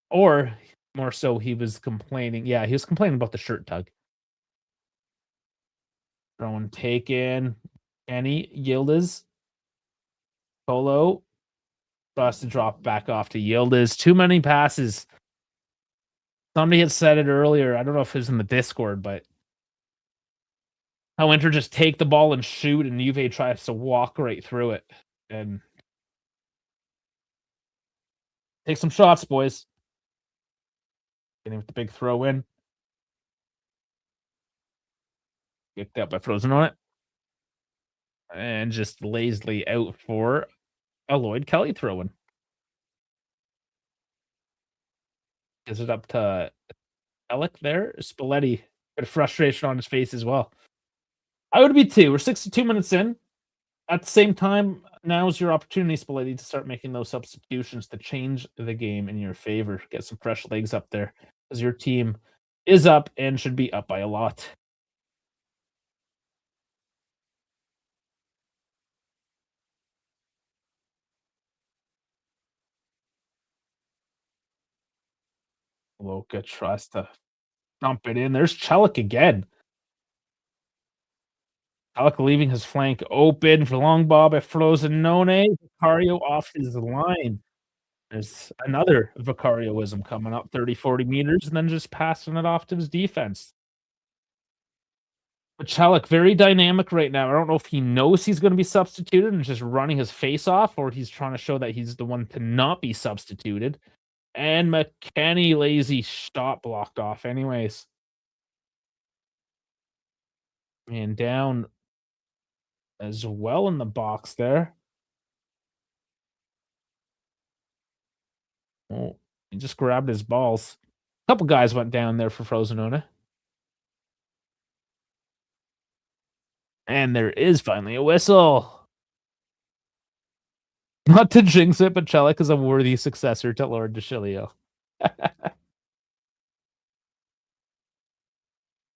Or more so, he was complaining. Yeah, he was complaining about the shirt tug. Throwing taken. Kenny, Yildiz. Polo. Tries to drop back off to Yildiz. Too many passes. Somebody had said it earlier. I don't know if it was in the Discord, but how Inter just take the ball and shoot, and Juve tries to walk right through it. And take some shots, boys. Getting with the big throw in. Kicked out by Frosinone. And just lazily out for a Lloyd Kelly throw-in. Gives it up to Alec there. Spalletti, bit of frustration on his face as well. I would be too. We're 62 minutes in. At the same time, now's your opportunity, Spalletti, to start making those substitutions to change the game in your favor. Get some fresh legs up there, because your team is up and should be up by a lot. Loka tries to dump it in. There's Chelik again. Chelik leaving his flank open for long ball by Frosinone. Vicario off his line. There's another Vicarioism coming up 30, 40 meters and then just passing it off to his defense. But Chelik, very dynamic right now. I don't know if he knows he's going to be substituted and just running his face off, or he's trying to show that he's the one to not be substituted. And McKenny, lazy shot blocked off anyways. Man down as well in the box there. Oh, he just grabbed his balls. A couple guys went down there for Frosinone. And there is finally a whistle. Not to jinx it, but Chelik is a worthy successor to Lord DeCilio.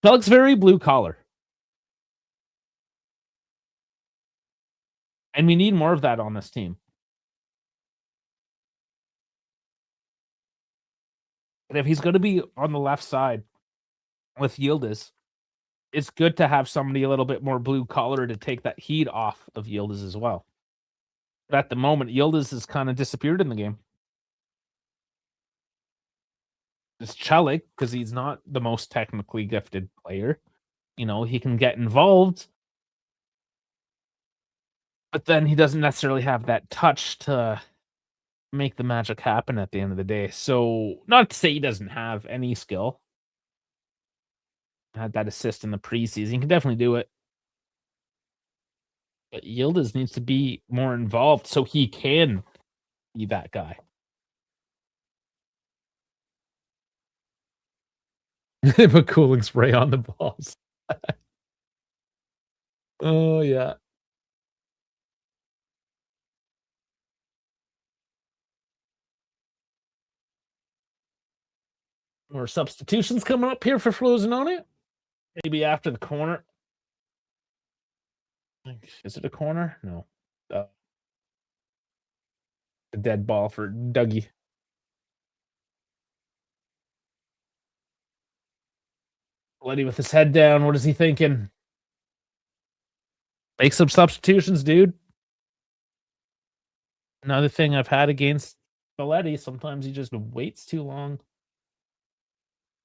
Chelik's very blue collar. And we need more of that on this team. And if he's going to be on the left side, with Yildiz. It's good to have somebody a little bit more blue collar to take that heat off of Yildiz as well. But at the moment, Yildiz has kind of disappeared in the game. It's Celik because he's not the most technically gifted player. He can get involved, but then he doesn't necessarily have that touch to make the magic happen at the end of the day. So, not to say he doesn't have any skill. Had that assist in the preseason. He can definitely do it. But Yildiz needs to be more involved so he can be that guy. Put cooling spray on the balls. Oh, yeah. More substitutions coming up here for Frosinone. Maybe after the corner. Is it a corner? No. A dead ball for Dougie. Letty with his head down. What is he thinking? Make some substitutions, dude. Another thing I've had against Spalletti, sometimes he just waits too long.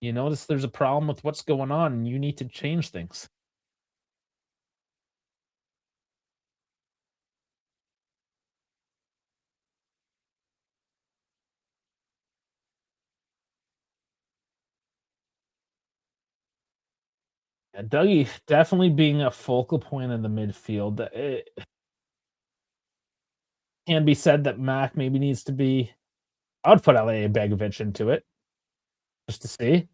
You notice there's a problem with what's going on, and you need to change things. Yeah, Dougie definitely being a focal point in the midfield. It can be said that Mac maybe needs to be. I would put L.A. Begovic into it just to see.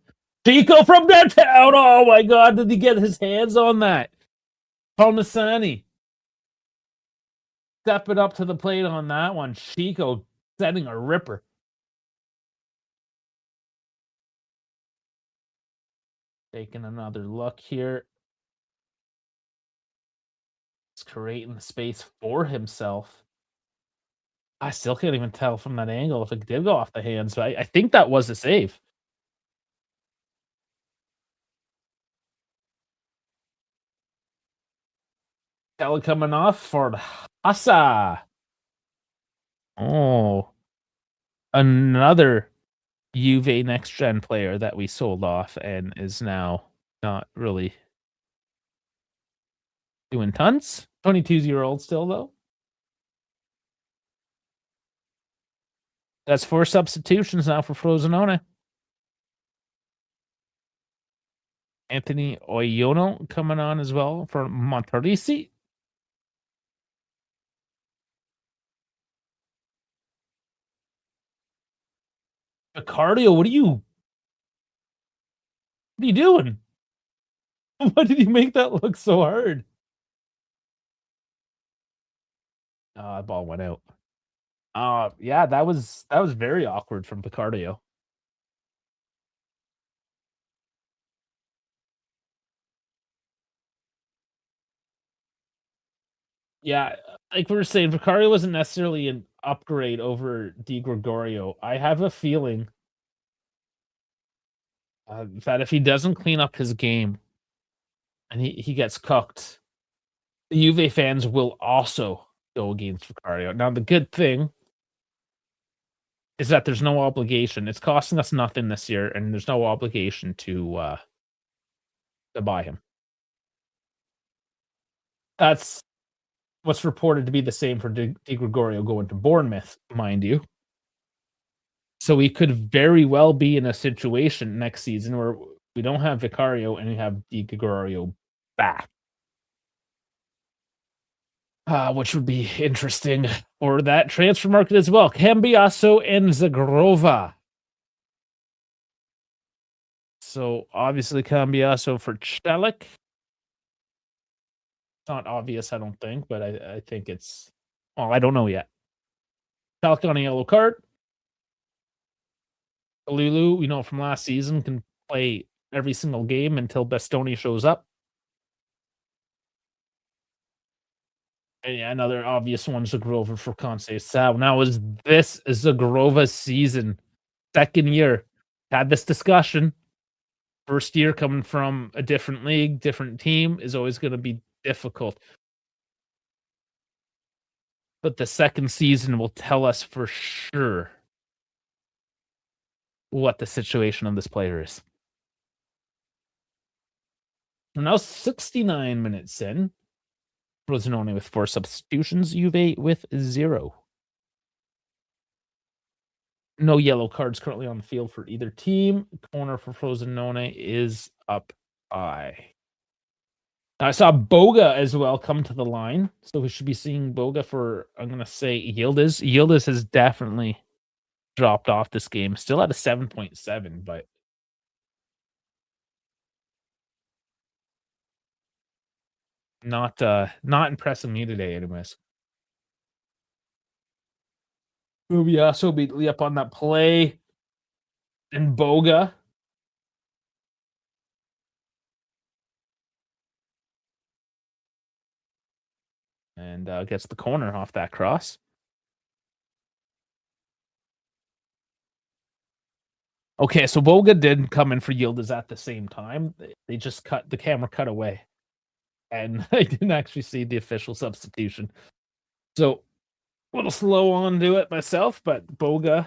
Chico from downtown. Oh my God! Did he get his hands on that? Palmisani stepping up to the plate on that one. Chico setting a ripper. Taking another look here. He's creating the space for himself. I still can't even tell from that angle if it did go off the hands, but I think that was a save. Kelly coming off for Hassa. Oh, another Juve next gen player that we sold off and is now not really doing tons. 22-year-old still though. That's 4 substitutions now for Frosinone. Anthony Oyono coming on as well for Monterisi. Cardio, what are you doing? Why did you make that look so hard? That ball went out. Yeah, that was very awkward from Picardio. Yeah, like we were saying, Vicario wasn't necessarily an upgrade over Di Gregorio. I have a feeling that if he doesn't clean up his game and he gets cooked, the Juve fans will also go against Vicario. Now, the good thing is that there's no obligation. It's costing us nothing this year, and there's no obligation to buy him. That's what's reported to be the same for Di Gregorio going to Bournemouth, mind you. So we could very well be in a situation next season where we don't have Vicario and we have Di Gregorio back. Which would be interesting for that transfer market as well. Cambiasso and Zagrova. So obviously Cambiasso for Celik. It's not obvious, I don't think, but I think it's. Well, I don't know yet. Celik on a yellow card. Lulu, we know from last season, can play every single game until Bastoni shows up. And yeah, another obvious one, Zagrova for Conceição. Now, is this Zagrova's season? Second year. Had this discussion. First year coming from a different league, different team is always going to be difficult. But the second season will tell us for sure what the situation of this player is. We're now 69 minutes in. Frosinone with 4 substitutions, Juve with 0. No yellow cards currently on the field for either team. Corner for Frosinone is up high. I saw Boga as well come to the line, so we should be seeing Boga for, I'm going to say, Yildiz. Yildiz has definitely dropped off this game. Still at a 7.7, but not impressing me today, anyways. We also beat Lee up on that play. And Boga. And gets the corner off that cross. Okay, so Boga did come in for Yildiz at the same time. They just the camera cut away. And I didn't actually see the official substitution. So a little slow on to it myself, but Boga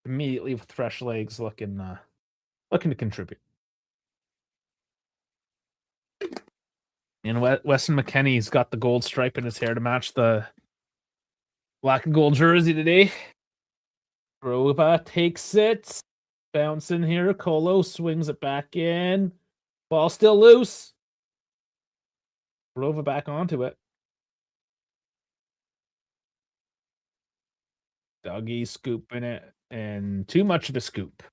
immediately with fresh legs looking to contribute. And Weston McKennie's got the gold stripe in his hair to match the black and gold jersey today. Rova takes it. Bouncing here. Colo swings it back in. Ball still loose. Rova back onto it. Dougie scooping it. And too much of a scoop.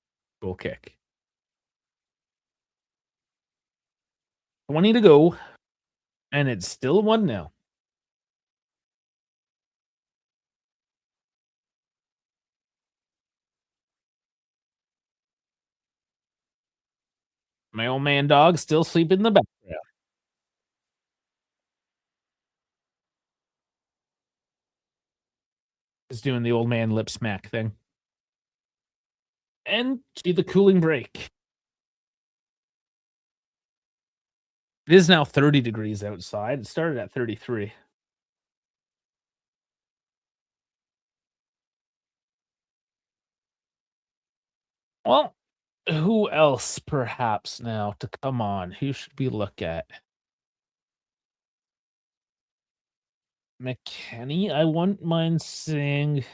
Goal kick. 20 to go. And it's still 1-0. My old man dog still sleeping in the background. Is doing the old man lip smack thing. And see the cooling break. It is now 30 degrees outside. It started at 33. Well, who else perhaps now to come on? Who should we look at? McKennie, I wouldn't mind seeing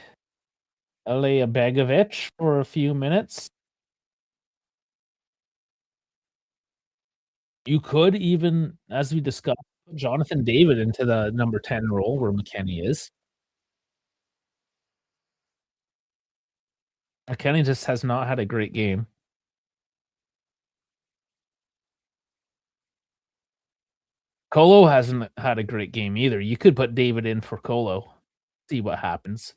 Alea Begovic for a few minutes. You could even, as we discussed, put Jonathan David into the number 10 role where McKennie is. McKennie just has not had a great game. Colo hasn't had a great game either. You could put David in for Colo. See what happens.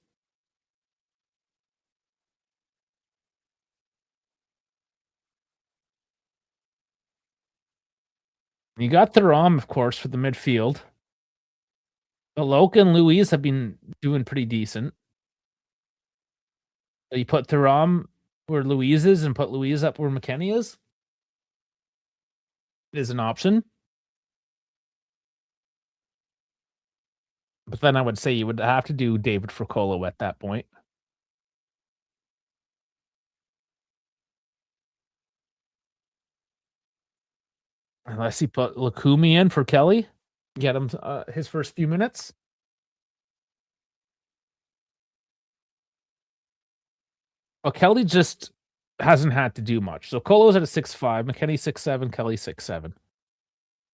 You got Thuram, of course, for the midfield. Aloka and Louise have been doing pretty decent. So you put Thuram where Louise is and put Louise up where McKennie is an option. But then I would say you would have to do David Fricolo at that point. Unless he put Lukumi in for Kelly. Get him his first few minutes. Well, Kelly just hasn't had to do much. So Colo's at a 6'5", McKennie 6'7", Kelly 6'7".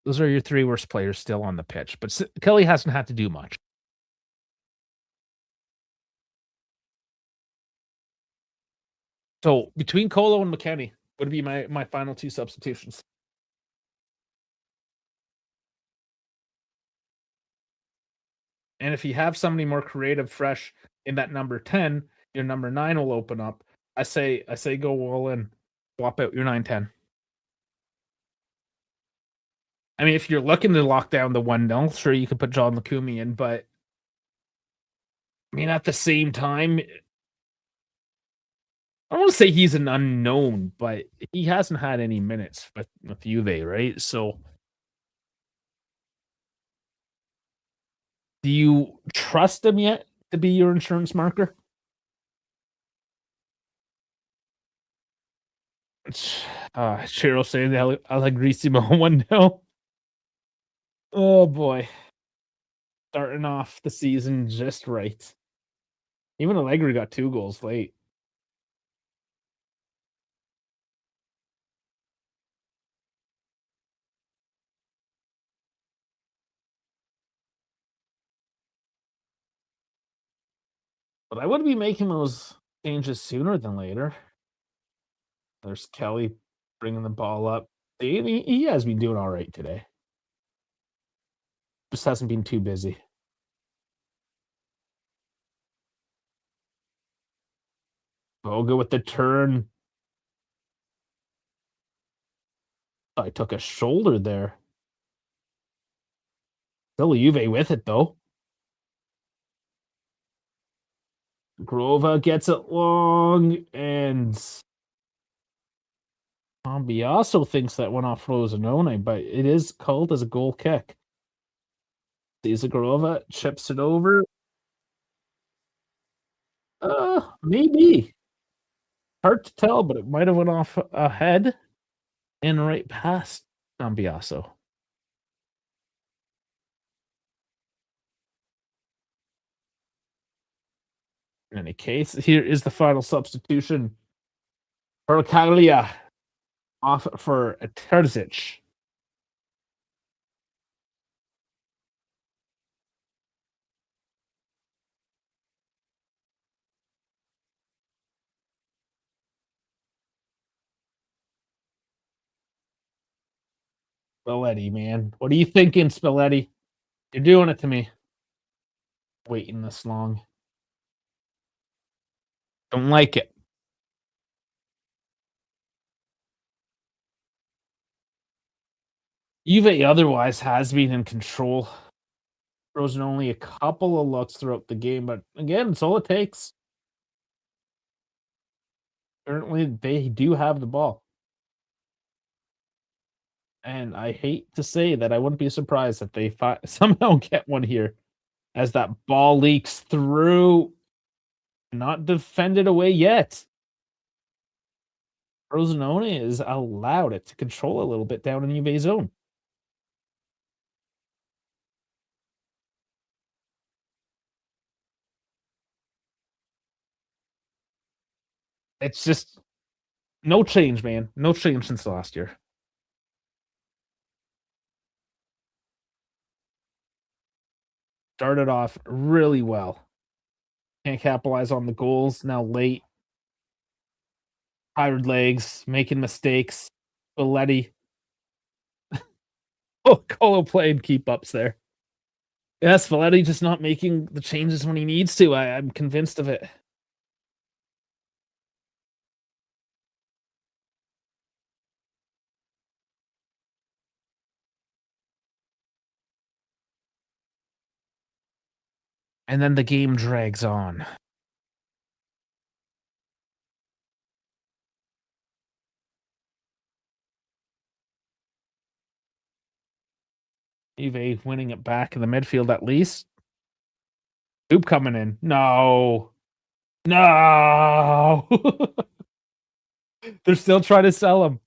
Those are your 3 worst players still on the pitch. But Kelly hasn't had to do much. So between Colo and McKennie would be my final 2 substitutions. And if you have somebody more creative, fresh in that number 10, your number 9 will open up. I say go all in. Swap out your 9-10. I mean, if you're looking to lock down the 1-0, sure, you could put John Lukumi in, but I mean, at the same time, I don't want to say he's an unknown, but he hasn't had any minutes with Juve, right? So, do you trust him yet to be your insurance marker? Cheryl saying the Allegrissimo one now. Oh boy, starting off the season just right. Even Allegri got 2 goals late. But I would be making those changes sooner than later. There's Kelly bringing the ball up. He has been doing all right today. Just hasn't been too busy. Boga with the turn. I took a shoulder there. Still Juve with it though. Grova gets it long, and Ambiaso thinks that went off Frosinone, but it is called as a goal kick. Sees Grova, chips it over. Maybe. Hard to tell, but it might have went off ahead and right past Ambiaso. In any case, here is the final substitution. Percalia off for Terzic. Spalletti, man. What are you thinking, Spalletti? You're doing it to me. Waiting this long. Don't like it. Juve otherwise has been in control. Frozen only a couple of looks throughout the game, but again, it's all it takes. Currently, they do have the ball. And I hate to say that I wouldn't be surprised if they somehow get one here as that ball leaks through. Not defended away yet. Frosinone is allowed it to control a little bit down in Juve zone. It's just no change, man. No change since last year. Started off really well. Can't capitalize on the goals. Now late. Tired legs, making mistakes. Belletti. Oh, Colo playing keep ups there. Yes, Spalletti just not making the changes when he needs to. I'm convinced of it. And then the game drags on. Juve winning it back in the midfield at least. Oop coming in. No. No. They're still trying to sell him.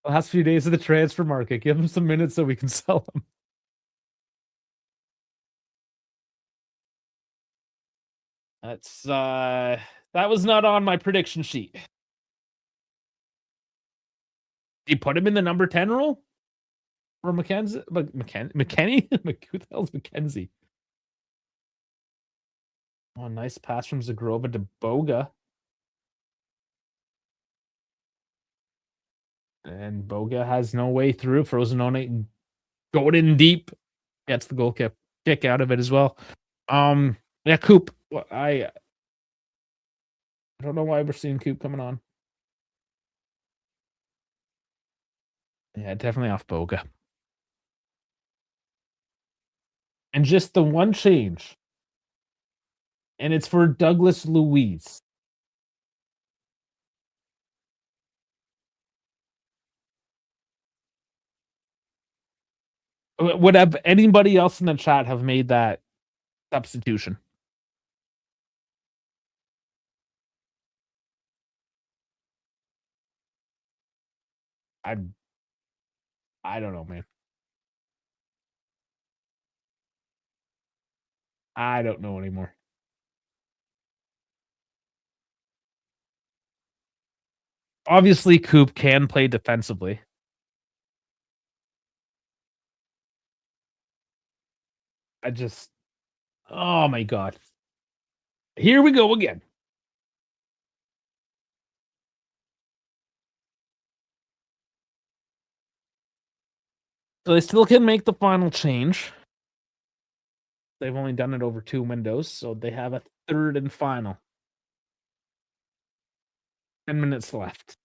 Last few days of the transfer market. Give him some minutes so we can sell him. That was not on my prediction sheet. You put him in the number 10 role? For McKenzie? McKenny? Who the hell's McKenzie? Oh, nice pass from Zagrova to Boga. And Boga has no way through. Frosinone going in deep. Gets the goal kick out of it as well. Yeah, Coop. I don't know why we're seeing Coop coming on. Yeah, definitely off Boga. And just the one change. And it's for Douglas Luiz. Would have anybody else in the chat have made that substitution? I I don't know, man. I don't know anymore. Obviously, Coop can play defensively. I just oh my god. Here we go again. So they still can make the final change. They've only done it over 2 windows, so they have a third and final. 10 minutes left.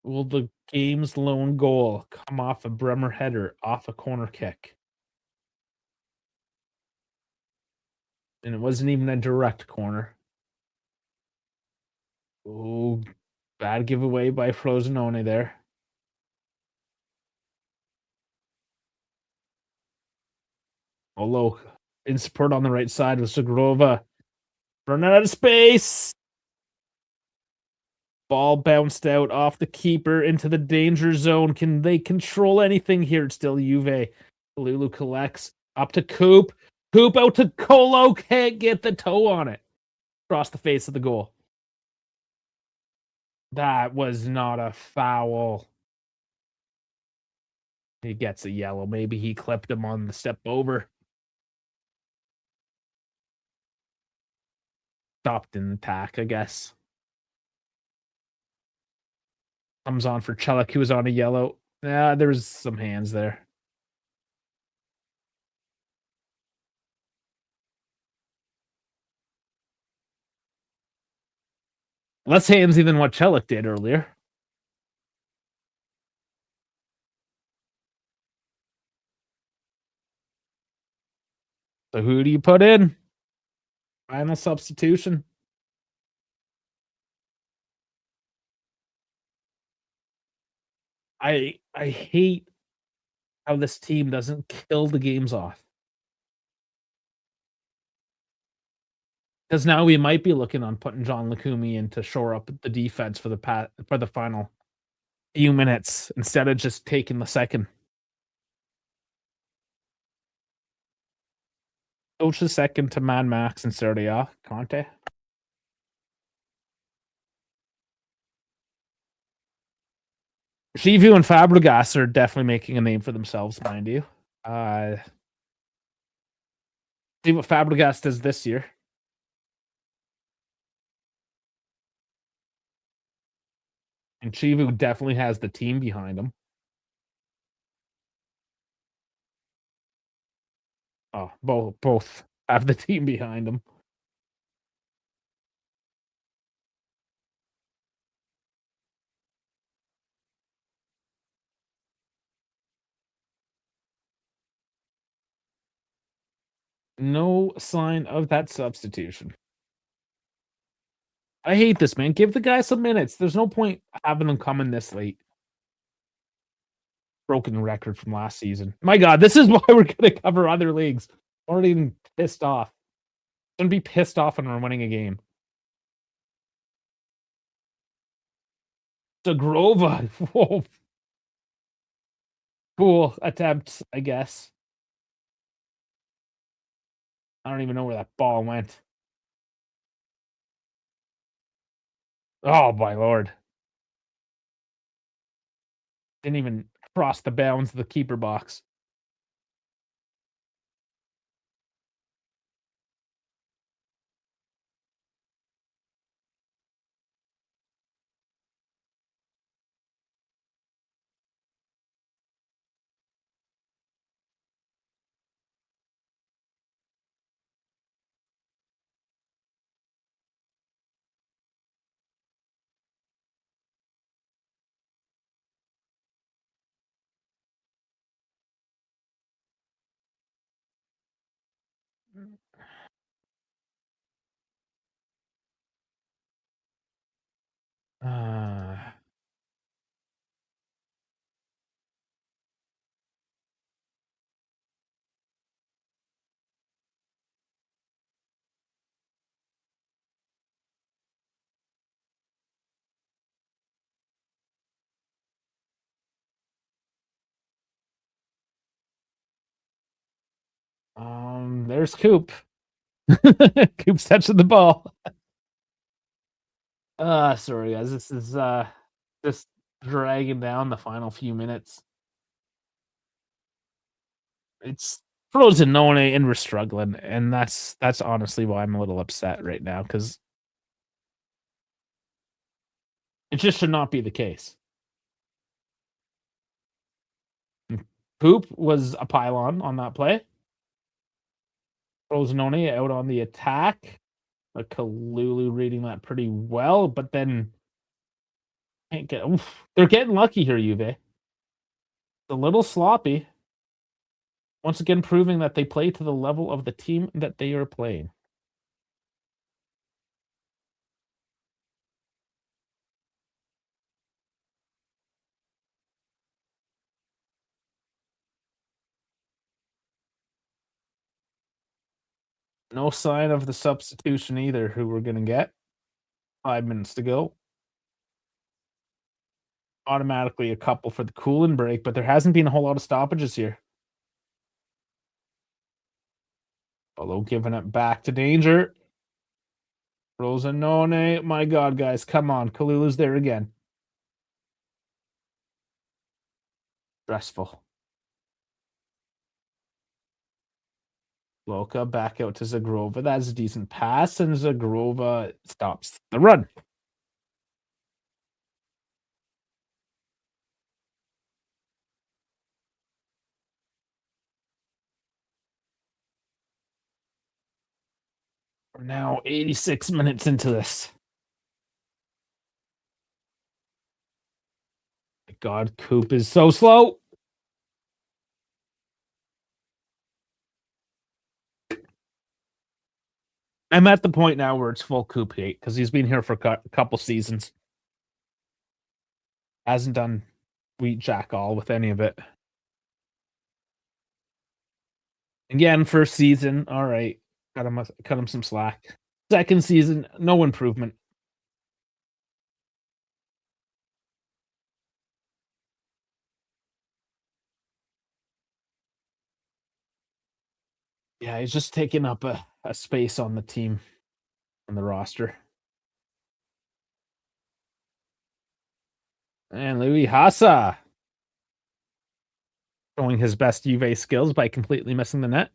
Will the game's lone goal come off a Bremer header off a corner kick? And it wasn't even a direct corner. Oh, bad giveaway by Frosinone there. Although in support on the right side was Zagrova. Running out of space. Ball bounced out off the keeper into the danger zone. Can they control anything here? It's still Juve. Lulu collects up to Coop. Coop out to Colo. Can't get the toe on it. Across the face of the goal. That was not a foul. He gets a yellow. Maybe he clipped him on the step over. Stopped in attack, I guess. Comes on for Chelik, who was on a yellow. Yeah, there was some hands there. Less handsy than what Chelik did earlier. So who do you put in? Final substitution. I hate how this team doesn't kill the games off. Because now we might be looking on putting John Lukumi in to shore up the defense for the final few minutes instead of just taking the second. Coach the second to Mad Max and Serie A, Conte. Shivu and Fabregas are definitely making a name for themselves, mind you. See what Fabregas does this year. And Chivu definitely has the team behind him. Oh, both have the team behind them. No sign of that substitution. I hate this, man. Give the guy some minutes. There's no point having them coming this late. Broken record from last season. My God, this is why we're going to cover other leagues. Already pissed off. Gonna be pissed off when we're winning a game. Zagrova. Whoa. Cool attempt, I guess. I don't even know where that ball went. Oh, my Lord. Didn't even cross the bounds of the keeper box. Uh, there's Coop. Coop's touching the ball. Sorry guys, this is just dragging down the final few minutes. It's Frosinone and we're struggling, and that's honestly why I'm a little upset right now because it just should not be the case. Poop was a pylon on that play. Frosinone out on the attack. Kalulu reading that pretty well, but then can't get. Oof, they're getting lucky here, Juve. A little sloppy. Once again, proving that they play to the level of the team that they are playing. No sign of the substitution either, who we're going to get. 5 minutes to go. Automatically a couple for the cooling break, but there hasn't been a whole lot of stoppages here. Although giving it back to danger. Frosinone, my God, guys, come on. Kalulu's there again. Stressful. Loka back out to Zagrova. That's a decent pass, and Zagrova stops the run. We're now 86 minutes into this. My God, Coop is so slow. I'm at the point now where it's full Coop hate because he's been here for a couple seasons. Hasn't done wheat jack all with any of it. Again, first season, all right. Cut him some slack. Second season, no improvement. Yeah, he's just taking up a space on the team, on the roster. And Louis Hassa showing his best Juve skills by completely missing the net.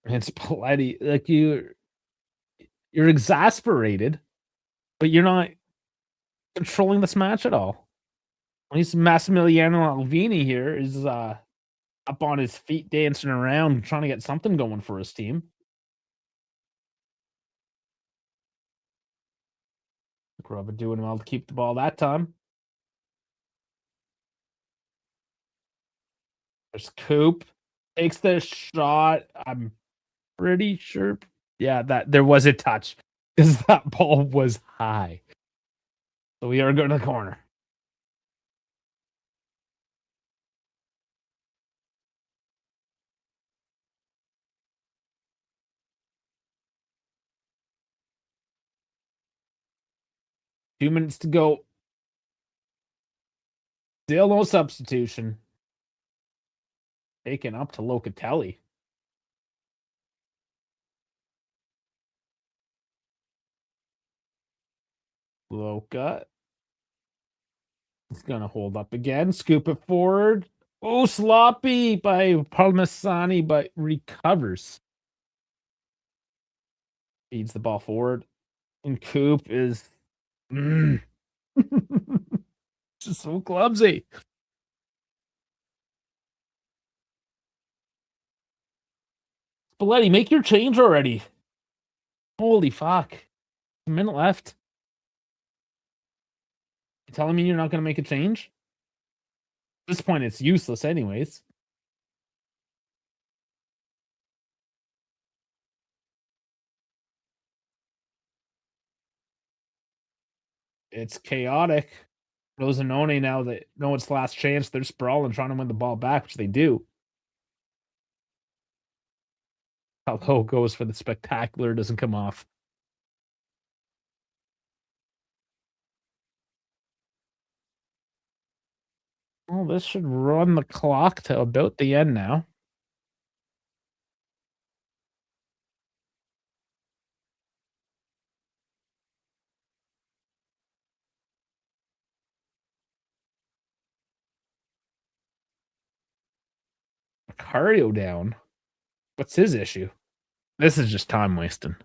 And Spalletti, like you're exasperated, but you're not controlling this match at all. At least Massimiliano Alvini here is up on his feet, dancing around, trying to get something going for his team. Grubba doing well to keep the ball that time. There's Coop. Takes the shot. I'm pretty sure. Yeah, that there was a touch because that ball was high. So we are going to the corner. Two minutes to go. Still no substitution. Taken up to Locatelli. Loca. He's going to hold up again. Scoop it forward. Oh, sloppy by Palmasani, but recovers. Feeds the ball forward. And Coop is just so clumsy. Spalletti, make your change already. Holy fuck. A minute left. You telling me you're not going to make a change? At this point, it's useless anyways. It's chaotic. Frosinone now that know it's last chance, they're sprawling, trying to win the ball back, which they do. How low goes for the spectacular doesn't come off. Well, this should run the clock to about the end now. Cardio down. What's his issue? This is just time wasting.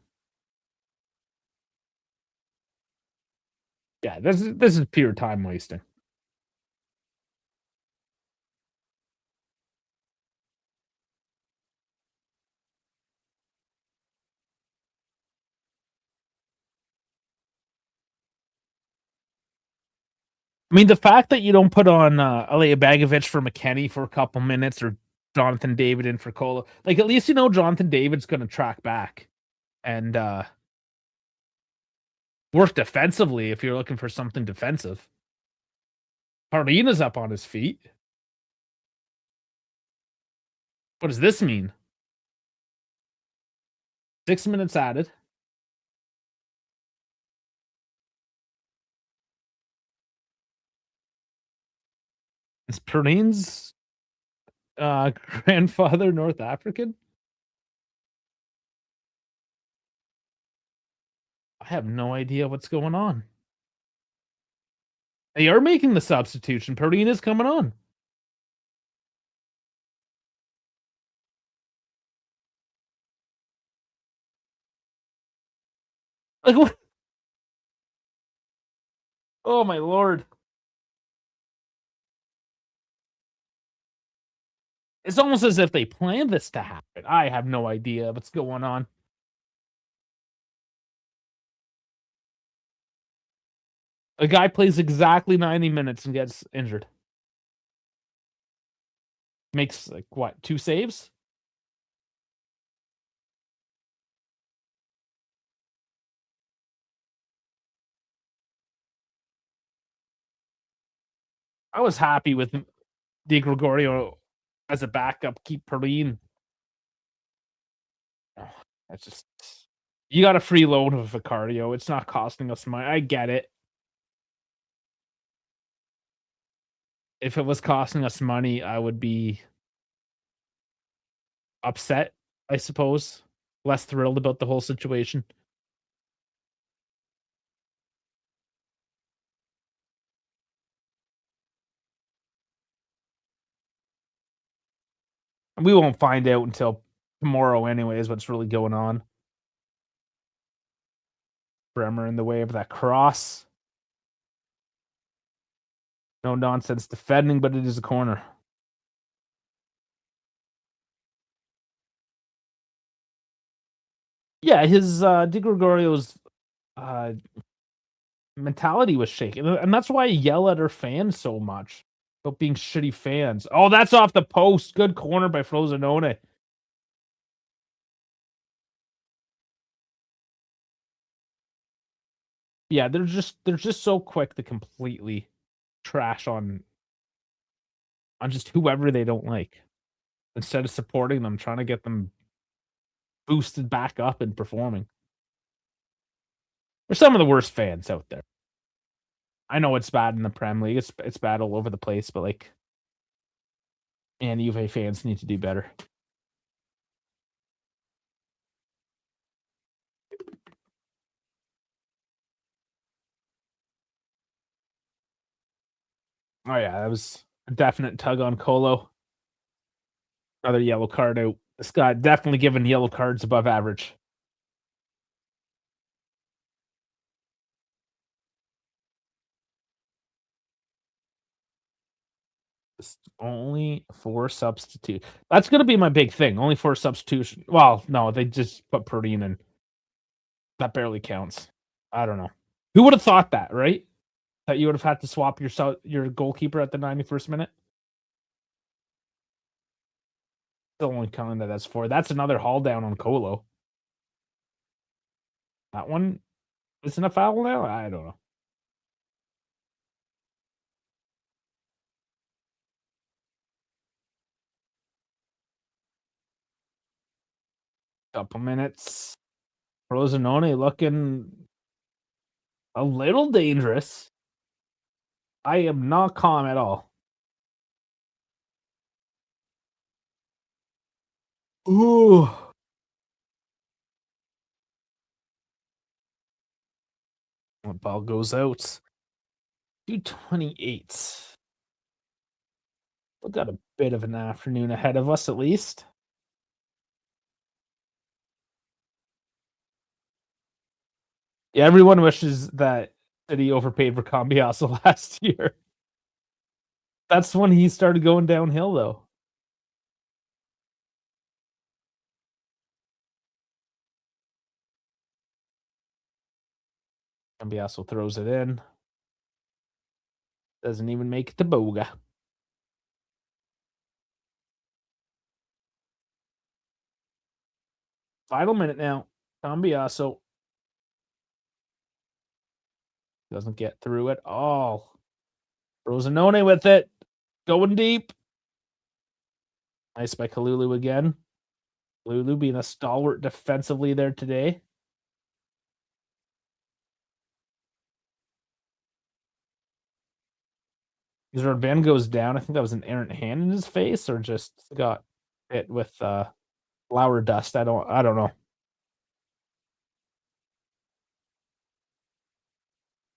Yeah, this is pure time wasting. I mean, the fact that you don't put on Alea Begovic for McKennie for a couple minutes or Jonathan David in for Cola, like at least you know Jonathan David's going to track back and work defensively if you're looking for something defensive. Harina's up on his feet. What does this mean? 6 minutes added. Is Perrine's grandfather North African? I have no idea what's going on. They are making the substitution. Perrine is coming on. Like what? Oh my lord. It's almost as if they planned this to happen. I have no idea what's going on. A guy plays exactly 90 minutes and gets injured. Makes like what, 2 saves? I was happy with Di Gregorio as a backup, keep Perrine. Oh, that's just you got a free load of a cardio. It's not costing us money. I get it. If it was costing us money, I would be upset, I suppose. Less thrilled about the whole situation. We won't find out until tomorrow, anyways, what's really going on. Bremer in the way of that cross. No nonsense defending, but it is a corner. Yeah, his Di Gregorio's uh, mentality was shaken, and that's why I yell at our fans so much about being shitty fans. Oh, that's off the post. Good corner by Frosinone. Yeah, they're just so quick to completely trash on just whoever they don't like instead of supporting them, trying to get them boosted back up and performing. We're some of the worst fans out there. I know it's bad in the Prem League. It's bad all over the place, but like, and Juve fans need to do better. Oh yeah, that was a definite tug on Colo. Another yellow card out. This guy definitely giving yellow cards above average. Only 4 substitute. That's gonna be my big thing. Only 4 substitution. Well, no, they just put Perrine in. That barely counts. I don't know. Who would have thought that, right? That you would have had to swap your goalkeeper at the 91st minute? The only counting that's 4. That's another haul down on Colo. That one isn't a foul now? I don't know. Couple minutes. Frosinone looking a little dangerous. I am not calm at all. Ooh. The ball goes out. 2:28. We've got a bit of an afternoon ahead of us, at least. Yeah, everyone wishes that City overpaid for Cambiaso last year. That's when he started going downhill, though. Cambiaso throws it in. Doesn't even make it to Boga. Final minute now. Cambiaso doesn't get through at all. Frosinone with it. Going deep. Nice by Kalulu again. Kalulu being a stalwart defensively there today. Either Ben goes down. I think that was an errant hand in his face, or just got hit with flour dust. I don't know.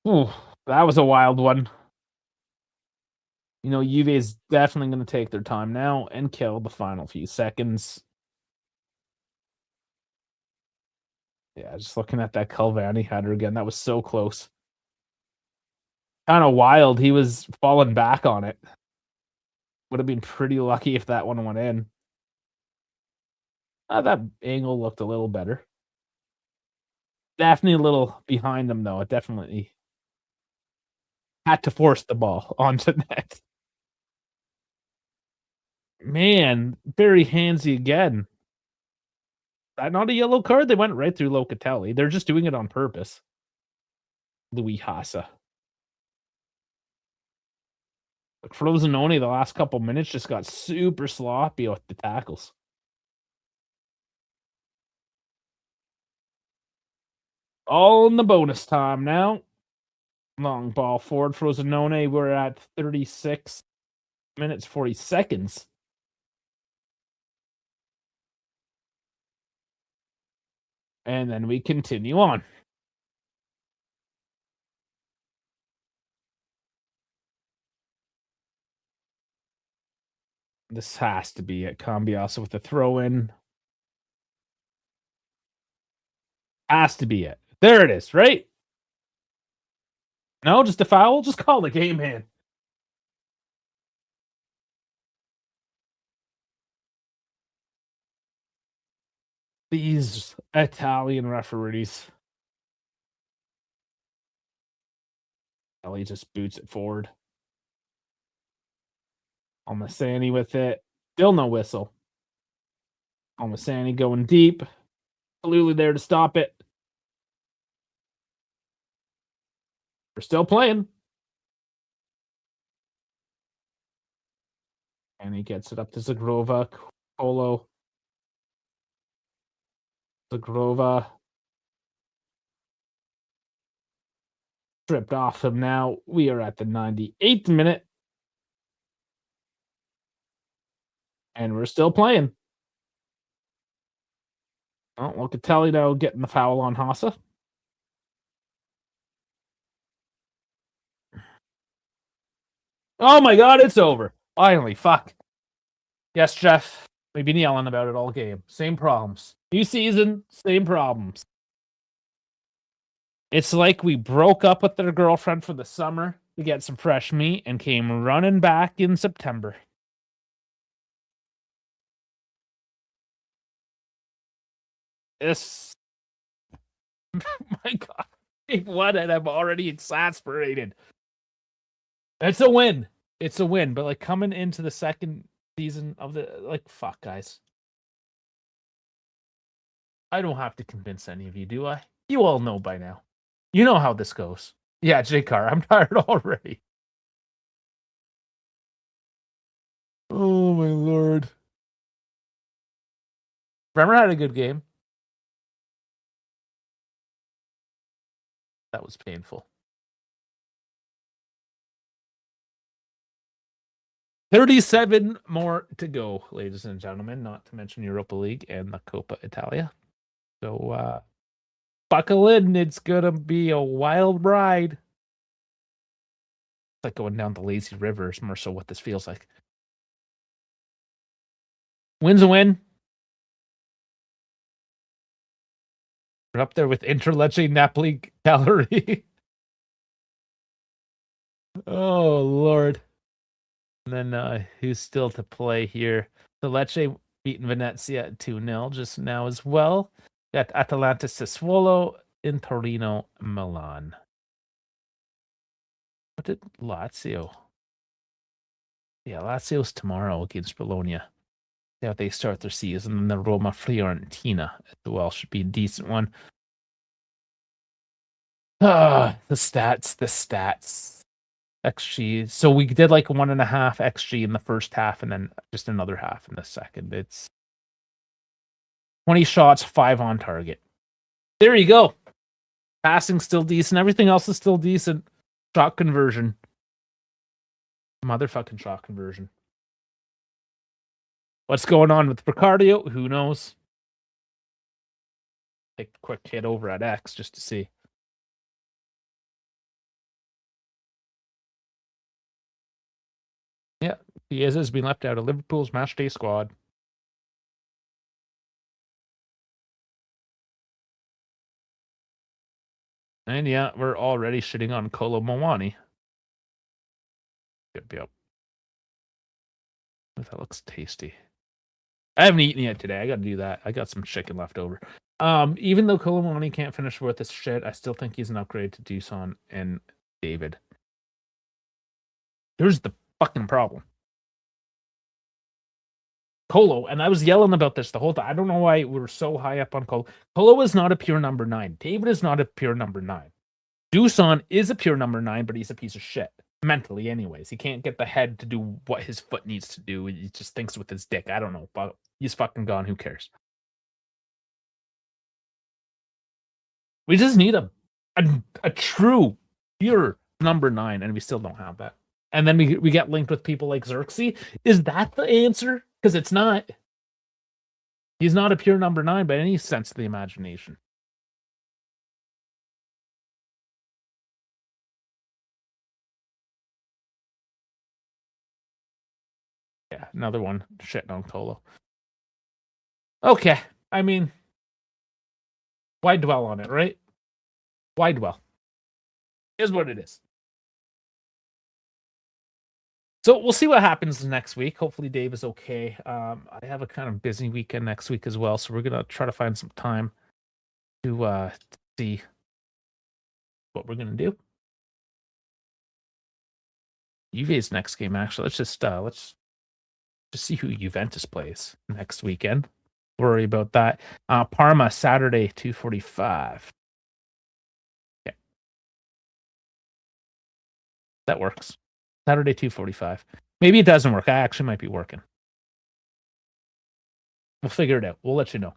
Ooh, that was a wild one. You know, Juve is definitely going to take their time now and kill the final few seconds. Yeah, just looking at that Calvani header again. That was so close. Kind of wild. He was falling back on it. Would have been pretty lucky if that one went in. That angle looked a little better. Definitely a little behind him, though. It definitely had to force the ball onto net. Man, very handsy again. That not a yellow card? They went right through Locatelli. They're just doing it on purpose. Louis Hassa. Like Frosinone, the last couple minutes just got super sloppy with the tackles. All in the bonus time now. Long ball forward, Frosinone. We're at 36 minutes, 40 seconds. And then we continue on. This has to be it. Cambiaso with the throw in. Has to be it. There it is, right? No, just a foul. Just call the game, man. These Italian referees. Ellie just boots it forward. Almasani with it. Still no whistle. Almasani going deep. Kalulu there to stop it. We're still playing. And he gets it up to Zagrova. Polo. Zagrova. Stripped off him now. We are at the 98th minute. And we're still playing. Oh, Locatelli now getting the foul on Hassa. Oh my god, it's over. Finally, fuck. Yes, Jeff. We've been yelling about it all game. Same problems. New season, same problems. It's like we broke up with their girlfriend for the summer to get some fresh meat and came running back in September. This, my god, they've won and I'm already exasperated. It's a win. It's a win, but like coming into the second season of the fuck, guys. I don't have to convince any of you, do I? You all know by now. You know how this goes. Yeah, J-Car, I'm tired already. Oh my lord. Bremer had a good game. That was painful. 37 more to go, ladies and gentlemen, not to mention Europa League and the Coppa Italia. So buckle in. It's going to be a wild ride. It's like going down the lazy river is more so what this feels like. Win's a win. We're up there with Interlecce, Napoli, Cagliari. Oh, Lord. And then who's still to play here? The Lecce beating Venezia 2-0 just now as well. Got Atalanta Sassuolo in Torino, Milan. What did Lazio? Yeah, Lazio's tomorrow against Bologna. See how they start their season. And the Roma Fiorentina as well should be a decent one. The stats. XG. So we did like 1.5 XG in the first half and then just another half in the second. It's 20 shots, 5 on target. There you go. Passing still decent. Everything else is still decent. Shot conversion. Motherfucking shot conversion. What's going on with Ricardio? Who knows? Take a quick hit over at X just to see. Yeah, he has been left out of Liverpool's matchday squad. And yeah, we're already shitting on Kolo Muani. Yep. That looks tasty. I haven't eaten yet today. I got to do that. I got some chicken left over. Even though Kolo Muani can't finish worth his shit, I still think he's an upgrade to Dusan and David. Here's the fucking problem. Kolo, and I was yelling about this the whole time. I don't know why we were so high up on Kolo. Kolo is not a pure number 9. David is not a pure number 9. Dusan is a pure number 9, but he's a piece of shit. Mentally, anyways. He can't get the head to do what his foot needs to do. He just thinks with his dick. I don't know. But he's fucking gone. Who cares? We just need a true, pure number 9, and we still don't have that. And then we get linked with people like Xerxes. Is that the answer? Because it's not. He's not a pure number 9 by any sense of the imagination. Yeah, another one shitting on Kolo. Okay, I mean, why dwell on it, right? Why dwell? Is what it is. So we'll see what happens next week. Hopefully Dave is okay. I have a kind of busy weekend next week as well, so we're gonna try to find some time to see what we're gonna do. Juve's next game, actually. Let's just see who Juventus plays next weekend. Worry about that. Parma Saturday 2:45. Okay, that works. Saturday 2:45. Maybe it doesn't work. I actually might be working. We'll figure it out. We'll let you know.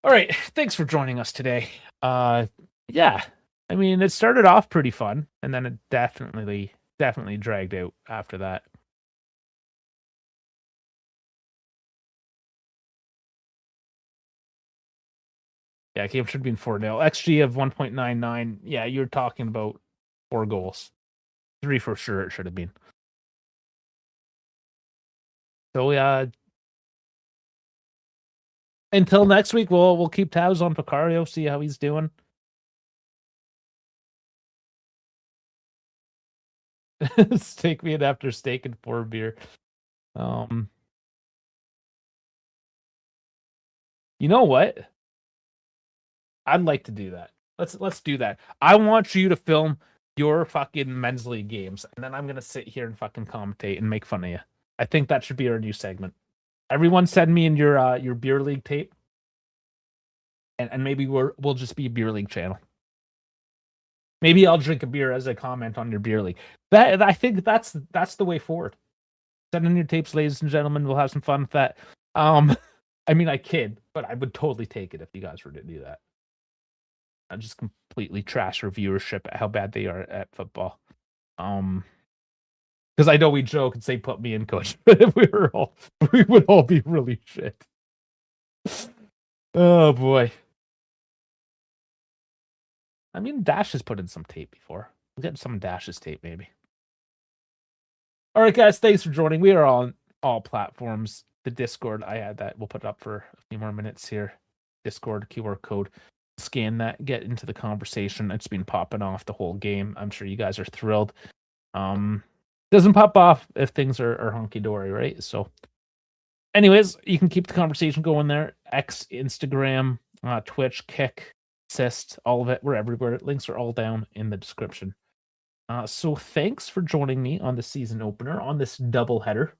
All right. Thanks for joining us today. Yeah. I mean, it started off pretty fun, and then it definitely dragged out after that. Yeah, game should have been 4-0. XG of 1.99. Yeah, you're talking about 4 goals. 3 for sure it should have been. So until next week, we'll keep tabs on Picario, see how he's doing. Steak meat after steak and 4 beer. You know what? I'd like to do that. Let's do that. I want you to film your fucking men's league games, and then I'm gonna sit here and fucking commentate and make fun of you. I think that should be our new segment. Everyone send me in your beer league tape, and maybe we'll just be a beer league channel. Maybe I'll drink a beer as a comment on your beer league. That I think that's the way forward. Send in your tapes, ladies and gentlemen. We'll have some fun with that. I mean, I kid, but I would totally take it if you guys were to do that. just completely trash our viewership at how bad they are at football. Because I know we joke and say put me in, coach, but if we would all be really shit. Oh boy. I mean, Dash has put in some tape before. We'll get some Dash's tape, maybe. All right, guys, thanks for joining. We are on all platforms. The Discord, I had that. We'll put it up for a few more minutes here. Discord QR code. Scan that, get into the conversation. It's been popping off the whole game. I'm sure you guys are thrilled. Doesn't pop off if things are hunky-dory, right? So anyways, you can keep the conversation going there. X, Instagram, Twitch, Kick, Assist, all of it. We're everywhere. Links are all down in the description. So thanks for joining me on the season opener on this doubleheader.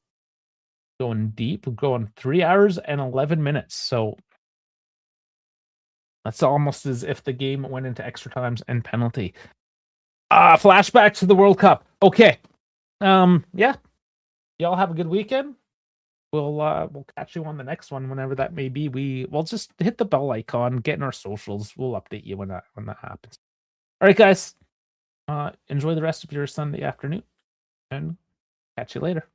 Going deep, we're going 3 hours and 11 minutes. So that's almost as if the game went into extra times and penalty. Flashback to the World Cup. Okay. Yeah. Y'all have a good weekend. We'll catch you on the next one whenever that may be. We'll just hit the bell icon, get in our socials. We'll update you when that happens. All right, guys. Enjoy the rest of your Sunday afternoon, and catch you later.